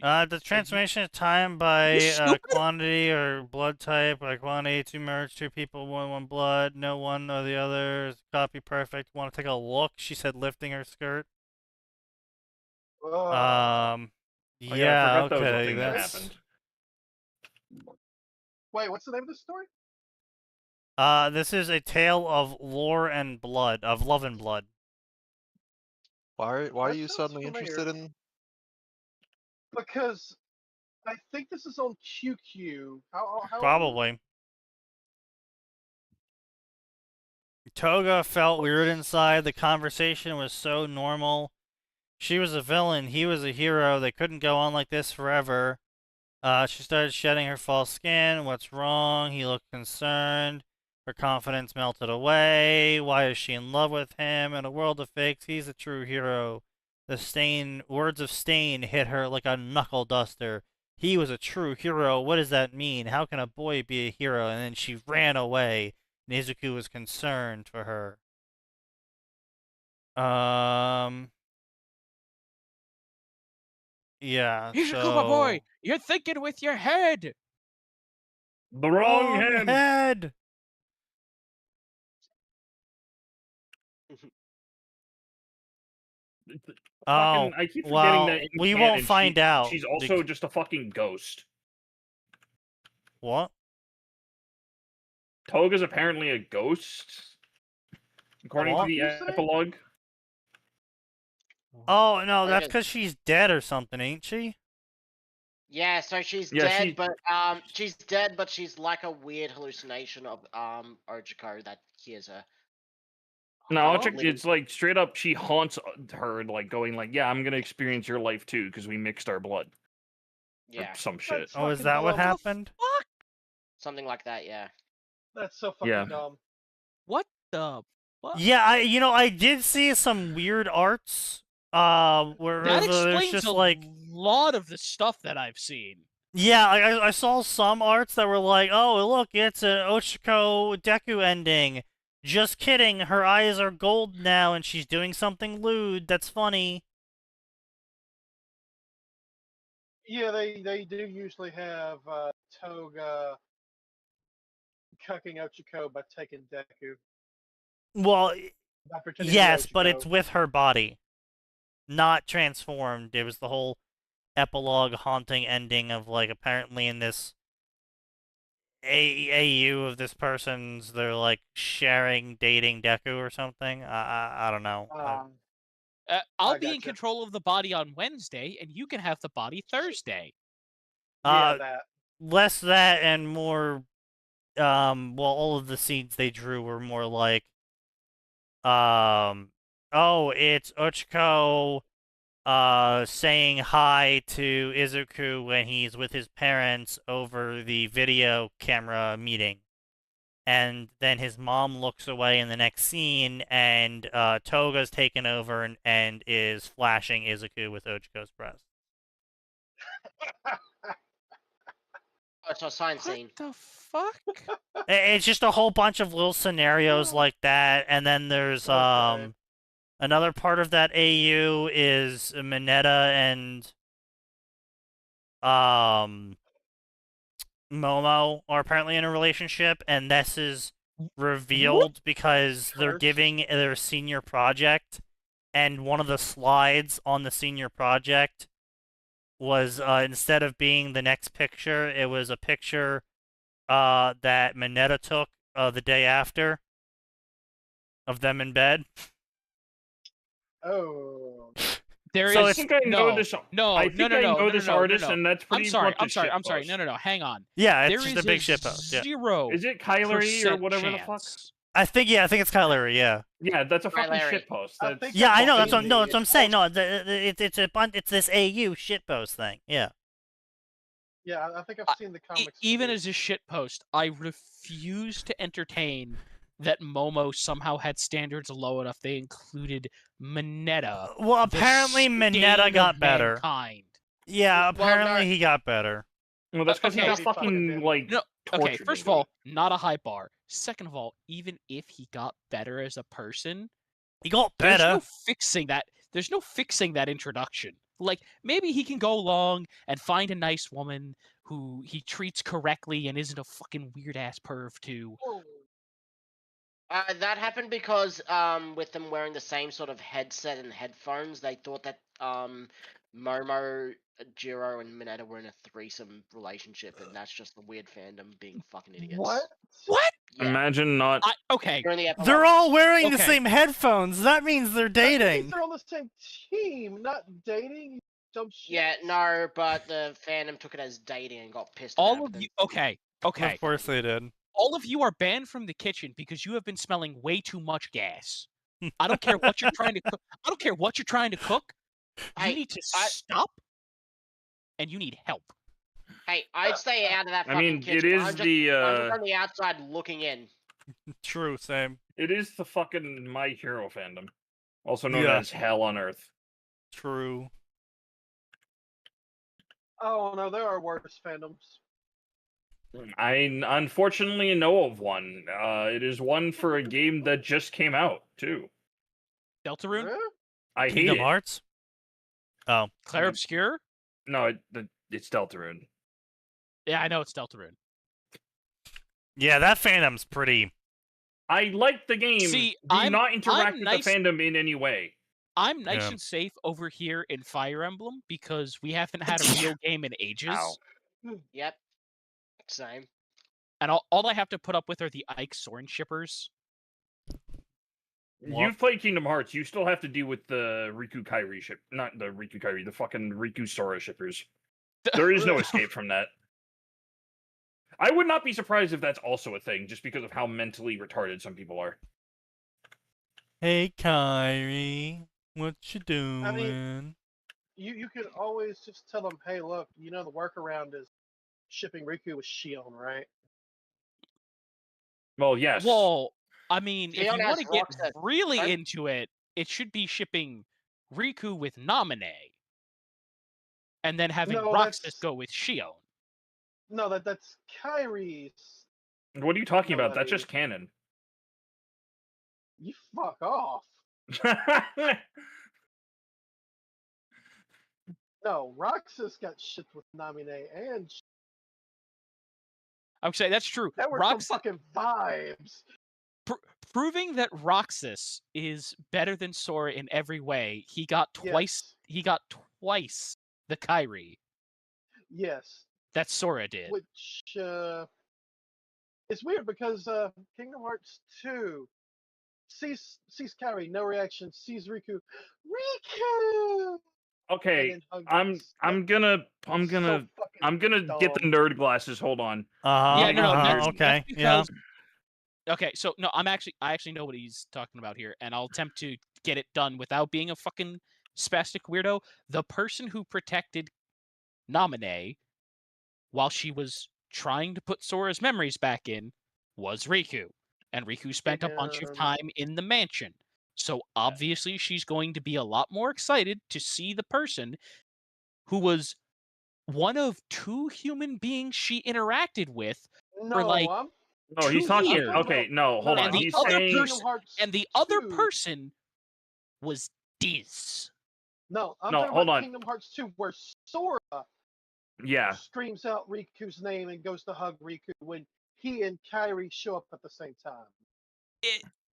The transformation is timed by stupid? quantity or blood type. By quantity, 2 merge, 2 people, 1 blood. No one or the other is copy perfect. Want to take a look? She said, lifting her skirt. Oh, Oh, Yeah, I forgot that was a okay, thing that that's. happened. wait, what's the name of this story? This is a tale of lore and blood, of love and blood. Why are That you sounds suddenly familiar. interested in? Because I think this is on QQ. How Probably. Toga felt weird inside. The conversation was so normal. She was a villain. He was a hero. They couldn't go on like this forever. She started shedding her false skin. What's wrong? He looked concerned. Her confidence melted away. Why is she in love with him? In a world of fakes, he's a true hero. The words of Stain hit her like a knuckle duster. He was a true hero. What does that mean? How can a boy be a hero? And then she ran away. Nezuko was concerned for her. Yeah, Ishiku, boy, you're thinking with your head. The wrong hand. head. Oh, I keep forgetting well, that in we canon, won't find out. She's also just a fucking ghost. What? Toga's apparently a ghost, according What? to the You say? epilogue. Oh, no, that's Okay. because she's dead or something, ain't she? Yeah, so she's Yeah, dead, she- but she's like a weird hallucination of Ojiko that hears her. No, Oh. it's like straight up. She haunts her, like going like, "Yeah, I'm gonna experience your life too because we mixed our blood." Or Yeah, some shit. That's Oh, is fucking that what dumb. happened? Fuck. something like that. Yeah. That's so fucking Yeah. dumb. What the fuck? Yeah, I did see some weird arts. Where That there's explains just a like, lot of the stuff that I've seen. yeah, I saw some arts that were like, oh, look, it's an Ochiko Deku ending. Just kidding, her eyes are gold now and she's doing something lewd. That's funny. Yeah, they do usually have Toga cucking Ochiko by taking Deku. Well, By pretending to be yes, but it's Ochiko. with her body, not transformed. It was the whole epilogue haunting ending of, like, apparently in this AU of this person's, they're, like, sharing dating Deku or something. I don't know. I'll I be in gotcha. control of the body on Wednesday, and you can have the body Thursday. Yeah, that. Less that and more, well, all of the scenes they drew were more like, oh, it's Ochiko, saying hi to Izuku when he's with his parents over the video camera meeting. And then his mom looks away in the next scene, and Toga's taken over and is flashing Izuku with Ochiko's breast. Oh, it's a science scene. What the fuck? It's just a whole bunch of little scenarios like that, and then there's Okay. another part of that AU is Mineta and Momo are apparently in a relationship, and this is revealed because they're giving their senior project, and one of the slides on the senior project was, instead of being the next picture, it was a picture that Mineta took the day after of them in bed. Oh. I think I know this artist, and that's pretty much a I'm sorry. shitpost. No. Hang on. Yeah, it's There just a big shitpost. Yeah. 0% Is it Kylery or whatever the fuck? I think it's Kylery. Yeah. Yeah, that's a fucking Larry. shitpost. I That's... think Yeah, I know. that's That's what I'm saying. No, it's it's this AU shitpost thing. Yeah. Yeah, I think I've seen the comics. Even as a shitpost, I refuse to entertain that Momo somehow had standards low enough they included Mineta. Well, apparently Mineta got better. Mankind. Yeah, apparently he got better. Well, that's because he got fucking, like, no. Okay, tortured first of into all, not a high bar. Second of all, even if he got better as a person, he got better. There's no fixing that. There's no fixing that introduction. Like, maybe he can go along and find a nice woman who he treats correctly and isn't a fucking weird ass perv to. That happened because with them wearing the same sort of headset and headphones, they thought that Momo, Jiro, and Mineta were in a threesome relationship, and that's just the weird fandom being fucking idiots. What? What? Yeah. Imagine not. Okay. They're all wearing the same headphones. That means they're dating. They're on the same team, not dating. Dumb shit. Yeah, no, but the fandom took it as dating and got pissed. All of you. Okay. Of course they did. All of you are banned from the kitchen because you have been smelling way too much gas. I don't care what you're trying to cook. I don't care what you're trying to cook. You need to stop, and you need help. Hey, I'd stay out of that fucking kitchen. It is I'm just on the outside looking in. True, same. It is the fucking My Hero fandom, also known as Hell on Earth. True. Oh no, there are worse fandoms. I unfortunately know of one. It is one for a game that just came out too. Deltarune? I hate Kingdom it. Hearts? Oh. Claire Obscure? No, it's Deltarune. Yeah, I know it's Deltarune. Yeah, that fandom's pretty. I like the game. See, do not interact with the fandom in any way. I'm nice and safe over here in Fire Emblem because we haven't had a real game in ages. Yep. Same. And all I have to put up with are the Ike Soren shippers. You've played Kingdom Hearts. You still have to deal with the Riku Kairi ship. Not the Riku Kairi, the fucking Riku Sora shippers. There is no escape from that. I would not be surprised if that's also a thing, just because of how mentally retarded some people are. Hey, Kairi, what you doing? I mean, you could always just tell them, hey, look, you know the workaround is shipping Riku with Shion, right? Well, yes. Well, I mean, if you want to get Roxas, really right? into it, it should be shipping Riku with Namine. And then having Roxas go with Shion. No, that's Kairi's. What are you talking about? That's just canon. You fuck off. No, Roxas got shit with Namine, and I would say that's true. there were some fucking vibes. Proving that Roxas is better than Sora in every way, he got twice. Yes. He got twice the Kairi Yes. that Sora did. Which it's weird because Kingdom Hearts 2 sees Kairi, no reaction, sees Riku. Okay, I'm gonna get the nerd glasses. Hold on. Yeah, no, okay, that's okay, so no, I actually know what he's talking about here, and I'll attempt to get it done without being a fucking spastic weirdo. The person who protected Naminé while she was trying to put Sora's memories back in was Riku, and Riku spent a bunch of time in the mansion. So obviously she's going to be a lot more excited to see the person who was one of 2 human beings she interacted with for like No, he's talking. Okay, no, hold on. He's saying. And the other person was Diz. No, I'm No, talking hold about on. Kingdom Hearts 2, where Sora screams out Riku's name and goes to hug Riku when he and Kairi show up at the same time.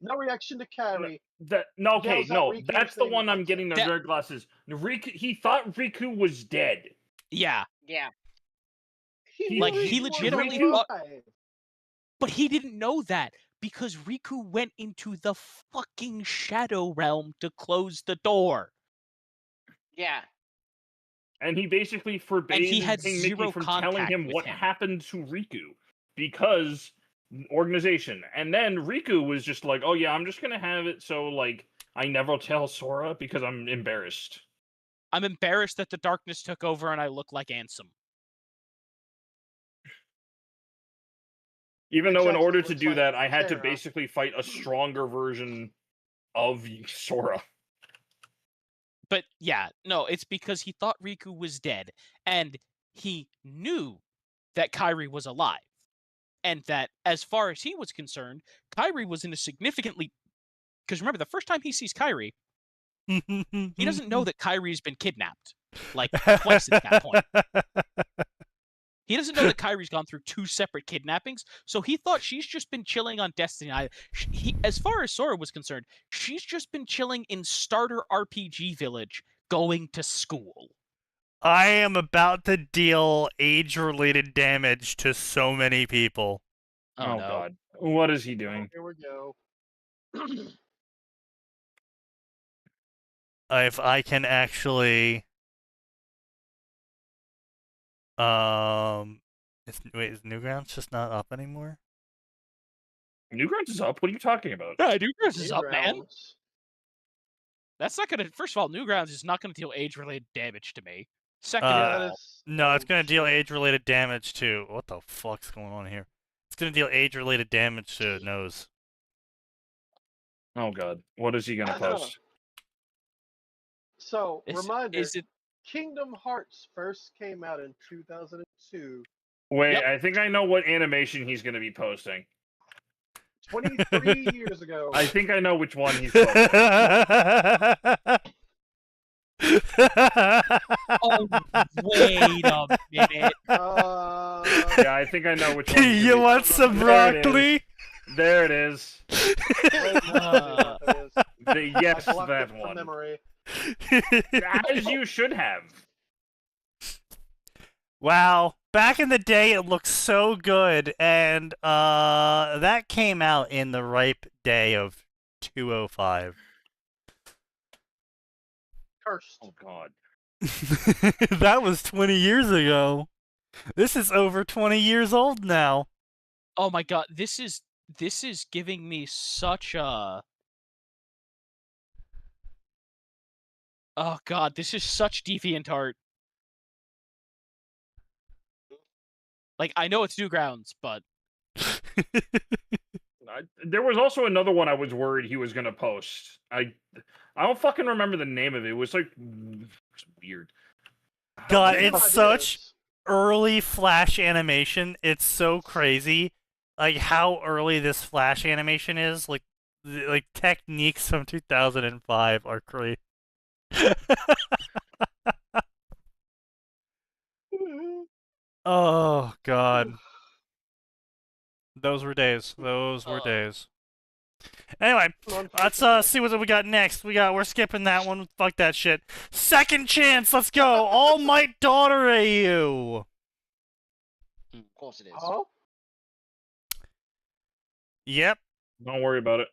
No reaction to Kairi. That's the one I'm getting the nerd glasses. Riku, he thought Riku was dead. Yeah. Yeah. He legitimately thought, but he didn't know that because Riku went into the fucking Shadow Realm to close the door. Yeah. And he basically forbade King Mickey from telling him what happened to Riku because organization. And then Riku was just like, "Oh yeah, I'm just gonna have it so like I never tell Sora because I'm embarrassed. I'm embarrassed that the darkness took over and I look like Ansem." Even though in order to do that, I had to basically fight a stronger version of Sora. But yeah, no, it's because he thought Riku was dead, and he knew that Kairi was alive. And that, as far as he was concerned, Kairi was in a significantly... Because remember, the first time he sees Kairi, he doesn't know that Kairi's been kidnapped. Like, twice at that point. He doesn't know that Kairi's gone through 2 separate kidnappings, so he thought she's just been chilling on Destiny Island. As far as Sora was concerned, she's just been chilling in Starter RPG Village, going to school. I am about to deal age-related damage to so many people. Oh no. God. What is he doing? Here we go. If I can actually... is Newgrounds just not up anymore? Newgrounds is up? What are you talking about? Yeah, Newgrounds is up, man. That's not gonna... First of all, Newgrounds is not gonna deal age-related damage to me. Second of all... No, it's gonna deal age-related damage to... What the fuck's going on here? It's gonna deal age-related damage to Nose. Oh god. What is he gonna post? So, reminder, Kingdom Hearts first came out in 2002. Wait, I think I know what animation he's going to be posting. 23 years ago. I think I know which one he's posting. Oh, wait a minute. Yeah, I think I know which one. You want some broccoli? There it is. Yes, that one. Memory. As you should have. Wow, back in the day it looked so good, and that came out in the ripe day of 205. Cursed. Oh god. That was 20 years ago. This is over 20 years old now. Oh my god, this is giving me such a... Oh god, this is such DeviantArt. Like, I know it's Newgrounds, but... There was also another one I was worried he was gonna post. I don't fucking remember the name of it. It was like... It's weird. God, it's such early Flash animation. It's so crazy. Like, how early this Flash animation is. Like techniques from 2005 are crazy. Oh God, those were days. Those were days. Anyway, let's see what we got next. We're skipping that one. Fuck that shit. Second chance. Let's go. All Might Daughter AU. Of course it is. Huh? Yep. Don't worry about it.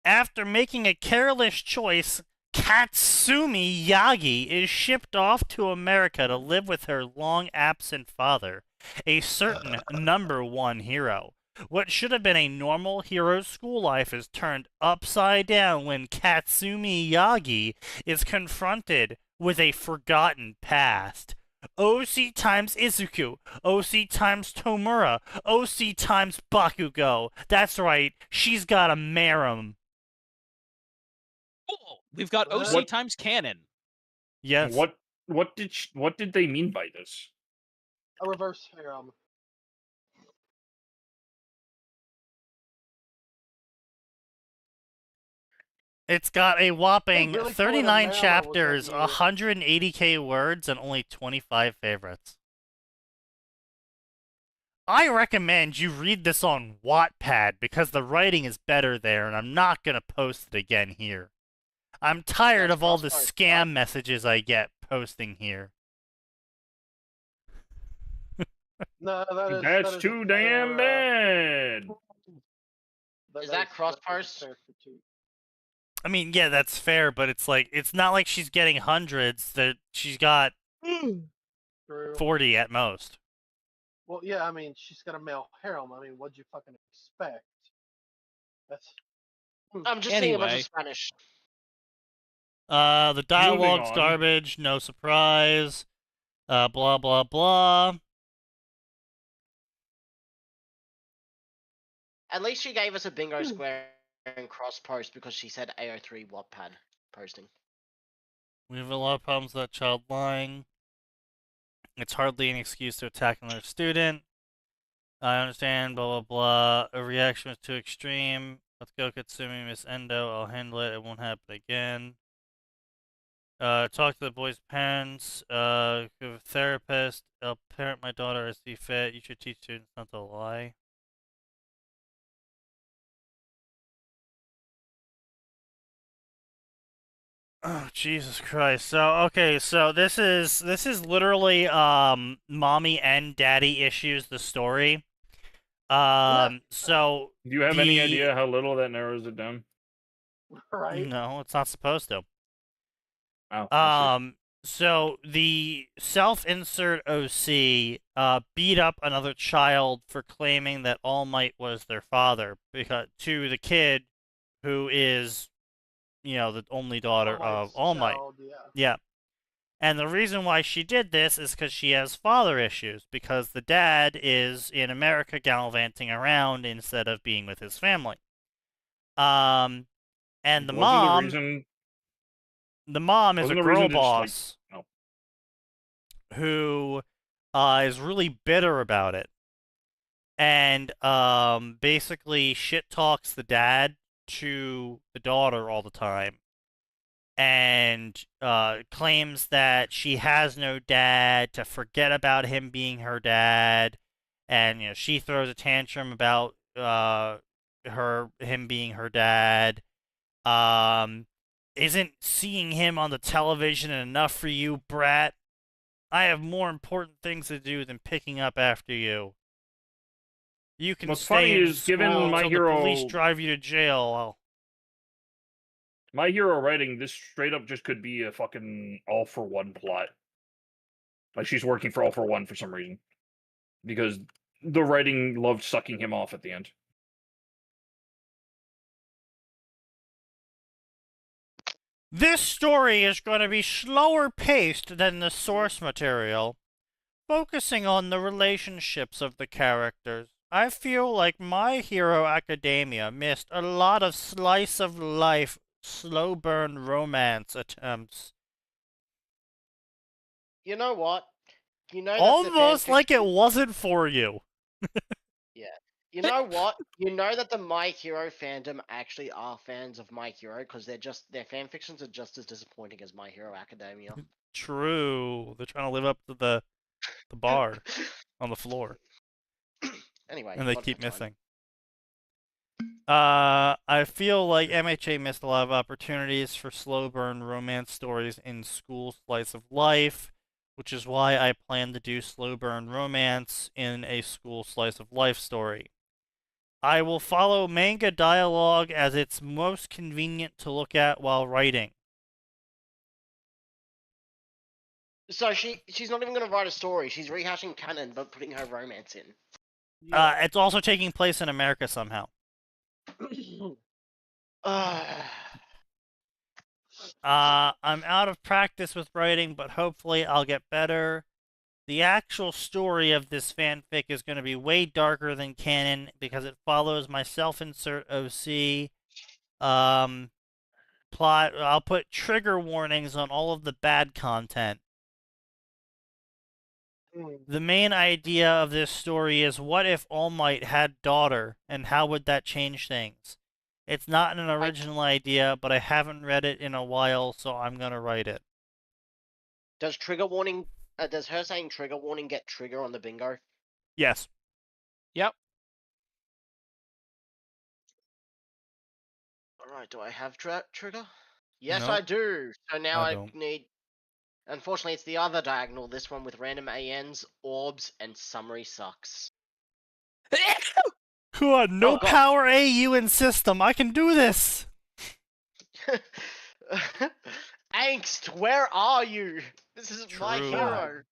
After making a careless choice, Katsumi Yagi is shipped off to America to live with her long-absent father, a certain #1 hero. What should have been a normal hero's school life is turned upside down when Katsumi Yagi is confronted with a forgotten past. OC times Izuku, OC times Tomura, OC times Bakugo. That's right, she's got a Marum. Cool. We've got OC What? times canon. Yes. What did they mean by this? A reverse harem. It's got a whopping really call it a 39 Marum, or was that chapters, you? 180k words, and only 25 favorites. I recommend you read this on Wattpad because the writing is better there, and I'm not gonna post it again here. I'm tired of all the scam messages I get posting here. No, That's too damn bad. Is that cross post? I mean, yeah, that's fair, but it's like it's not like she's getting hundreds. That she's got 40 at most. Well, yeah, I mean, she's got a male harem. I mean, what'd you fucking expect? That's. I'm just seeing a bunch of Spanish. The dialogue's on. garbage. No surprise. Blah blah blah. At least she gave us a bingo square and cross post because she said AO3 Wattpad posting. We have a lot of problems with that child lying. It's hardly an excuse to attack another student. I understand, blah, blah, blah. A reaction was too extreme. Let's go, Katsumi, Miss Endo. I'll handle it. It won't happen again. Talk to the boy's parents. Give a therapist. I'll parent my daughter as see fit. You should teach students not to lie. Oh, Jesus Christ. So, okay, so this is literally mommy and daddy issues the story. So Do you have any idea how little that narrows it down? Right? No, it's not supposed to. Oh, So the self-insert OC beat up another child for claiming that All Might was their father because to the kid who is the only daughter of All Might. Yeah. And the reason why she did this is because she has father issues, because the dad is in America gallivanting around instead of being with his family. And the mom is a girl boss who is really bitter about it. And basically shit talks the dad to the daughter all the time, and claims that she has no dad, to forget about him being her dad, and she throws a tantrum about him being her dad. Isn't seeing him on the television enough for you, brat? I have more important things to do than picking up after you. You can What's stay funny in is, given school My until the police Hero- drive you to jail. My Hero writing, this straight up just could be a fucking All for One plot. Like she's working for All for One for some reason. Because the writing loved sucking him off at the end. This story is going to be slower paced than the source material, focusing on the relationships of the characters. I feel like My Hero Academia missed a lot of slice of life, slow burn romance attempts. You know what? You know that Almost like it wasn't for you. Yeah. You know what? You know that the My Hero fandom actually are fans of My Hero because their fanfictions are just as disappointing as My Hero Academia. True. They're trying to live up to the the bar on the floor. Anyway, And they not keep that time. missing. I feel like MHA missed a lot of opportunities for slow burn romance stories in school slice of life, which is why I plan to do slow burn romance in a school slice of life story. I will follow manga dialogue as it's most convenient to look at while writing. So she's not even going to write a story. She's rehashing canon, but putting her romance in. It's also taking place in America somehow. I'm out of practice with writing, but hopefully I'll get better. The actual story of this fanfic is going to be way darker than canon because it follows my self-insert OC plot. I'll put trigger warnings on all of the bad content. The main idea of this story is, what if All Might had daughter, and how would that change things? It's not an original idea, but I haven't read it in a while, so I'm gonna write it. Does trigger warning? Does her saying trigger warning get trigger on the bingo? Yes. Yep. Alright, do I have trigger? Yes, Nope. I do. So now I I don't. need... Unfortunately, it's the other diagonal, this one with random ANs, orbs, and summary sucks. God, no Oh, God. power AU in system. I can do this. Angst, where are you? This is my True. hero.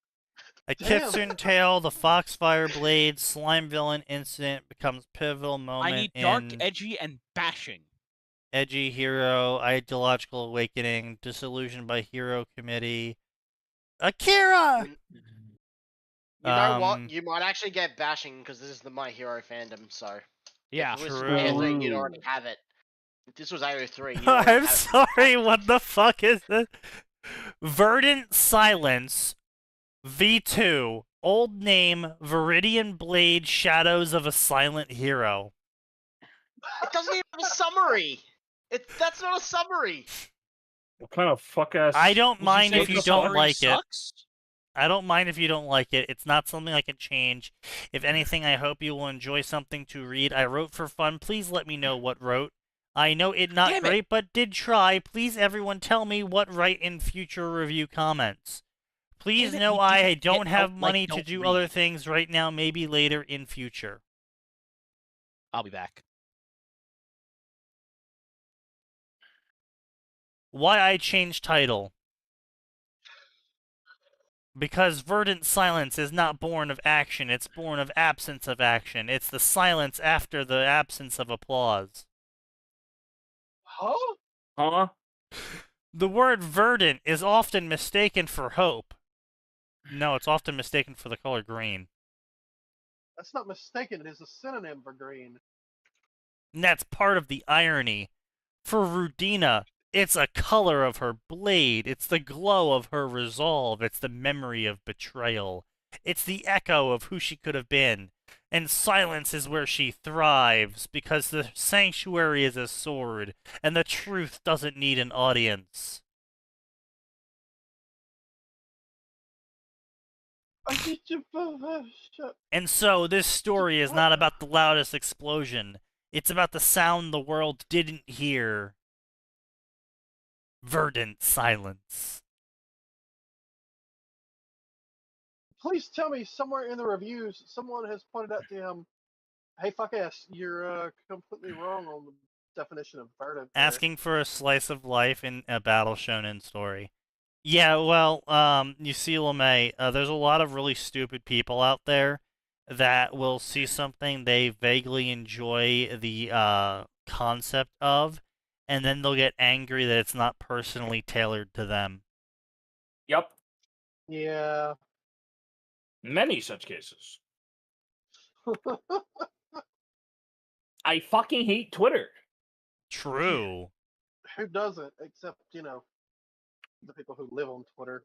A Damn. Kitsune Tale, the Foxfire Blade, Slime Villain incident becomes pivotal I moment need dark, in edgy, and bashing. Edgy Hero, Ideological Awakening, Disillusioned by Hero Committee. Akira! You know what? You might actually get bashing because this is the My Hero fandom, so... Yeah. If it was True. AO3, you'd already have it. If this was AO3, you'd already I'm have it. sorry, what the fuck is this? Verdant Silence V2, old name Viridian Blade Shadows of a Silent Hero. It doesn't even have a summary! That's not a summary! What kind of fuck ass? I don't Did mind say if the you don't summary like it. sucks? I don't mind if you don't like it. It's not something I can change. If anything, I hope you will enjoy something to read. I wrote for fun. Please let me know what wrote. I know it not Damn it. great, but did try. Please, everyone, tell me what write in future review comments. Please Damn it, know you I didn't don't get have out, like, money to don't do read. other things right now, maybe later in future. I'll be back. Why I changed title? Because Verdant Silence is not born of action, it's born of absence of action. It's the silence after the absence of applause. Huh? Huh? The word verdant is often mistaken for hope. No, it's often mistaken for the color green. That's not mistaken. It is a synonym for green. And that's part of the irony. For Rudina, it's a color of her blade. It's the glow of her resolve. It's the memory of betrayal. It's the echo of who she could have been. And silence is where she thrives, because the sanctuary is a sword, and the truth doesn't need an audience. And so, this story is not about the loudest explosion. It's about the sound the world didn't hear. Verdant silence. Please tell me somewhere in the reviews someone has pointed out to him, hey, fuck ass, you're completely wrong on the definition of verdant. Asking for a slice of life in a battle shonen story. Yeah, well, you see, LeMay, there's a lot of really stupid people out there that will see something they vaguely enjoy the concept of, and then they'll get angry that it's not personally tailored to them. Yep. Yeah. Many such cases. I fucking hate Twitter. True. Who doesn't? Except, you know, the people who live on Twitter.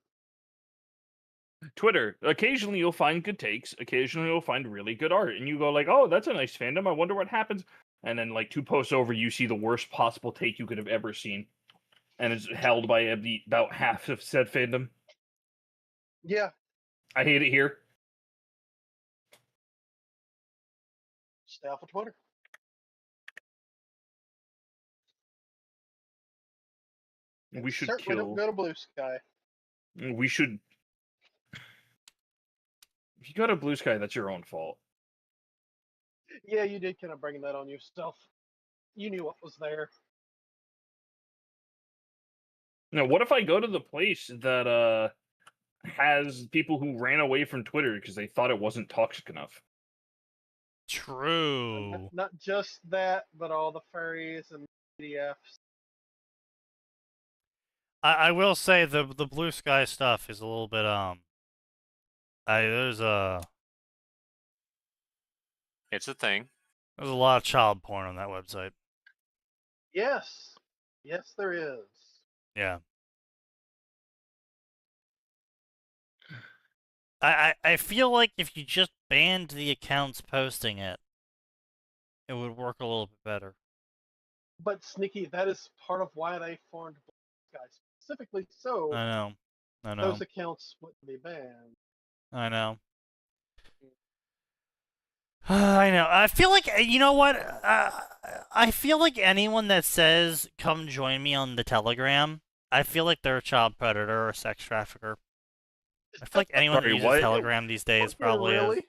Twitter. Occasionally you'll find good takes. Occasionally you'll find really good art. And you go like, oh, that's a nice fandom. I wonder what happens. And then like 2 posts over, you see the worst possible take you could have ever seen. And it's held by about half of said fandom. Yeah. I hate it here. Stay off of Twitter. We should Certainly kill. don't go to Blue Sky. We should. If you go to Blue Sky, that's your own fault. Yeah, you did kind of bring that on yourself. You knew what was there. Now, what if I go to the place that has people who ran away from Twitter because they thought it wasn't toxic enough? True. Not just that, but all the furries and PDFs. I will say the Blue Sky stuff is a little bit there's It's a thing. a lot of child porn on that website. Yes. Yes, there is. Yeah. I feel like if you just banned the accounts posting it, it would work a little bit better. But Sneaky, that is part of why they formed Blue Sky specifically, so I know. those accounts wouldn't be banned. I know. I know. I feel like, you know what? I feel like anyone that says, come join me on the Telegram, I feel like they're a child predator or a sex trafficker. I feel like anyone that Sorry, uses what? Telegram these days probably really? is.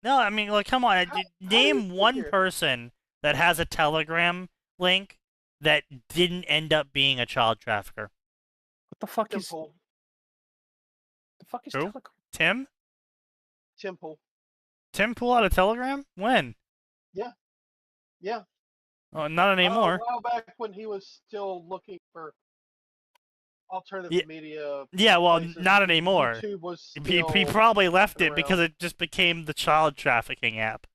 No, I mean, like, come on. How do Name you one figure? person that has a Telegram link that didn't end up being a child trafficker. What the fuck is? Temple. The fuck is Who? Telegram? Tim? Temple. Tim pull out a Telegram? When? Yeah. Oh, not anymore. A while back when he was still looking for alternative Yeah. media. Yeah, well, places, not anymore. YouTube was He still probably left fucking it because around. it just became the child trafficking app.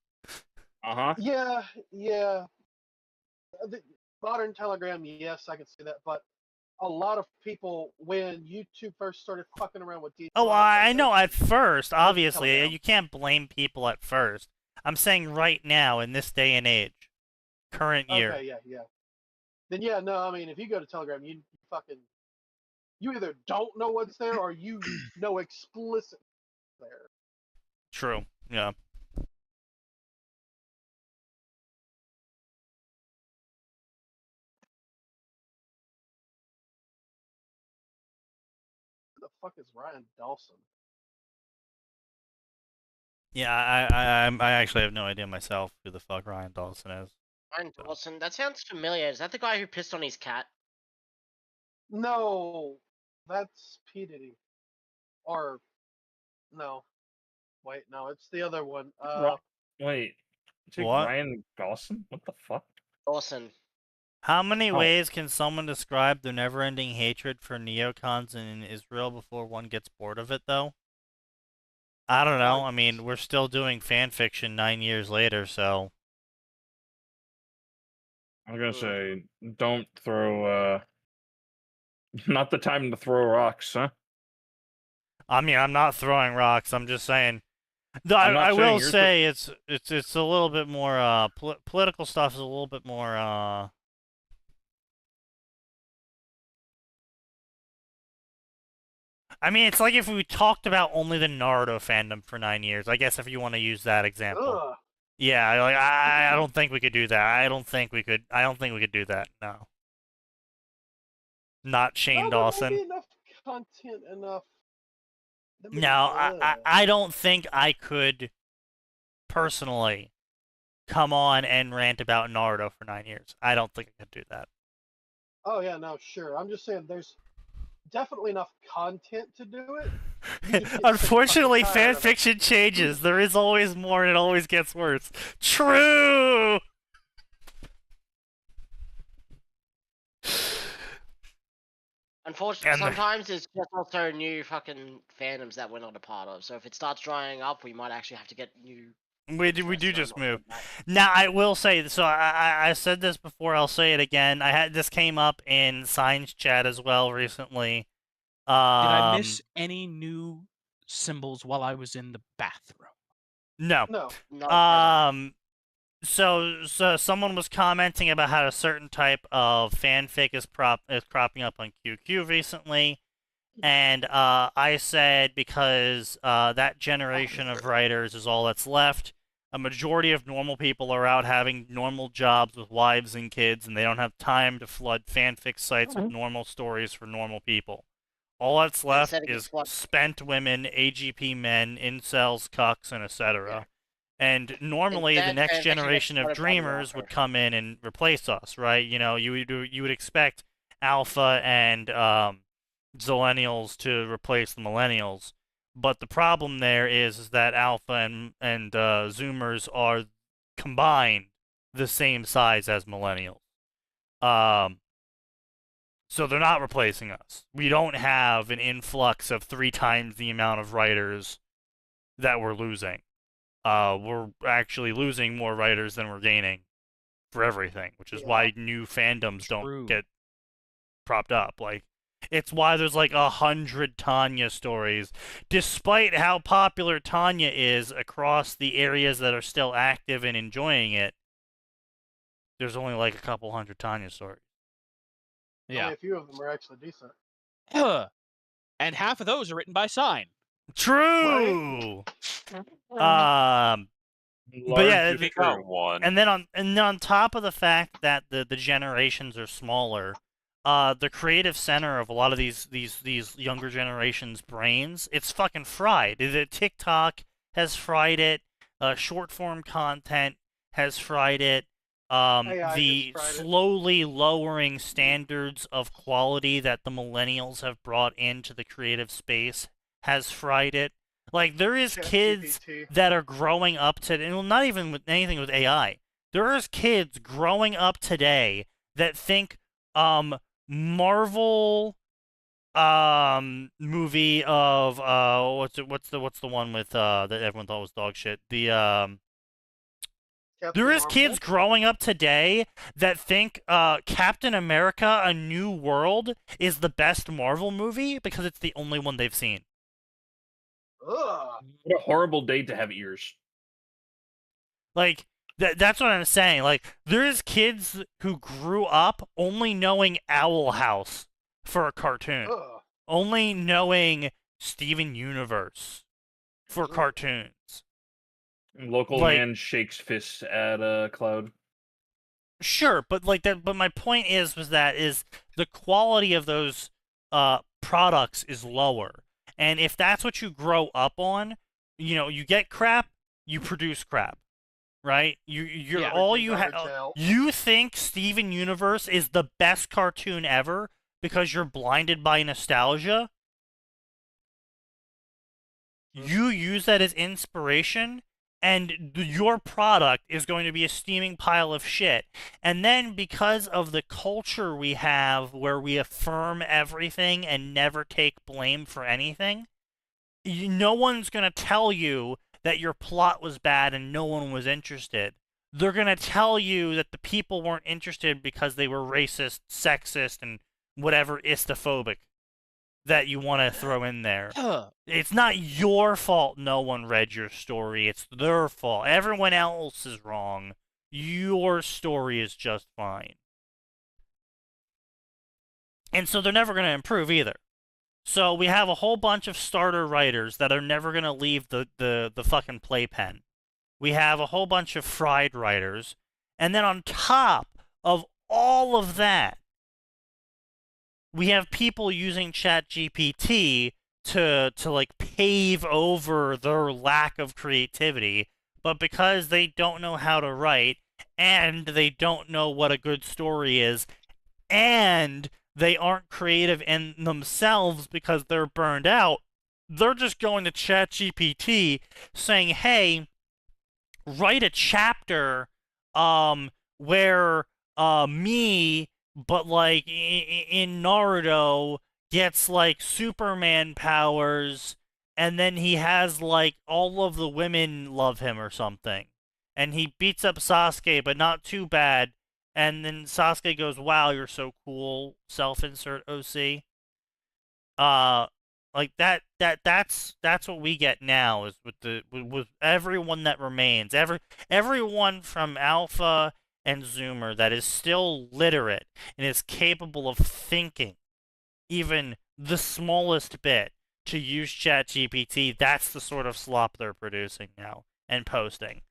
Uh-huh. Yeah. The modern Telegram, yes, I can see that, but a lot of people, when YouTube first started fucking around with Oh, I know at demonetization, first, obviously. Telegram. You can't blame people at first. I'm saying right now, in this day and age. Current year. Okay, yeah. Then no, I mean, if you go to Telegram, you fucking, you either don't know what's there or you know explicit there. True, yeah. Who the fuck is Ryan Dawson? Yeah, I actually have no idea myself who the fuck Ryan Dawson is. Ryan Dawson, that sounds familiar. Is that the guy who pissed on his cat? No, that's P. Diddy. Or, no. Wait, no, it's the other one. Wait. Take What? Ryan Dawson? What the fuck? Dawson. How many Oh. ways can someone describe their never-ending hatred for neocons in Israel before one gets bored of it, though? I don't know. I mean, we're still doing fan fiction 9 years later, so... I was gonna say, don't throw, not the time to throw rocks, huh? I mean, I'm not throwing rocks. I'm just saying... No, I'm not I will saying you're say it's a little bit more, political stuff is a little bit more, I mean, it's like if we talked about only the Naruto fandom for 9 years. I guess if you want to use that example. Ugh. Yeah, like I don't think we could do that. I don't think we could do that. No. Not Shane No, but Dawson. maybe enough content, enough. No, I don't think I could personally come on and rant about Naruto for 9 years. I don't think I could do that. Oh yeah, no, sure. I'm just saying there's definitely enough content to do it. You just get sick and Unfortunately, fucking fan tired of it. fiction changes. There is always more, and it always gets worse. True. Unfortunately, And the- sometimes it's just also new fucking fandoms that we're not a part of. So if it starts drying up, we might actually have to get new. We do interests just on move. that. Now I will say, so I said this before. I'll say it again. This came up in Science Chat as well recently. Did I miss any new symbols while I was in the bathroom? No. No. No, So someone was commenting about how a certain type of fanfic is cropping up on QQ recently, and I said because that generation of writers is all that's left, A majority of normal people are out having normal jobs with wives and kids, and they don't have time to flood fanfic sites with normal stories for normal people. All that's left is spent women, AGP men, incels, cucks, and etc. And normally, the next generation of dreamers would come in and replace us, right? You know, you would expect alpha and zillennials to replace the millennials, but the problem there is that alpha and zoomers are combined the same size as millennials. So they're not replacing us. We don't have an influx of 3 times the amount of writers that we're losing. We're actually losing more writers than we're gaining for everything, which is why new fandoms don't get propped up. Like, it's why there's like 100 Tanya stories, despite how popular Tanya is across the areas that are still active and enjoying it. There's only like a couple hundred Tanya stories. Yeah, only a few of them are actually decent. And half of those are written by Sign. True. But yeah, and then on top of the fact that the generations are smaller, the creative center of a lot of these younger generations' brains, it's fucking fried. The TikTok has fried it. Short form content has fried it. The slowly lowering standards of quality that the millennials have brought into the creative space has fried it. Like, there is kids that are growing up today, and not even with anything with AI. There is kids growing up today that think Marvel movie of what's the one with that everyone thought was dog shit. There is kids growing up today that think Captain America: A New World is the best Marvel movie because it's the only one they've seen. Ugh. What a horrible day to have ears. Like, that's what I'm saying. Like, there's kids who grew up only knowing Owl House for a cartoon. Ugh. Only knowing Steven Universe for cartoons. Local man shakes fists at Cloud. Sure, but like that. But my point was that the quality of those products is lower, and if that's what you grow up on, you know, you get crap, you produce crap, right? You're all you have. You think Steven Universe is the best cartoon ever because you're blinded by nostalgia. You use that as inspiration. And your product is going to be a steaming pile of shit. And then because of the culture we have where we affirm everything and never take blame for anything, no one's going to tell you that your plot was bad and no one was interested. They're going to tell you that the people weren't interested because they were racist, sexist, and whatever istophobic that you want to throw in there. It's not your fault no one read your story. It's their fault. Everyone else is wrong. Your story is just fine. And so they're never going to improve either. So we have a whole bunch of starter writers that are never going to leave the fucking playpen. We have a whole bunch of fried writers. And then on top of all of that, we have people using ChatGPT to like pave over their lack of creativity, but because they don't know how to write, and they don't know what a good story is, and they aren't creative in themselves because they're burned out, they're just going to ChatGPT saying, hey, write a chapter where me, but like in Naruto, gets like Superman powers, and then he has like all of the women love him or something, and he beats up Sasuke, but not too bad, and then Sasuke goes, wow, you're so cool, self-insert OC. Like that's what we get now, is with everyone that remains, everyone from Alpha and Zoomer that is still literate and is capable of thinking even the smallest bit to use ChatGPT. That's the sort of slop they're producing now and posting.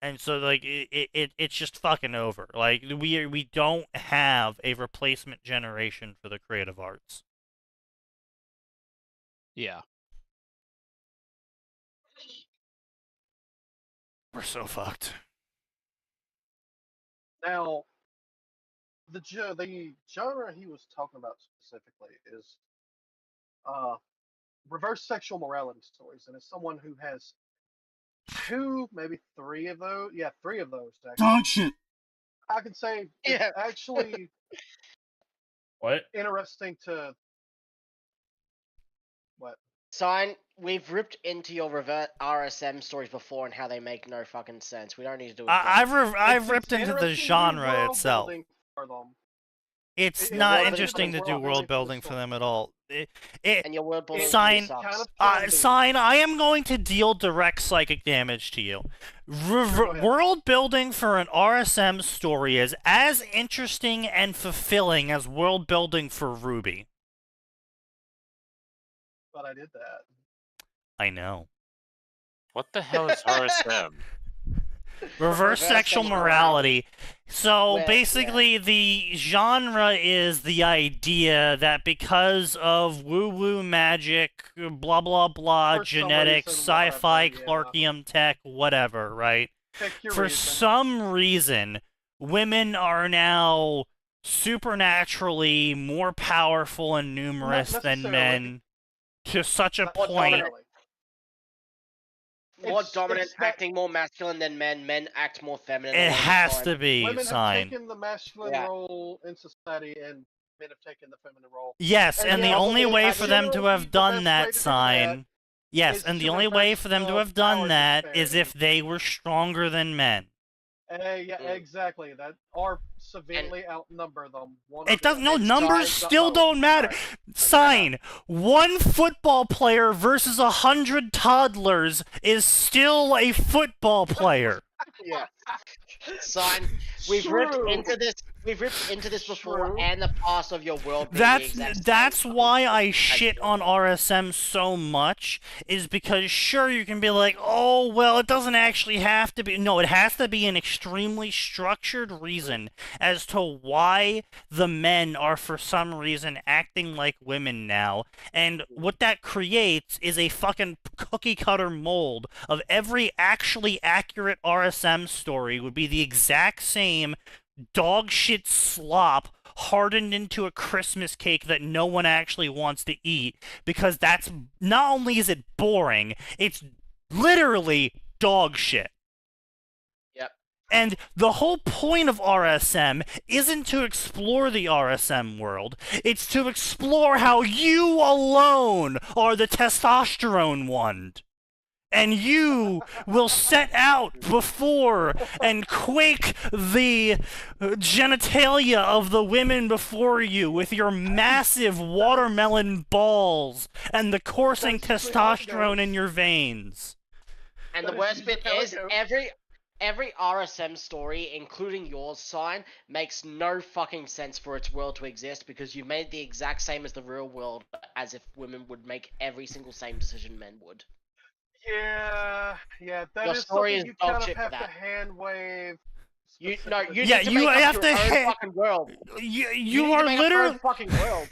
And so, like, it's just fucking over. Like, we don't have a replacement generation for the creative arts. Yeah. We're so fucked. Now, the genre he was talking about specifically is reverse sexual morality stories, and as someone who has two, maybe three of those, three of those. Dog shit. I can say it's actually What? interesting to what? Sign, we've ripped into your revert RSM stories before and how they make no fucking sense. We don't need to do it. I've ripped into the interesting to do genre world itself. building for them. It's Yeah, not world interesting to building do for world the building for story. them at all. And your world building Sign, sucks. Kind of parody. Sign, I am going to deal direct psychic damage to you. Go ahead. World building for an RSM story is as interesting and fulfilling as world building for Ruby. But I did that. I know. What the hell is RSM? Reverse sexual morality. So Well, basically, the genre is the idea that because of woo-woo magic, blah blah blah, For some genetics, reason, sci-fi, whatever, yeah. Clarkium tech, whatever, right? Pick your For reason. some reason, women are now supernaturally more powerful and numerous than necessarily. men to such a Not point. necessarily. More It's dominant, that- acting more masculine than men. Men act more feminine. It all the has time. to be, Women have Sign. taken the masculine Yeah. role in society, and men have taken the feminine role. Yes, And and the yeah, only but way I for them to generally have the done best way that, to do Sign. Yes, is and the to only way reverse for them to the have done power that is disparity. if they were stronger than men. Yeah, exactly. That or severely outnumber them. One It or the doesn't. No, other. numbers Size, still both. don't matter. Right. Sign. One football player versus 100 toddlers is still a football player. Yeah. Sign. We've ripped True. into this. We've ripped into this before, True. and the past of your world. Being the exact That's same. why I shit on RSM so much, is because sure you can be like, oh well, it doesn't actually have to be. No, it has to be an extremely structured reason as to why the men are for some reason acting like women now, and what that creates is a fucking cookie cutter mold of every actually accurate RSM story would be the exact same dog shit slop hardened into a Christmas cake that no one actually wants to eat, because that's not only is it boring, it's literally dog shit. Yep. And the whole point of RSM isn't to explore the RSM world, it's to explore how you alone are the testosterone one. And you will set out before and quake the genitalia of the women before you with your massive watermelon balls and the coursing That's just how it testosterone in goes. your veins. And the That worst is bit how it is goes. every RSM story, including yours, Sign, makes no fucking sense for its world to exist because you made the exact same as the real world, as if women would make every single same decision men would. Yeah, that Your is story something is you dog kind of shit for have to that. hand wave. You specifically. Yeah, need to you make have up to your ha- own fucking world. You You need to are make up your literally... own fucking world.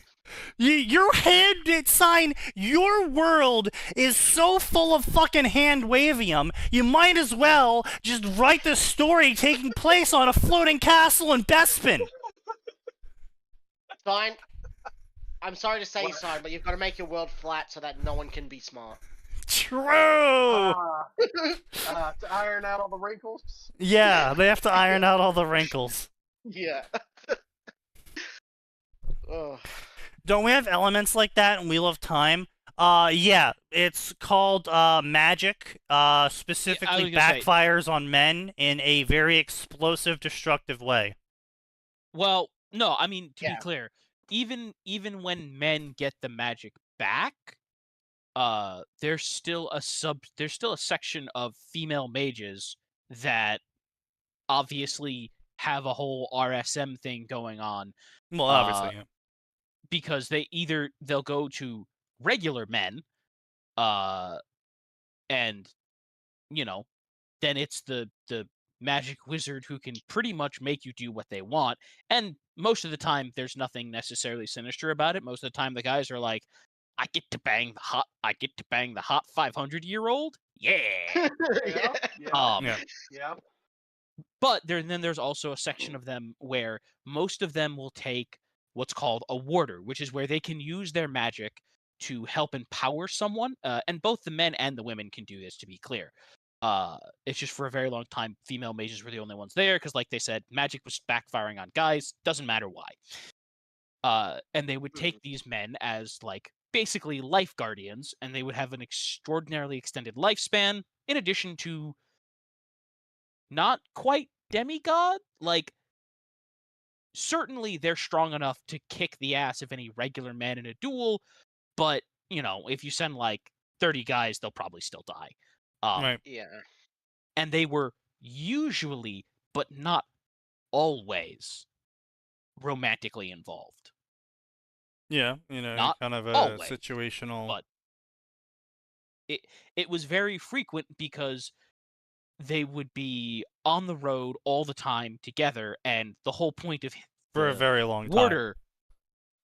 Your hand Sign, your world is so full of fucking hand wavium, you might as well just write the story taking place on a floating castle in Bespin. Sign. I'm sorry to say, What? Sign, but you've got to make your world flat so that no one can be smart. True! To iron out all the wrinkles. Yeah, they have to iron out all the wrinkles. Yeah. Ugh. Don't we have elements like that in Wheel of Time? Yeah, it's called magic. Specifically gonna say- backfires on men in a very explosive, destructive way. Well, no, I mean to Yeah. be clear, even when men get the magic back, there's still a section of female mages that obviously have a whole RSM thing going on Well, obviously, yeah. because they'll go to regular men, and then it's the magic wizard who can pretty much make you do what they want. And most of the time, there's nothing necessarily sinister about it. Most of the time, the guys are like, I get to bang the hot 500-year-old. Yeah. Yeah. But then there's also a section of them where most of them will take what's called a warder, which is where they can use their magic to help empower someone. And both the men and the women can do this, to be clear. It's just for a very long time, female mages were the only ones there because, like they said, magic was backfiring on guys. Doesn't matter why. And they would take these men as, like, basically life guardians, and they would have an extraordinarily extended lifespan, in addition to not quite demigod. Like, certainly they're strong enough to kick the ass of any regular man in a duel, but, you know, if you send, like, 30 guys, they'll probably still die. Right. Yeah. And they were usually, but not always, romantically involved. Yeah, you know, Not kind of a always, situational. but it was very frequent because they would be on the road all the time together, and the whole point of For a the very long time. warder,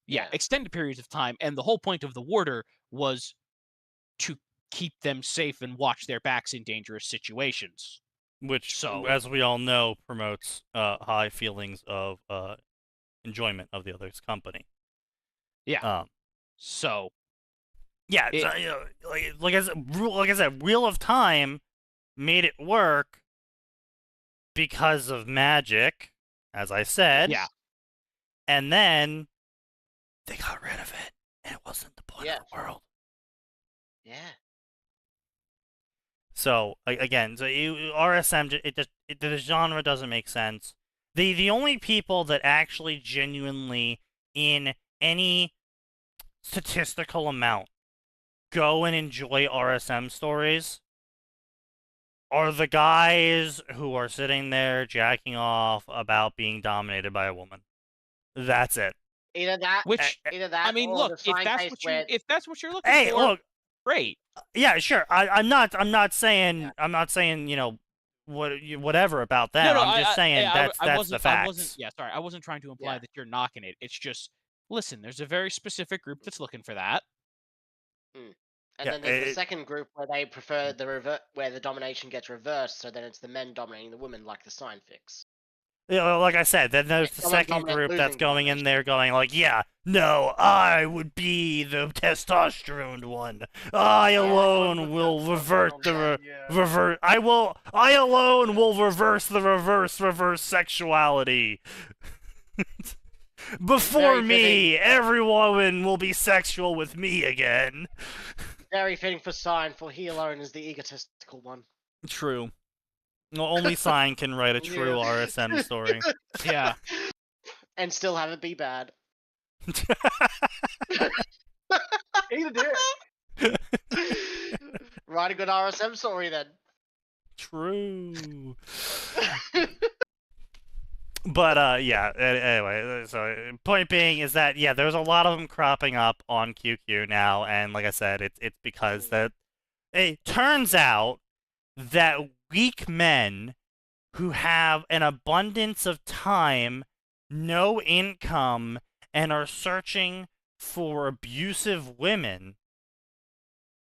Yeah. extended periods of time, and the whole point of the warder was to keep them safe and watch their backs in dangerous situations. Which, So- as we all know, promotes high feelings of enjoyment of the other's company. Yeah. So Yeah, It- so, you know, like I said, Wheel of Time made it work because of magic, as I said. Yeah. And then they got rid of it, and it wasn't the point Yeah. of the world. Yeah. So again, RSM, the genre doesn't make sense. The only people that actually genuinely, in any statistical amount, go and enjoy RSM stories are the guys who are sitting there jacking off about being dominated by a woman. That's it. Either that, which either that. I mean, or look, the if sign that's case what where- if that's what you're looking Hey, for, look, great. yeah, sure. I'm not saying Yeah. I'm not saying, you know, whatever about that. No, I'm just saying that's I the facts. I wasn't trying to imply Yeah. that you're knocking it. It's just, listen, there's a very specific group that's looking for that. And Yeah, then there's the second group where they prefer where the domination gets reversed, so then it's the men dominating the women, like the sign fix. You know, like I said, then there's the someone second dominant group that's losing going in domination. there going like, yeah, no, I would be the testosterone one. I alone will revert the revert. I alone will reverse the reverse sexuality. Before Very me, every woman will be sexual with me again. Very fitting for sign, for he alone is the egotistical one. True. Well, only Sign can write a true Yeah. RSM story. Yeah. And still have it be bad. Eat a dick. Write a good RSM story then. True. But yeah. Anyway, so point being is that yeah, there's a lot of them cropping up on QQ now, and like I said, it's because that it turns out that weak men who have an abundance of time, no income, and are searching for abusive women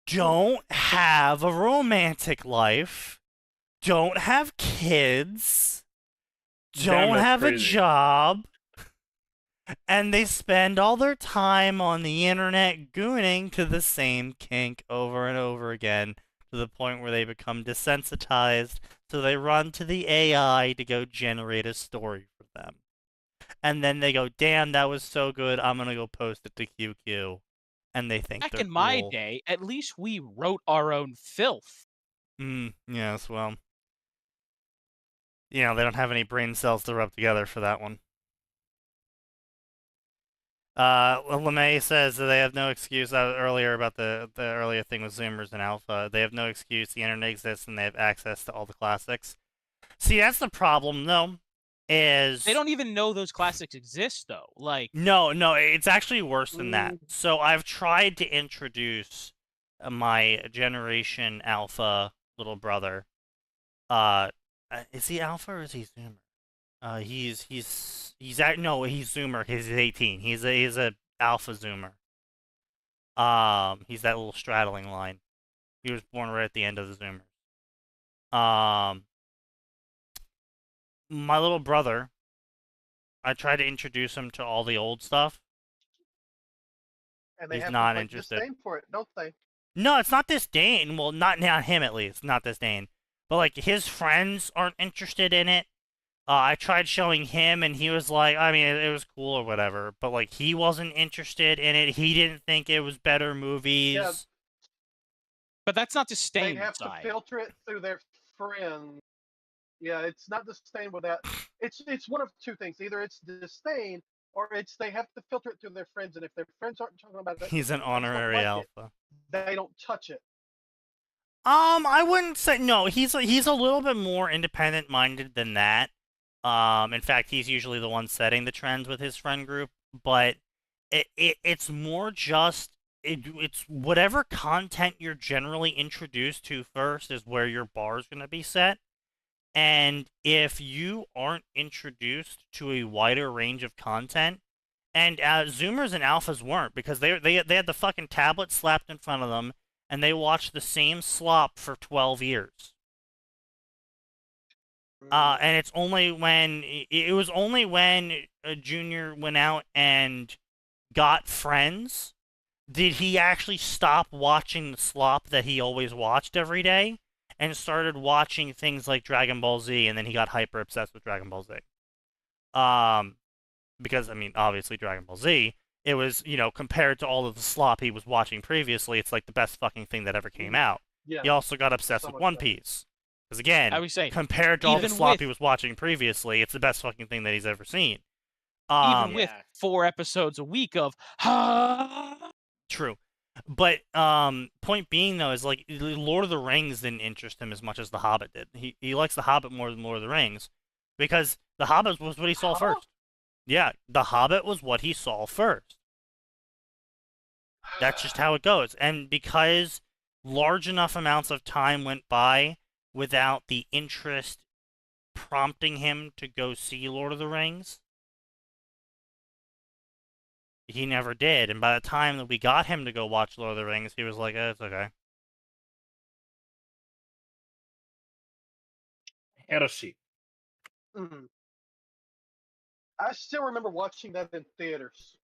don't have a romantic life, don't have kids, Damn, don't that's have a crazy. job, and they spend all their time on the internet gooning to the same kink over and over again to the point where they become desensitized, so they run to the AI to go generate a story for them. And then they go, damn, that was so good, I'm gonna go post it to QQ. And they think Back they're in my cool. day, at least we wrote our own filth. Yes, well. You know, they don't have any brain cells to rub together for that one. LeMay says that they have no excuse earlier about the earlier thing with Zoomers and Alpha. They have no excuse. The internet exists and they have access to all the classics. See, that's the problem, though, is... They don't even know those classics exist, though. Like, No, it's actually worse than that. So I've tried to introduce my Generation Alpha little brother is he Alpha or is he Zoomer? He's no, he's Zoomer. He's 18. He's a Alpha Zoomer. He's that little straddling line. He was born right at the end of the Zoomers. My little brother, I tried to introduce him to all the old stuff. And they He's have not to, like, interested. disdain for it, don't they? No, it's not disdain. Well, not him at least. Not disdain. But like his friends aren't interested in it. I tried showing him, and he was like, I mean, it was cool or whatever. But like he wasn't interested in it. He didn't think it was better movies. Yeah. But that's not They disdain have to side. filter it through their friends. Yeah, it's not disdain with that. It's one of two things. Either it's disdain, or it's they have to filter it through their friends, and if their friends aren't talking about it, He's an they don't honorary like alpha. it, they don't touch it. I wouldn't say no. He's a little bit more independent-minded than that. In fact, he's usually the one setting the trends with his friend group. But it's more just it's whatever content you're generally introduced to first is where your bar is going to be set. And if you aren't introduced to a wider range of content, and Zoomers and Alphas weren't, because they had the fucking tablet slapped in front of them, and they watched the same slop for 12 years. And it's only when it was only when Junior went out and got friends did he actually stop watching the slop that he always watched every day and started watching things like Dragon Ball Z, and then he got hyper obsessed with Dragon Ball Z. Because I mean, obviously Dragon Ball Z, it was, compared to all of the slop he was watching previously, it's like the best fucking thing that ever came out. Yeah. He also got obsessed with One Piece. Because again, I would say, compared to all the even slop with- he was watching previously, it's the best fucking thing that he's ever seen. Even with 4 episodes a week of True. But point being though is like Lord of the Rings didn't interest him as much as The Hobbit did. He likes The Hobbit more than Lord of the Rings because The Hobbit was what he saw first. Yeah, The Hobbit was what he saw first. That's just how it goes. And because large enough amounts of time went by without the interest prompting him to go see Lord of the Rings, he never did. And by the time that we got him to go watch Lord of the Rings, he was like, it's okay. Heresy. Mm-hmm. I still remember watching that in theaters.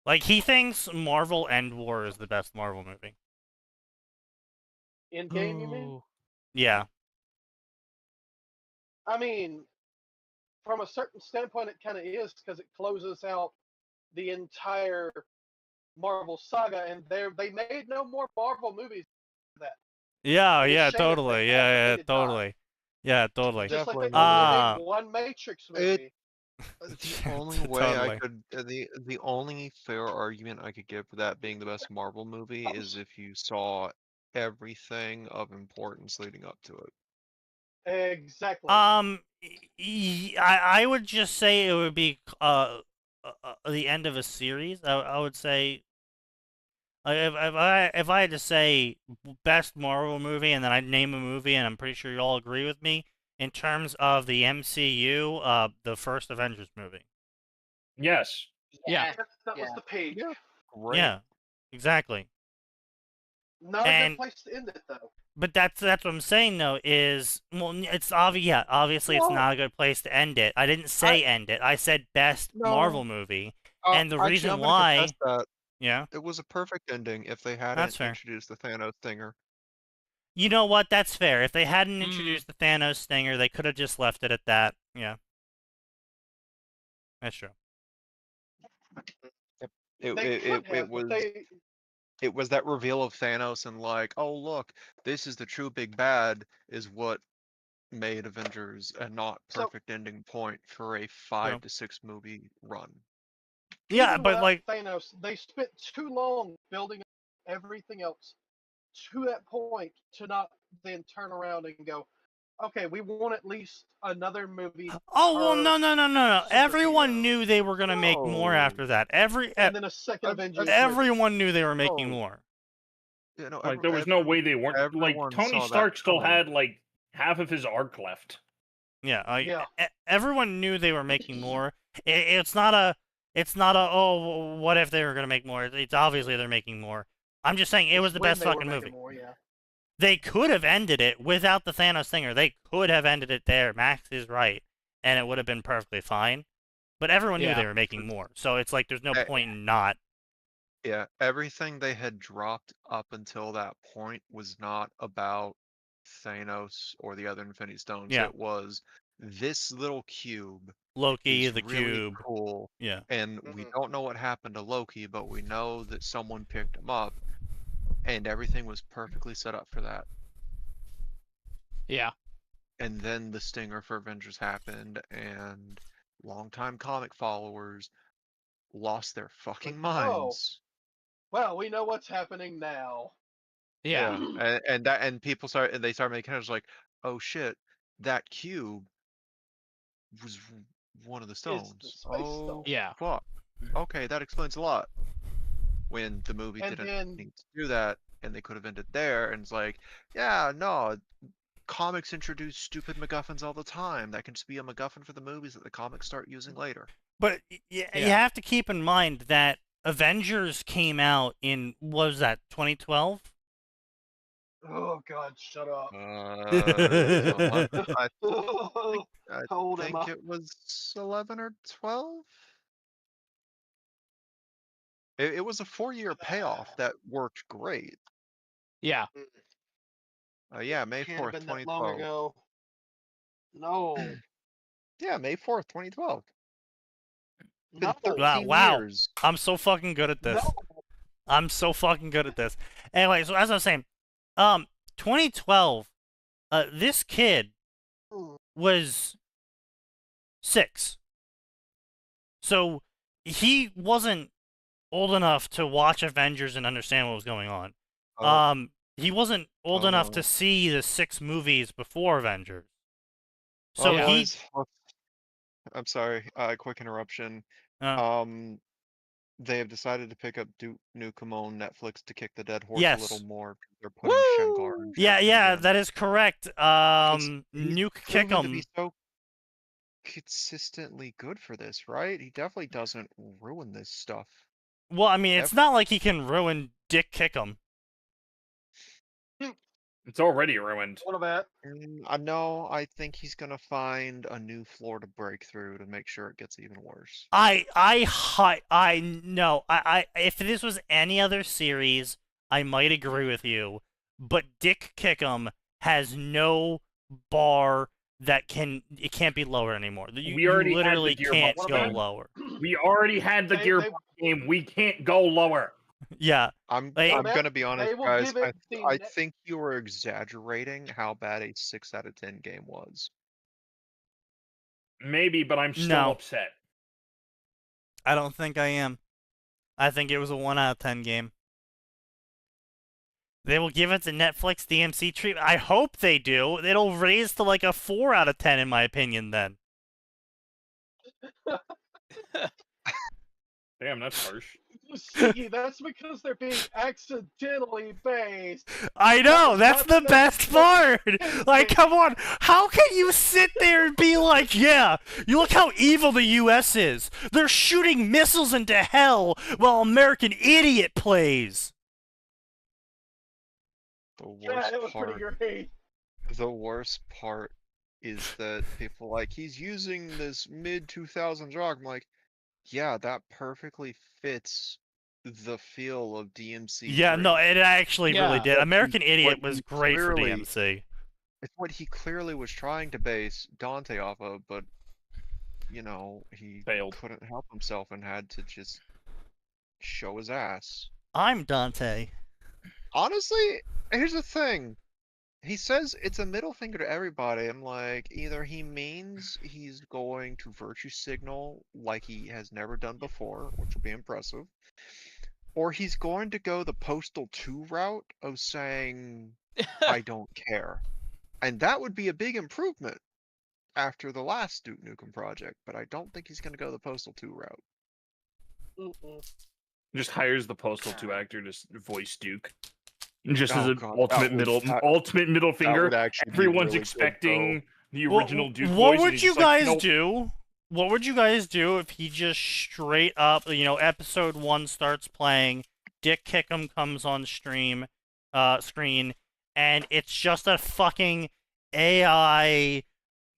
Like, he thinks Marvel End War is the best Marvel movie. In game, you mean? Yeah. I mean, from a certain standpoint, it kind of is because it closes out the entire Marvel saga, and they made no more Marvel movies after that. Yeah, totally. Yeah, totally. Yeah, totally. Just like they only made one Matrix movie. The only way I could, the only fair argument I could give for that being the best Marvel movie is if you saw everything of importance leading up to it. Exactly. I would just say it would be the end of a series. I would say if I had to say best Marvel movie, and then I'd name a movie, and I'm pretty sure you all agree with me. In terms of the MCU, the first Avengers movie. Yes. Yeah. That was the peak. Yeah. Great. Yeah, exactly. Not a good place to end it, though. But that's what I'm saying, though, is, well, it's obvious. Yeah, obviously it's not a good place to end it. I didn't say end it. I said best Marvel movie. And the Actually, reason I'm gonna why... contest that. Yeah? It was a perfect ending if they hadn't introduced the Thanos stinger. You know what? That's fair. If they hadn't introduced the Thanos stinger, they could have just left it at that. Yeah. That's true. It was that reveal of Thanos and like, oh look, this is the true big bad is what made Avengers a not perfect ending point for a 5 to 6 movie run. Yeah, Even but without like Thanos, they spent too long building everything else to that point to not then turn around and go, okay, we want at least another movie. Oh well, no. Everyone knew they were gonna make more after that. And then a second Avengers. Everyone knew they were making more. You know, like there was no way they weren't. Like Tony Stark still had like half of his arc left. Yeah, like Yeah. everyone knew they were making more. It's not a oh, what if they were gonna make more? It's obviously they're making more. I'm just saying it was the When best they were fucking making movie. More, yeah. They could have ended it without the Thanos stinger. They could have ended it there. Max is right, and it would have been perfectly fine. But everyone knew Yeah. they were making more, so it's like there's no Eh, point in not. Yeah, everything they had dropped up until that point was not about Thanos or the other Infinity Stones. Yeah. It was this little cube Loki, is the really cube. cool, Yeah. and we don't know what happened to Loki, but we know that someone picked him up, and everything was perfectly set up for that. Yeah. And then the stinger for Avengers happened, and longtime comic followers lost their fucking minds. Well, we know what's happening now. Yeah. And people start making it like, oh shit, that cube was one of the It's the stones. Space Oh Stone. Yeah. fuck. Okay, that explains a lot. When the movie And didn't then- need to do that, and they could have ended there, and it's like, yeah, no, comics introduce stupid MacGuffins all the time. That can just be a MacGuffin for the movies that the comics start using later. But you have to keep in mind that Avengers came out in, what was that, 2012? Oh God, shut up. I How old am think I? it was 11 or 12. It was a 4-year payoff that worked great. Yeah. Yeah, May Can't have 4th, been that long 2012. ago. No. Yeah, May 4th, 2012. Been No. 13 Wow. years. I'm so fucking good at this. No. I'm so fucking good at this. Anyway, so as I was saying, 2012, this kid was 6. So he wasn't old enough to watch Avengers and understand what was going on. Oh, He wasn't old enough no. to see the 6 movies before Avengers. So Oh, he boys, I'm sorry, quick interruption. Uh. They have decided to pick up Duke Nukem on Netflix to kick the dead horse a Yes. little more. They're putting Shankar in Yeah, charge yeah, again. that is correct. He's Nuke proven to Kickum. be so consistently good for this, right? He definitely doesn't ruin this stuff. Well, I mean, it's Ever. not like he can ruin Dick Kickum. It's already ruined. What about? No, I think he's gonna find a new floor to break through to make sure it gets even worse. If this was any other series, I might agree with you, but Dick Kickum has no bar that it can't be lower anymore. We already you had the literally Gearbox can't go game. lower. We already had the Gearbox game. We can't go lower. Yeah. I'm Like- gonna be honest, They will guys. give it the I net- think you were exaggerating how bad a 6 out of 10 game was. Maybe, but I'm still No. upset. I don't think I am. I think it was a 1 out of 10 game. They will give it the Netflix DMC treatment. I hope they do. It'll raise to like a 4 out of 10 in my opinion then. Damn, that's harsh. See, that's because they're being accidentally based. I know, that's the Not best part. Like, come on, how can you sit there and be like, yeah, you look how evil the U.S. is. They're shooting missiles into hell while American Idiot plays. Yeah, it was pretty great. The worst part is that people like, he's using this mid-2000s rock. I'm like, yeah, that perfectly fits the feel of DMC. Yeah, no, it actually really Yeah. did. American Idiot what was he great for clearly- DMC. It's what he clearly was trying to base Dante off of, but, you know, he Failed. couldn't help himself and had to just show his ass. I'm Dante. Honestly, here's the thing. He says it's a middle finger to everybody. I'm like, either he means he's going to virtue signal like he has never done before, which will be impressive, or he's going to go the Postal 2 route of saying, I don't care. And that would be a big improvement after the last Duke Nukem project, but I don't think he's going to go the Postal 2 route. Just hires the Postal 2 actor to voice Duke. Just as Oh, an God, ultimate that would middle finger. would actually be Everyone's really good, expecting the original Duke What voice. and would he's you just like, guys "Nope." do? What would you guys do if he just straight up, episode 1 starts playing, Dick Kickham comes on screen, and it's just a fucking AI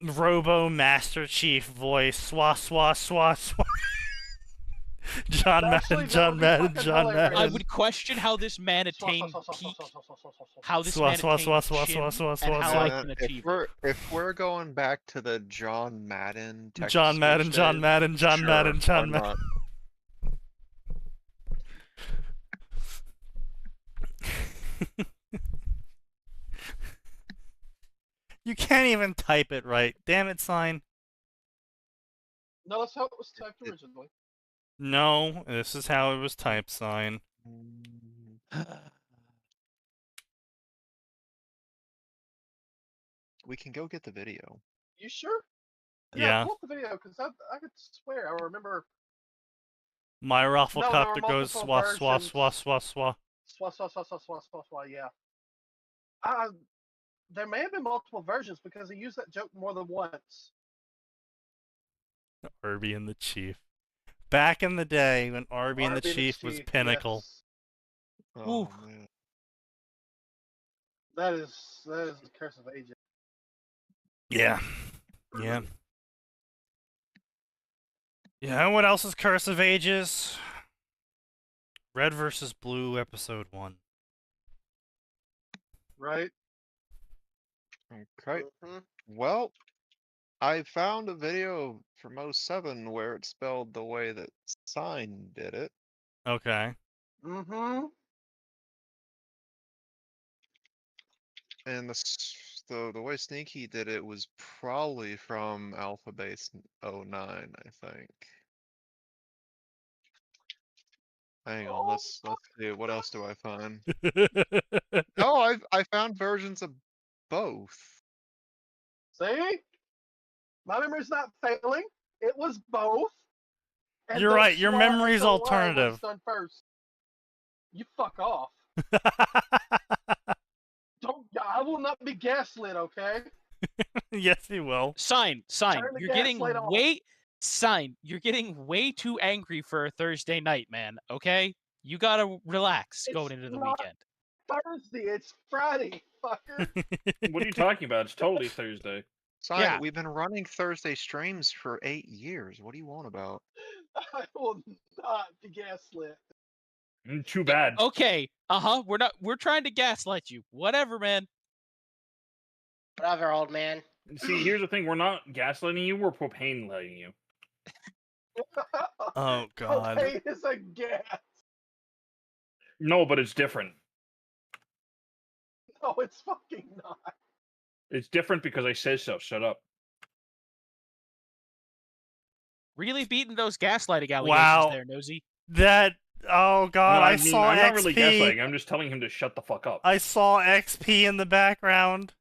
Robo Master Chief voice, swah swah swah swah. John Actually, Madden, that John would be Madden, fucking John hilarious. Madden. I would question how this man attained peak. How this man Swah, swah, attained swah, swah, chin, swah, and swah, how swah. I Yeah, can if achieve we're it. if we're going back to the John Madden, text John Madden, speech John days, Madden, John sure, Madden, John why Madden. not? You can't even type it right. Damn it, sign. No, that's how it was typed originally. No, this is how it was typed, sign. We can go get the video. You sure? Yeah. Pull up the video, because I could swear I remember. My No, there Rafflecopter were goes multiple swah, swah, versions. swah, swah, swah. Swah, yeah. There may have been multiple versions because he used that joke more than once. Arby and the Chief. Back in the day when Arby and the Arby and the Chief was Chief, pinnacle. yes. Oh man. That is the curse of ages. Yeah. Yeah. Yeah, what else is Curse of Ages? Red vs. Blue, episode 1. Right? Okay. Well, I found a video from 07 where it's spelled the way that Sign did it. Okay. Mm-hmm. And the way Sneaky did it was probably from Alpha Base 09, I think. Hang on, let's see. What else do I find? Oh, I found versions of both. See? My memory's not failing. It was both. And You're don't right, your swear memory's until the lie alternative. was done first. You fuck off. I will not be gaslit, okay? Yes, he will. Sign. Turn the You're getting gaslight off. You're getting way too angry for a Thursday night, man. Okay, you gotta relax It's going into the not weekend. Thursday, it's Friday, fucker. What are you talking about? It's totally Thursday. Sign, Yeah. we've been running Thursday streams for 8 years. What do you want about? I will not be gaslit. Too bad. Okay. We're trying to gaslight you. Whatever, man. Whatever, old man. See, here's the thing: we're not gaslighting you; we're propane lighting you. Oh, God. Propane is a gas. No, but it's different. No, it's fucking not. It's different because I said so. Shut up. Really beating those gaslighting allegations Wow. there, Nosy. Oh, God, No, I mean, saw I'm XP. not really gaslighting. I'm just telling him to shut the fuck up. I saw XP in the background.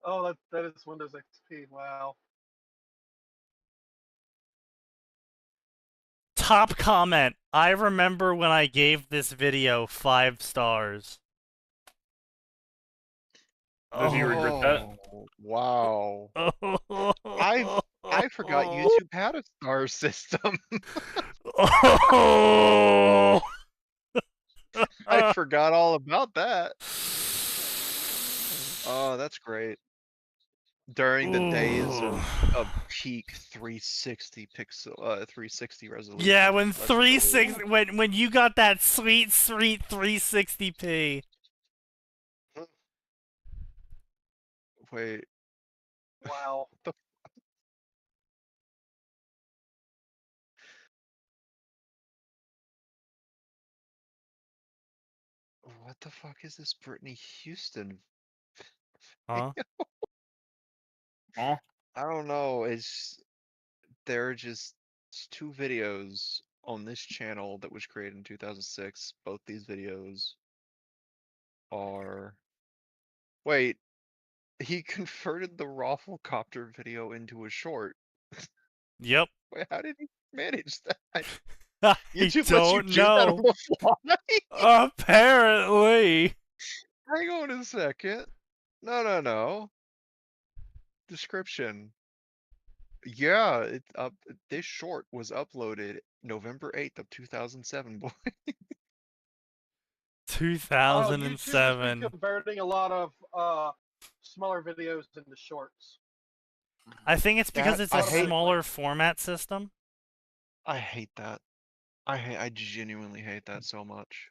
Oh, that is Windows XP. Wow. Top comment. I remember when I gave this video 5 stars. Does he regret that? Oh, wow. I I forgot YouTube had a star system. Oh. I forgot all about that. Oh, that's great. During the days of peak 360 pixel 360 resolution. Yeah, when That's 360 when you got that sweet 360p. Wait. Wow. What the fuck is this Brittany Houston? Huh? Huh? I don't know. There are just 2 videos on this channel that was created in 2006. Both these videos are. Wait, he converted the Rafflecopter video into a short. Yep. Wait, how did he manage that? I YouTube lets you don't do that on know. the fly? Apparently. Hang on a second. No. description. Yeah, this short was uploaded November 8th of 2007, boy. Oh, YouTube has been 2007. converting a lot of smaller videos into shorts. I think it's because That- it's I a hate- smaller format system. I hate that. I genuinely hate that so much.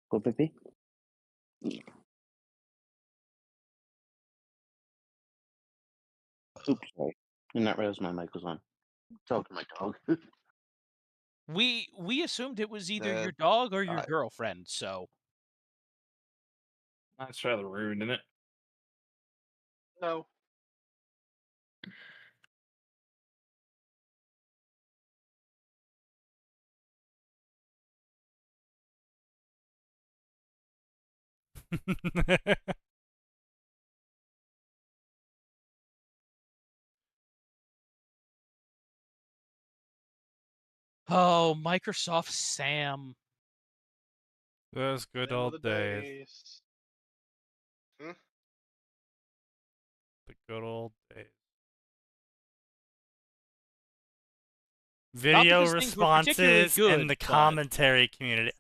Go, baby. Oops, sorry. Did not realize my mic was on. Talk to my dog. We assumed it was either your That- dog or your I- girlfriend, so That's rather rude, isn't it? No. oh, Microsoft Sam. Those good Them were old the days. Hmm? The good old days. Not Video because things were particularly responses good, and the but- commentary community.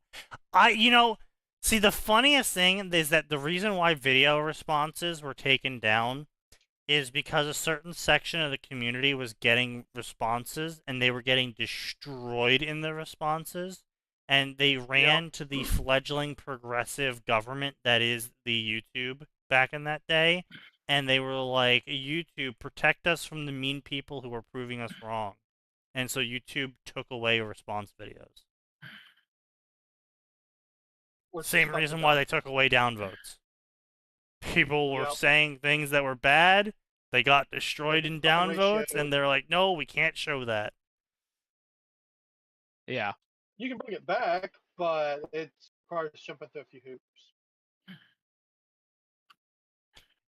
See, the funniest thing is that the reason why video responses were taken down is because a certain section of the community was getting responses and they were getting destroyed in the responses, and they ran to the fledgling progressive government that is the YouTube back in that day, and they were like, YouTube, protect us from the mean people who are proving us wrong. And so YouTube took away response videos. Which is Same fucking reason dumb. why they took away downvotes. People were Yep. saying things that were bad, they got destroyed in fucking downvotes, ratio. and they're like, no, we can't show that. Yeah. You can bring it back, but it requires jumping through a few hoops.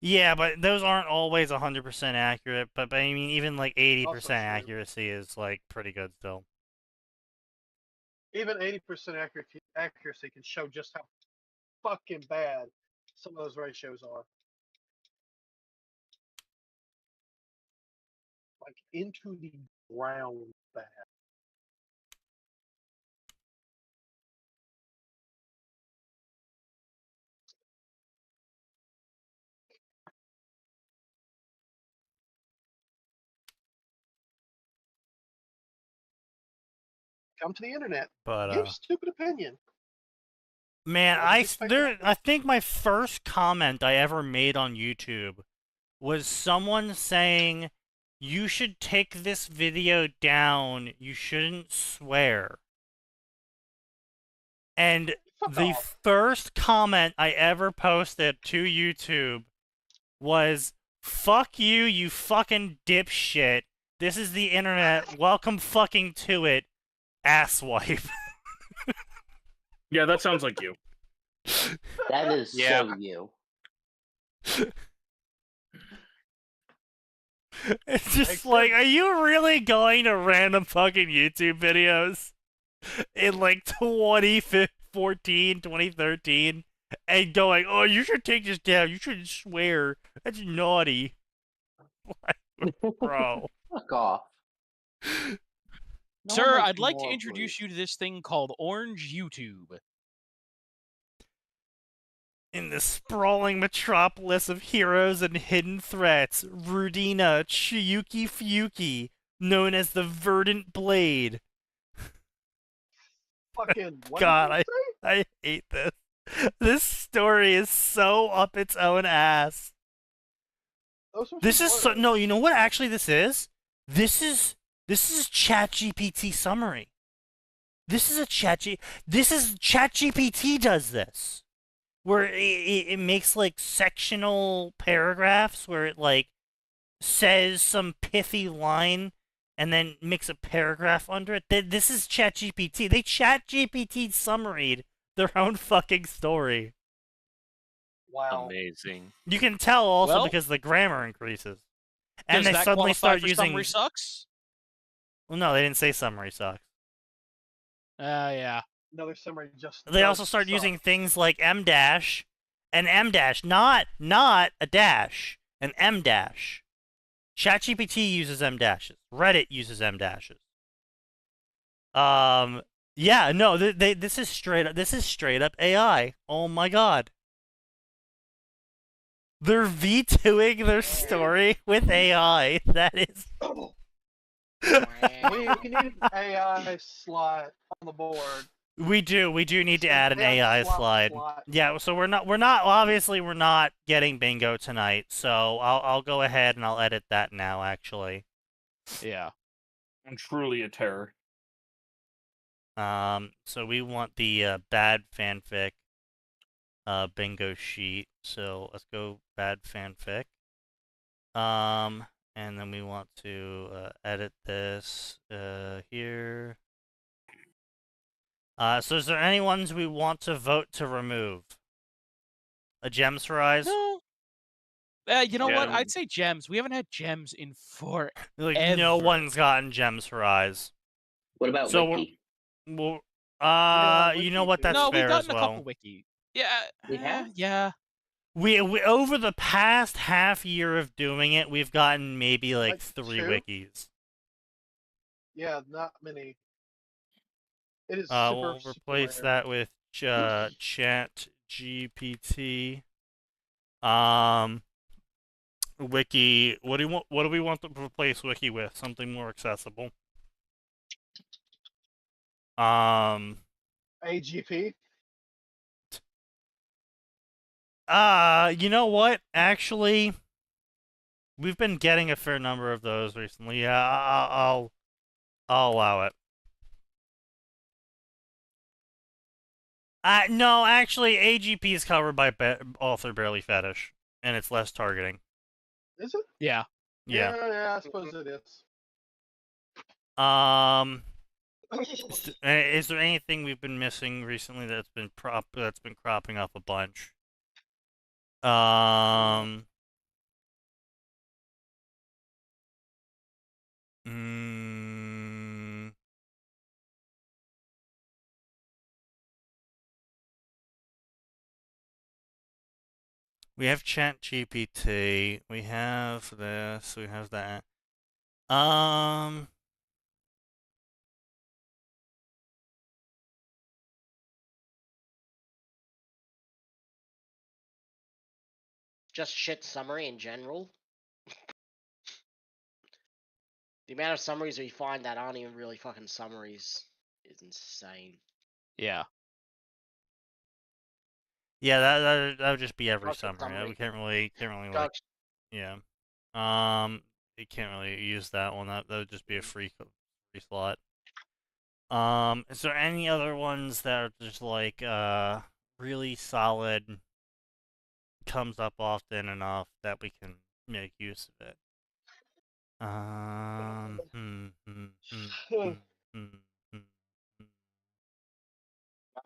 Yeah, but those aren't always 100% accurate, but I mean, even like 80% Also true. accuracy is like pretty good still. Even 80% accuracy can show just how fucking bad some of those ratios are. Like into the ground bad. Come to the internet. But Give stupid opinion. man, Why did you expect I think my first comment I ever made on YouTube was someone saying, "You should take this video down. You shouldn't swear." And Fuck the off. first comment I ever posted to YouTube was, "Fuck you, you fucking dipshit. This is the internet. Welcome fucking to it, asswipe." Yeah, that sounds like you. That is Yeah. so you. It's just Makes like, sense. are you really going to random fucking YouTube videos in like 2014, 2013 and going, "Oh, you should take this down. You shouldn't swear. That's naughty." Like, bro. Fuck off. No one Sir, likes I'd like to moral introduce police. you to this thing called Orange YouTube. In the sprawling metropolis of heroes and hidden threats, Rudina Chiyuki Fuyuki, known as the Verdant Blade. Fucking what God, did you say? I hate this. This story is so up its own ass. Those were This some is so words. no, you know what actually this is? This is ChatGPT summary. This is ChatGPT does this. Where it makes like sectional paragraphs where it like says some pithy line and then makes a paragraph under it. This is ChatGPT. They ChatGPT summaried their own fucking story. Wow. Amazing. You can tell also Well, because the grammar increases. And Does they that suddenly qualify start for using. summary sucks? Well, no, they didn't say summary sucks. Yeah. Another summary just. They also does start suck. using things like M dash, and M dash, not a dash, an M dash. ChatGPT uses M dashes. Reddit uses M dashes. Yeah, no, this is straight up AI. Oh my god. They're V2ing their story with AI. That is. We need an AI slot on the board. We do need to add an Fan AI swap slide. slot. Yeah, so we're not getting bingo tonight. So I'll go ahead and I'll edit that now. Actually. Yeah. I'm truly a terror. So we want the bad fanfic bingo sheet. So let's go bad fanfic. And then we want to edit this here. So is there any ones we want to vote to remove? A Gems for Eyes? No. You know what? Yeah. I'd say gems. We haven't had gems in forever. Like no one's gotten Gems for Eyes. What about So Wiki? well, Yeah, you know Wiki what? too. That's No, we've fair gotten as a well. couple wiki. Yeah. We have? Yeah. We over the past half year of doing it, we've gotten maybe like Like 3 2? wikis. Yeah, not many. It is We'll super replace rare. that with Chat GPT. Wiki. What do we want to replace Wiki with? Something more accessible. AGP. You know what? Actually, we've been getting a fair number of those recently. Yeah, I'll allow it. No, actually, AGP is covered by author barely fetish, and it's less targeting. Is it? Yeah. Yeah. Yeah, I suppose it is. Is there anything we've been missing recently that's been cropping up a bunch? We have Chat GPT. We have this. We have that. Just shit summary in general. The amount of summaries we find that aren't even really fucking summaries is insane. Yeah. Yeah, that would just be every Gotcha, summary. summary. We can't really like, Gotcha. yeah. You can't really use that one. That would just be a free slot. Is there any other ones that are just like really solid, comes up often enough that we can make use of it? My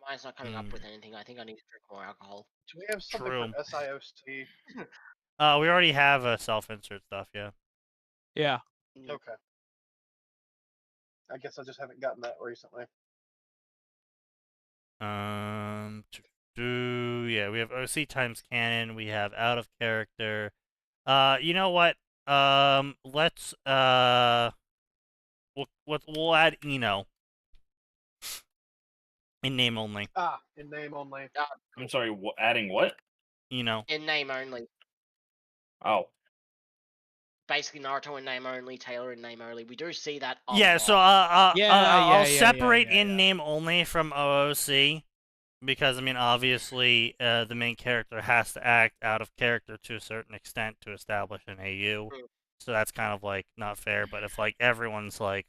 mind's not coming up with anything. I think I need to drink more alcohol. Do we have something True. for SIOC? We already have a self-insert stuff, yeah. Yeah. Okay. I guess I just haven't gotten that recently. Yeah, we have OC times canon. We have out of character. You know what? Let's we'll add Eno in name only. In name only. I'm sorry, adding what? Eno. In name only. Oh. Basically, Naruto in name only, Taylor in name only. We do see that. A Yeah, lot. so I'll separate in name only from OOC because I mean obviously the main character has to act out of character to a certain extent to establish an AU. So that's kind of like not fair, but if like everyone's like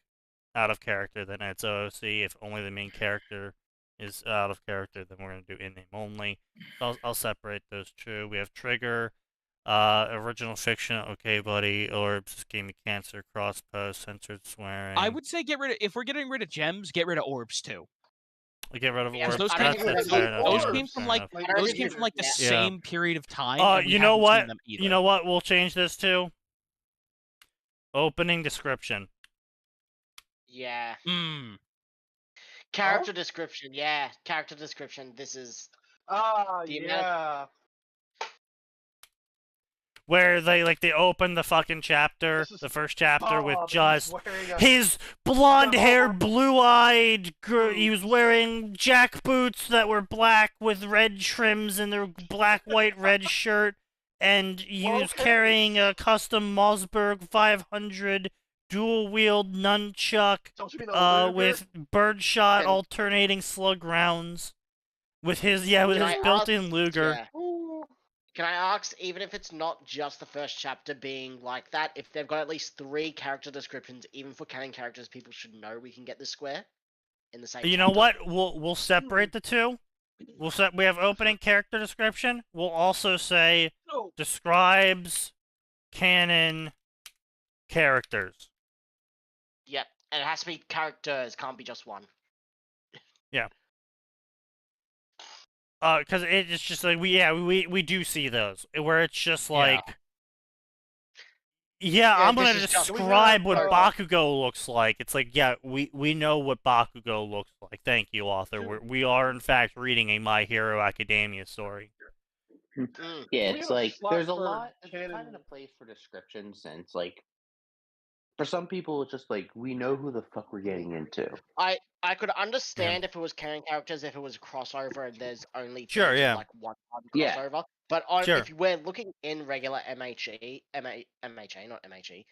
out of character then it's OOC. If only the main character is out of character then we're going to do in name only. So I'll separate those two. We have Trigger, original fiction, okay buddy, orbs, game of cancer, cross post, censored swearing. I would say if we're getting rid of gems, get rid of orbs too. Get rid of Yeah, orbs. Those I came, don't think That's fair enough. those Yeah, came fair from like enough. I don't those think came we from like the should- Yeah. same period of time. and we you know haven't what? seen them either. You know what? We'll change this to opening description. Yeah. Character description, yeah. Character description. This is the amount- Yeah. Where they open the fucking chapter, This is the first chapter, with Bob, he's just wearing a- his blonde-haired, No. blue-eyed. He was wearing jack boots that were black with red trims and their black, white, red shirt, and he was Okay. carrying a custom Mossberg 500 dual-wield nunchuck. Don't you mean a Luger? With birdshot And- alternating slug rounds. With his built-in Luger. Yeah. Can I ask, even if it's not just the first chapter being like that, if they've got at least 3 character descriptions, even for canon characters, people should know we can get this square in the same. You know chapter? what? We'll separate the two. We have opening character description. We'll also say No. describes canon characters. Yep, and it has to be characters, can't be just one. Because it's just like we do see those where it's just like, I'm this gonna is just- describe what uh, Bakugo looks like. It's like, we know what Bakugo looks like. Thank you, author. We are in fact reading a My Hero Academia story. Mm. Yeah, We it's have a like slot there's a for lot. There's kind canon. of a place for descriptions, and it's like for some people, it's just like we know who the fuck we're getting into. I could understand if it was canon characters, if it was crossover and there's only Sure, things yeah. like one time Yeah. crossover. But Sure. if we're looking in regular MHA, not MHE.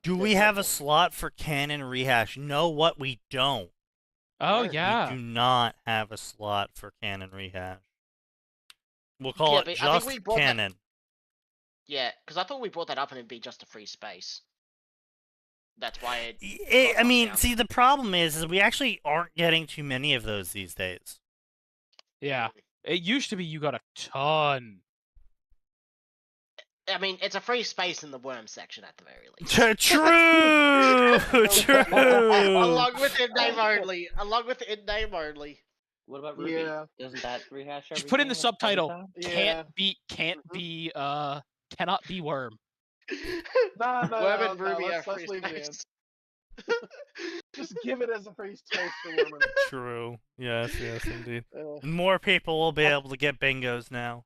Do we have a slot for canon rehash? No, what we don't. Oh Sure. yeah. We do not have a slot for canon rehash. We'll call Yeah, it but I think just we brought that- canon. Yeah, because I thought we brought that up and it'd be just a free space. That's why it. I got mean, knocked down. see, the problem is we actually aren't getting too many of those these days. Yeah. It used to be you got a ton. I mean, it's a free space in the worm section at the very least. True, true. Along with in-name only. Along with in-name only. What about Ruby? Yeah. Doesn't that rehash everything? Just put in the every subtitle. time? Yeah. Cannot be worm. No, Worm and Ruby are let's free leave it in. space. Just give it as a free space for women. True. Yes, indeed. Uh, More people will be able to get bingos now.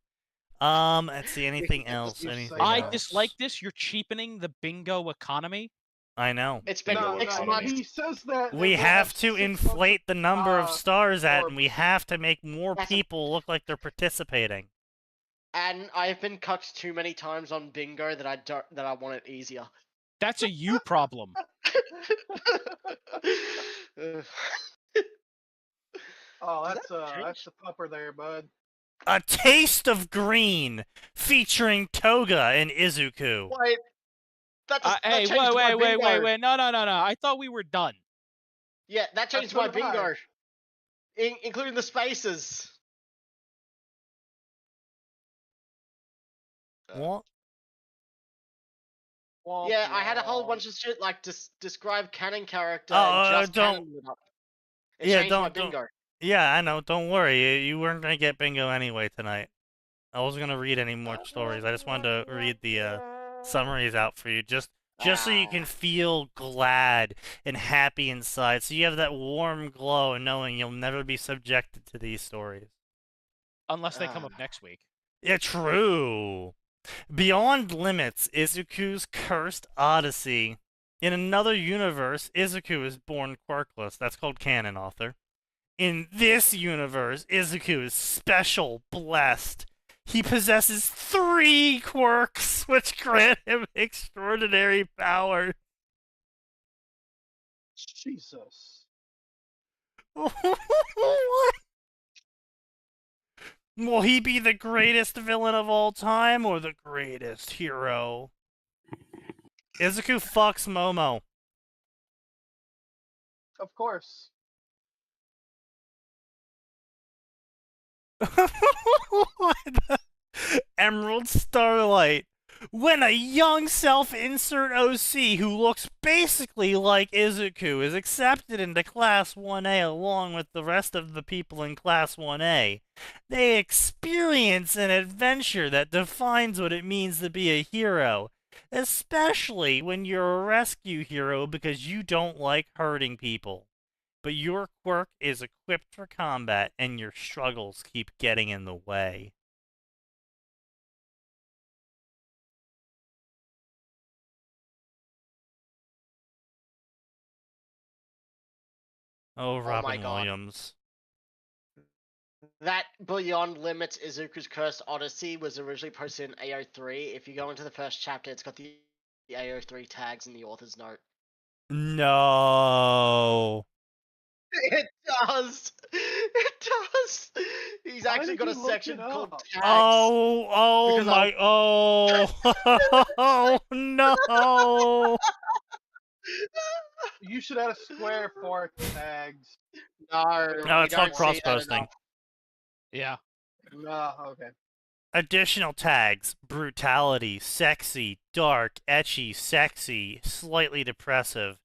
Let's see, anything else? You Anything say I that. else? dislike this. You're cheapening the bingo economy. I know. It's been no, 6 no, months. he says that. We we'll have to 6 months inflate the number of stars at, or- and we have to make more That's a- people look like they're participating. And I've been cucked too many times on bingo that I want it easier. That's a you problem. Oh, Does that's that change? that's the pupper there, bud. A Taste of Green, featuring Toga and Izuku. Wait. That Hey, changed my wait. bingo. No. I thought we were done. Yeah, that changed so my did I. bingo. Including the spaces. What? Womp Yeah, I had a whole womp. bunch of shit like describe canon character Oh, and just don't- canon lit up. It Yeah, changed my don't- bingo. Yeah, I know. Don't worry. You weren't gonna get bingo anyway tonight. I wasn't gonna read any more stories. I just wanted to read the summaries out for you, just so you can feel glad and happy inside. So you have that warm glow knowing you'll never be subjected to these stories. Unless they come up next week. Yeah, true. Beyond Limits, Izuku's Cursed Odyssey. In another universe, Izuku is born quirkless. That's called canon, author. In this universe, Izuku is special, blessed. He possesses 3 quirks, which grant him extraordinary power. Jesus. What? Will he be the greatest villain of all time or the greatest hero? Izuku fucks Momo. Of course. What the- Emerald Starlight. When a young self-insert OC who looks basically like Izuku is accepted into Class 1A along with the rest of the people in Class 1A, they experience an adventure that defines what it means to be a hero, especially when you're a rescue hero because you don't like hurting people. but your quirk is equipped for combat and your struggles keep getting in the way. Oh, Robin my God. Williams. That Beyond Limits Izuku's Cursed Odyssey was originally posted in AO3. If you go into the first chapter, it's got the AO3 tags in the author's note. No. It does. It does. He's Why actually did got a you look section it called up? tags. Oh Because my, oh no. You should add a square for tags. No, No, you it's called don't see that cross-posting. enough. Yeah. No, okay. Additional tags: brutality, sexy, dark, etchy, sexy, slightly depressive.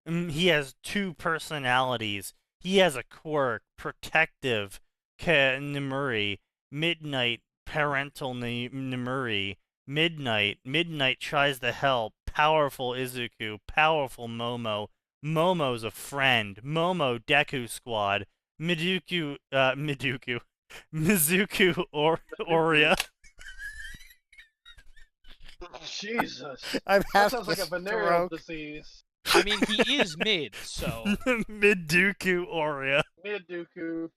He has 2 personalities. He has a quirk: protective, Nimuri, midnight, parental Nimuri, midnight tries to help, powerful Izuku, powerful Momo. Momo's a friend. Momo Deku Squad. Mizuku Oria. Jesus. I'm That having sounds like a venereal stroke. disease. I mean, he is mid, so Miduku Oria. Mid-Dooku.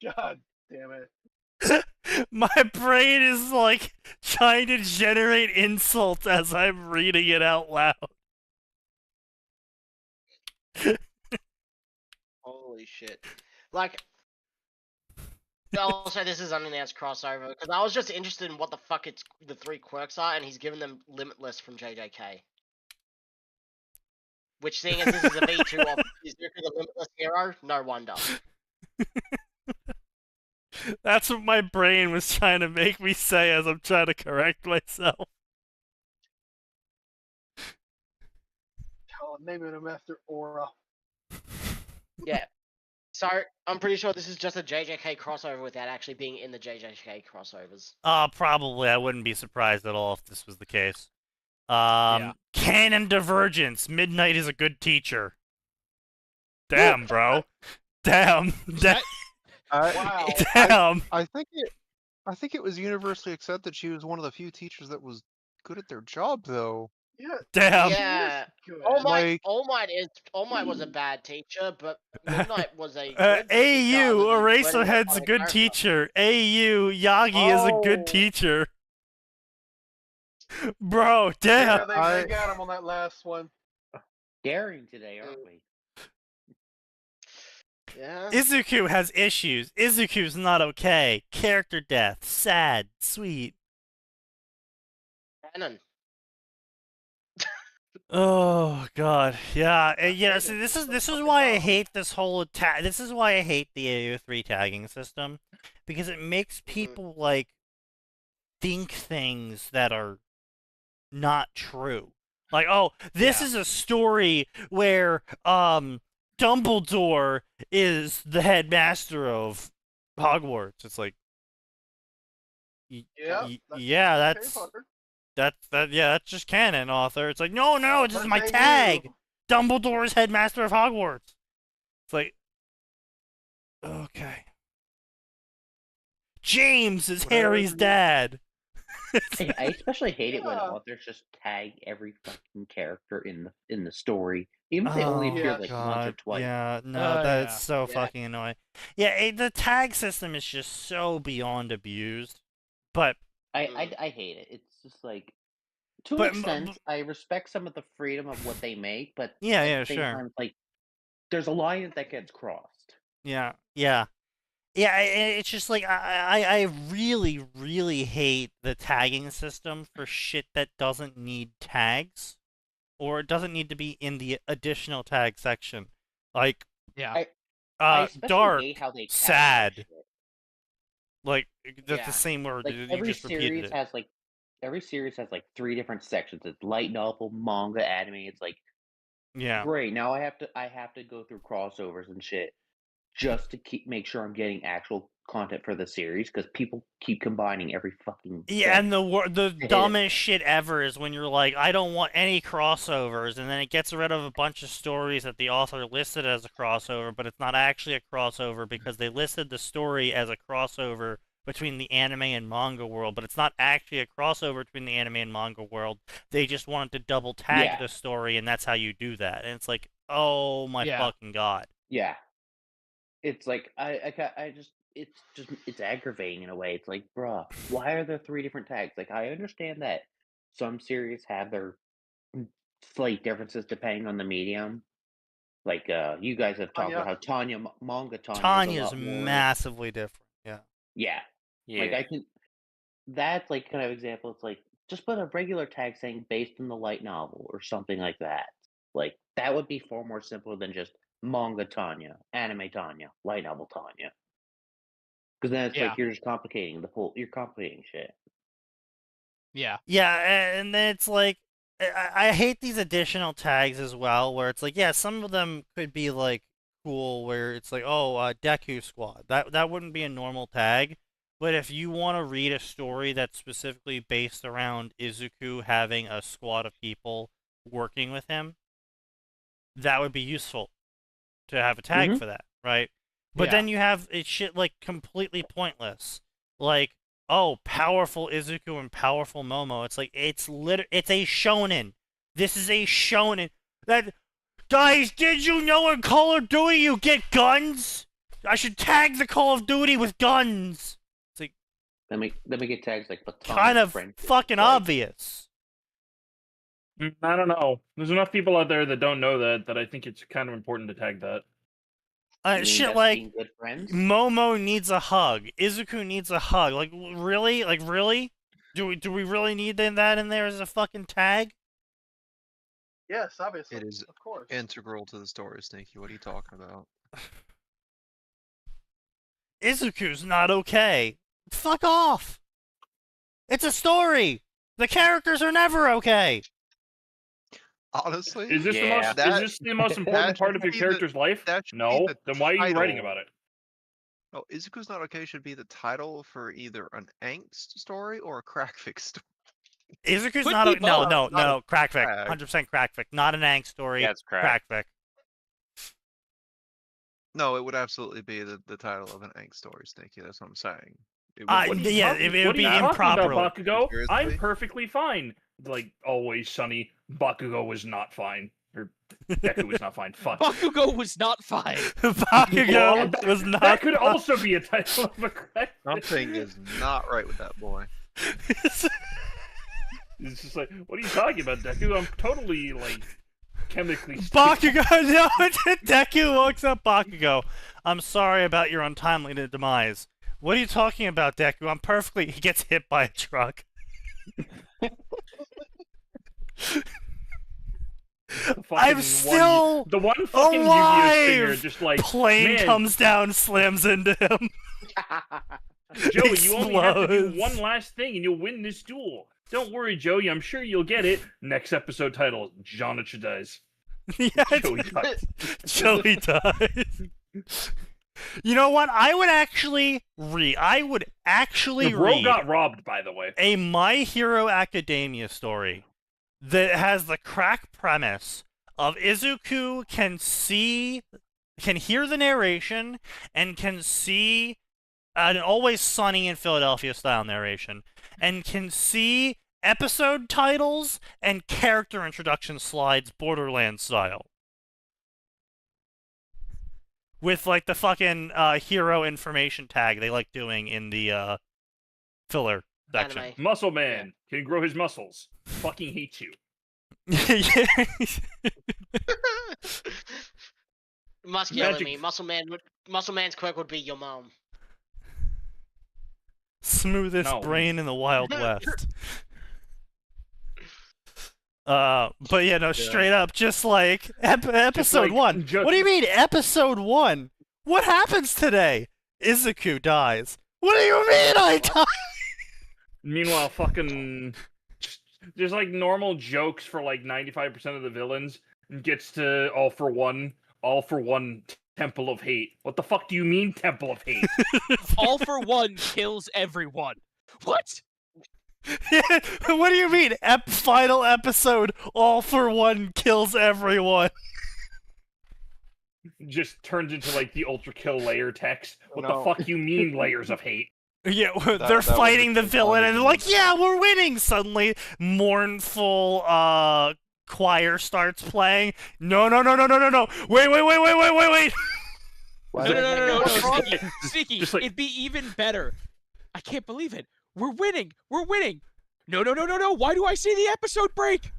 God damn it. My brain is like trying to generate insults as I'm reading it out loud. Holy shit. Like, also, this is unannounced crossover, because I was just interested in what the fuck the 3 quirks are, and he's given them Limitless from JJK. Which, seeing as this is a V2 of Izuku the Limitless Hero, no wonder. That's what my brain was trying to make me say as I'm trying to correct myself. Oh, naming him after Aura. Yeah. So, I'm pretty sure this is just a JJK crossover without actually being in the JJK crossovers. Probably. I wouldn't be surprised at all if this was the case. Yeah. Canon divergence. Midnight is a good teacher. Damn, bro. Damn. that, Wow. Damn. I think it was universally accepted that she was one of the few teachers that was good at their job, though. Yeah. Damn. Yeah. Good. All Like- Might was a bad teacher, but Midnight was a good AU, teacher other than Eraserhead's a learning good character. teacher. AU, Yagi is a good Oh. teacher. Bro, Yeah, damn. they got him on that last one. Daring today, aren't we? Yeah. Izuku has issues. Izuku's not okay. Character death. Sad. Sweet. Canon. Oh god, yeah, yeah. hate See, it. this is Fucking why I dumb. hate this whole This is why I hate the AO3 tagging system, because it makes people like think things that are not true. Like, oh, this Yeah. is a story where Dumbledore is the headmaster of Hogwarts. It's like, Yeah. yeah, Harry that's. Potter. That's just canon, author. It's like, no, this is But my they tag. knew. Dumbledore's headmaster of Hogwarts. It's like, okay. James is Whatever Harry's you- dad. I especially hate it when Yeah. authors just tag every fucking character in the story, even if they only appear yeah. like once or twice. Yeah, no, Oh, that's yeah. so Yeah. fucking annoying. Yeah, the tag system is just so beyond abused. But I hate it. It's just like, to But- an extent, I respect some of the freedom of what they make, but Yeah, at yeah, the same sure. time, like, there's a line that gets crossed. yeah. It's just like I really, really hate the tagging system for shit that doesn't need tags, or it doesn't need to be in the additional tag section. Like, yeah. I especially dark, hate how they tag sad. that shit. Like that's Yeah. the same word. Like You every just repeated series it. has like 3 different sections. It's light novel, manga, anime. It's like, Yeah. great. Now I have to go through crossovers and shit just to make sure I'm getting actual content for the series because people keep combining every fucking Yeah, and thing. the it. dumbest shit ever is when you're like, I don't want any crossovers, and then it gets rid of a bunch of stories that the author listed as a crossover, but it's not actually a crossover because they listed the story as a crossover between the anime and manga world, but it's not actually a crossover between the anime and manga world. They just wanted to double tag Yeah. the story, and that's how you do that. And it's like, oh my Yeah. fucking god. Yeah, it's like I just it's aggravating in a way. It's like, bruh, why are there 3 different tags? Like, I understand that some series have their slight differences depending on the medium. Like, you guys have talked about how manga Tanya is a Tanya's lot more. massively different. Yeah. Yeah, Yeah. like I can. That's like kind of example. It's like just put a regular tag saying based on the light novel or something like that. Like that would be far more simple than just manga Tanya, anime Tanya, light novel Tanya. Because then it's Yeah. like you're just complicating you're complicating shit. Yeah. Yeah, and then it's like, I hate these additional tags as well, where it's like, yeah, some of them could be like cool, where it's like, oh, Deku Squad. That wouldn't be a normal tag, but if you want to read a story that's specifically based around Izuku having a squad of people working with him, that would be useful to have a tag Mhm. for that, right? But Yeah. then you have it's shit like completely pointless, like, oh, powerful Izuku and powerful Momo. It's like it's a shonen. This is a shonen. That guys, did you know in Call of Duty you get guns? I should tag the Call of Duty with guns. It's like Let me get tags like platonic kind of friendship, fucking like- obvious. I don't know. There's enough people out there that don't know that I think it's kind of important to tag that. You mean Shit that's like being good friends. Momo needs a hug. Izuku needs a hug. Like really? Like really? Do we really need that in there as a fucking tag? Yes, obviously. It is Of course. integral to the story, Sneaky. What are you talking about? Izuku's not okay. Fuck off. It's a story. The characters are never okay. Honestly, Is this Yeah. the most? That- Is this the most important that part should of your be character's life? that should be No. the Then why are you writing title. about it? No, Izuku's not okay should be the title for either an angst story or a crackfic story. Izuku's Could not be okay. No, both. no, Not a no. Crackfic. tag. 100% crackfic. Not an angst story. Yeah, it's crack. Crackfic. No, it would absolutely be the title of an angst story, Sneaky. That's what I'm saying. It Uh, would- yeah, What- it would what be are you talking improper. about, Bakugo? I'm Seriously? perfectly fine. Like always, Sunny. Bakugo was not fine. Or Deku was not fine. Fuck. Bakugo was not fine. Bakugo was not. That could also be a title of a crack. Something is not right with that boy. It's just like, what are you talking about, Deku? I'm totally like chemically. Bakugo, no, Deku walks up. Bakugo, I'm sorry about your untimely demise. What are you talking about, Deku? I'm perfectly. He gets hit by a truck. I'm still the one fucking Yu-Gi-Oh stinger, alive! just like Plane man, comes down, slams into him. Joey, you only have to do explodes. one last thing and you'll win this duel. Don't worry, Joey. I'm sure you'll get it. Next episode title: Jonicha dies. Yeah, Joey dies. Joey dies. You know what? I would actually read. The bro got robbed, by the way. A My Hero Academia story that has the crack premise of Izuku can hear the narration and can see an Always Sunny in Philadelphia style narration and can see episode titles and character introduction slides Borderlands style. With like the fucking hero information tag they like doing in the filler section. Anime. Muscle Man can grow his muscles. Fucking hate you. Must yell at Magic- me. Muscle Man's quirk would be your mom. Smoothest No. brain in the Wild West. But yeah, no, straight up, just like episode like, 1. What do you mean, episode 1? What happens today? Izuku dies. What do you mean I die? Meanwhile, fucking there's like normal jokes for like 95% of the villains and gets to all for one Temple of Hate. What the fuck do you mean, Temple of Hate? All for One kills everyone. What? What do you mean? Final episode, All for One kills everyone. Just turns into like the ultra kill layer text. What No. the fuck you mean, layers of hate? Yeah, they're that was fighting the the villain, and they're funny like, "Yeah, we're winning!" Suddenly, mournful choir starts playing. No! Wait! No, Sneaky. Just like- It'd be even better. I can't believe it. We're winning. No. Why do I see the episode break?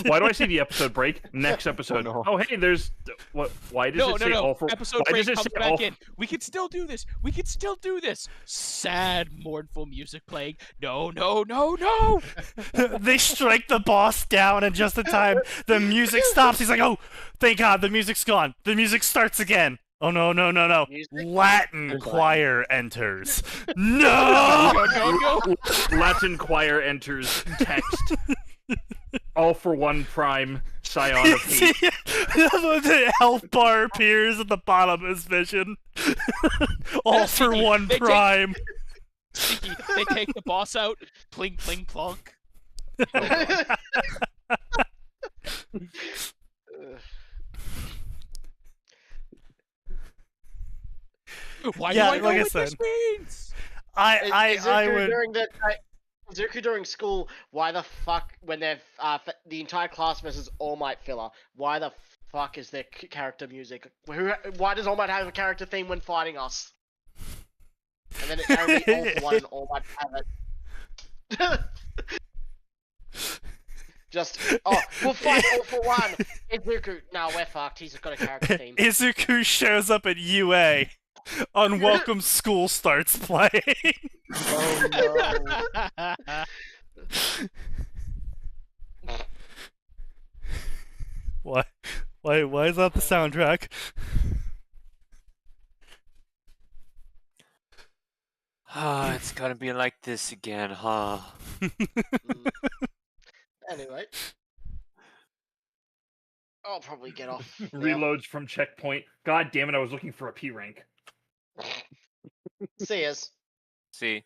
Why do I see the episode break? Next episode. no. Oh, hey, there's what? Why does it say all for? Episode Why break does it comes say all back in. We can still do this. Sad, mournful music playing. No. They strike the boss down, and just in time, the music stops. He's like, "Oh, thank God, the music's gone." The music starts again. Oh no! Music? Latin choir enters. No! Go. Latin choir enters text. All for One Prime Scion of Hate. The health bar appears at the bottom of his vision. All for One They take- Prime. Sneaky. They take the boss out. Pling, pling, plunk. Why Yeah, do I know like I what this said. means? I would. During the Zuku during school, why the fuck when they've the entire class versus All Might filler? Why the fuck is there character music? Why does All Might have a character theme when fighting us? And then it's only All for One and All Might have it. Just we'll fight All for One. Izuku, no, we're fucked. He's got a character theme. Izuku shows up at UA. Unwelcome school starts playing. Oh no. Why is that the soundtrack? Ah, it's gonna be like this again, huh? Anyway, I'll probably get off. now. Reloads from checkpoint. God damn it! I was looking for a P rank. See yas. See,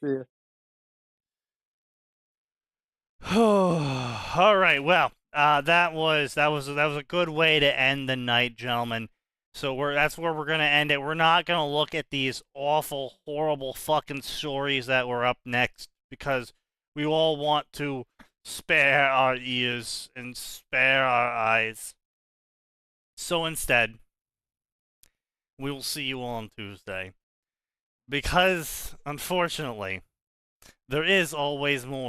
All right. Well, that was a good way to end the night, gentlemen. So that's where we're gonna end it. We're not gonna look at these awful, horrible fucking stories that were up next because we all want to spare our ears and spare our eyes. So instead, we will see you on Tuesday. Because, unfortunately, there is always more.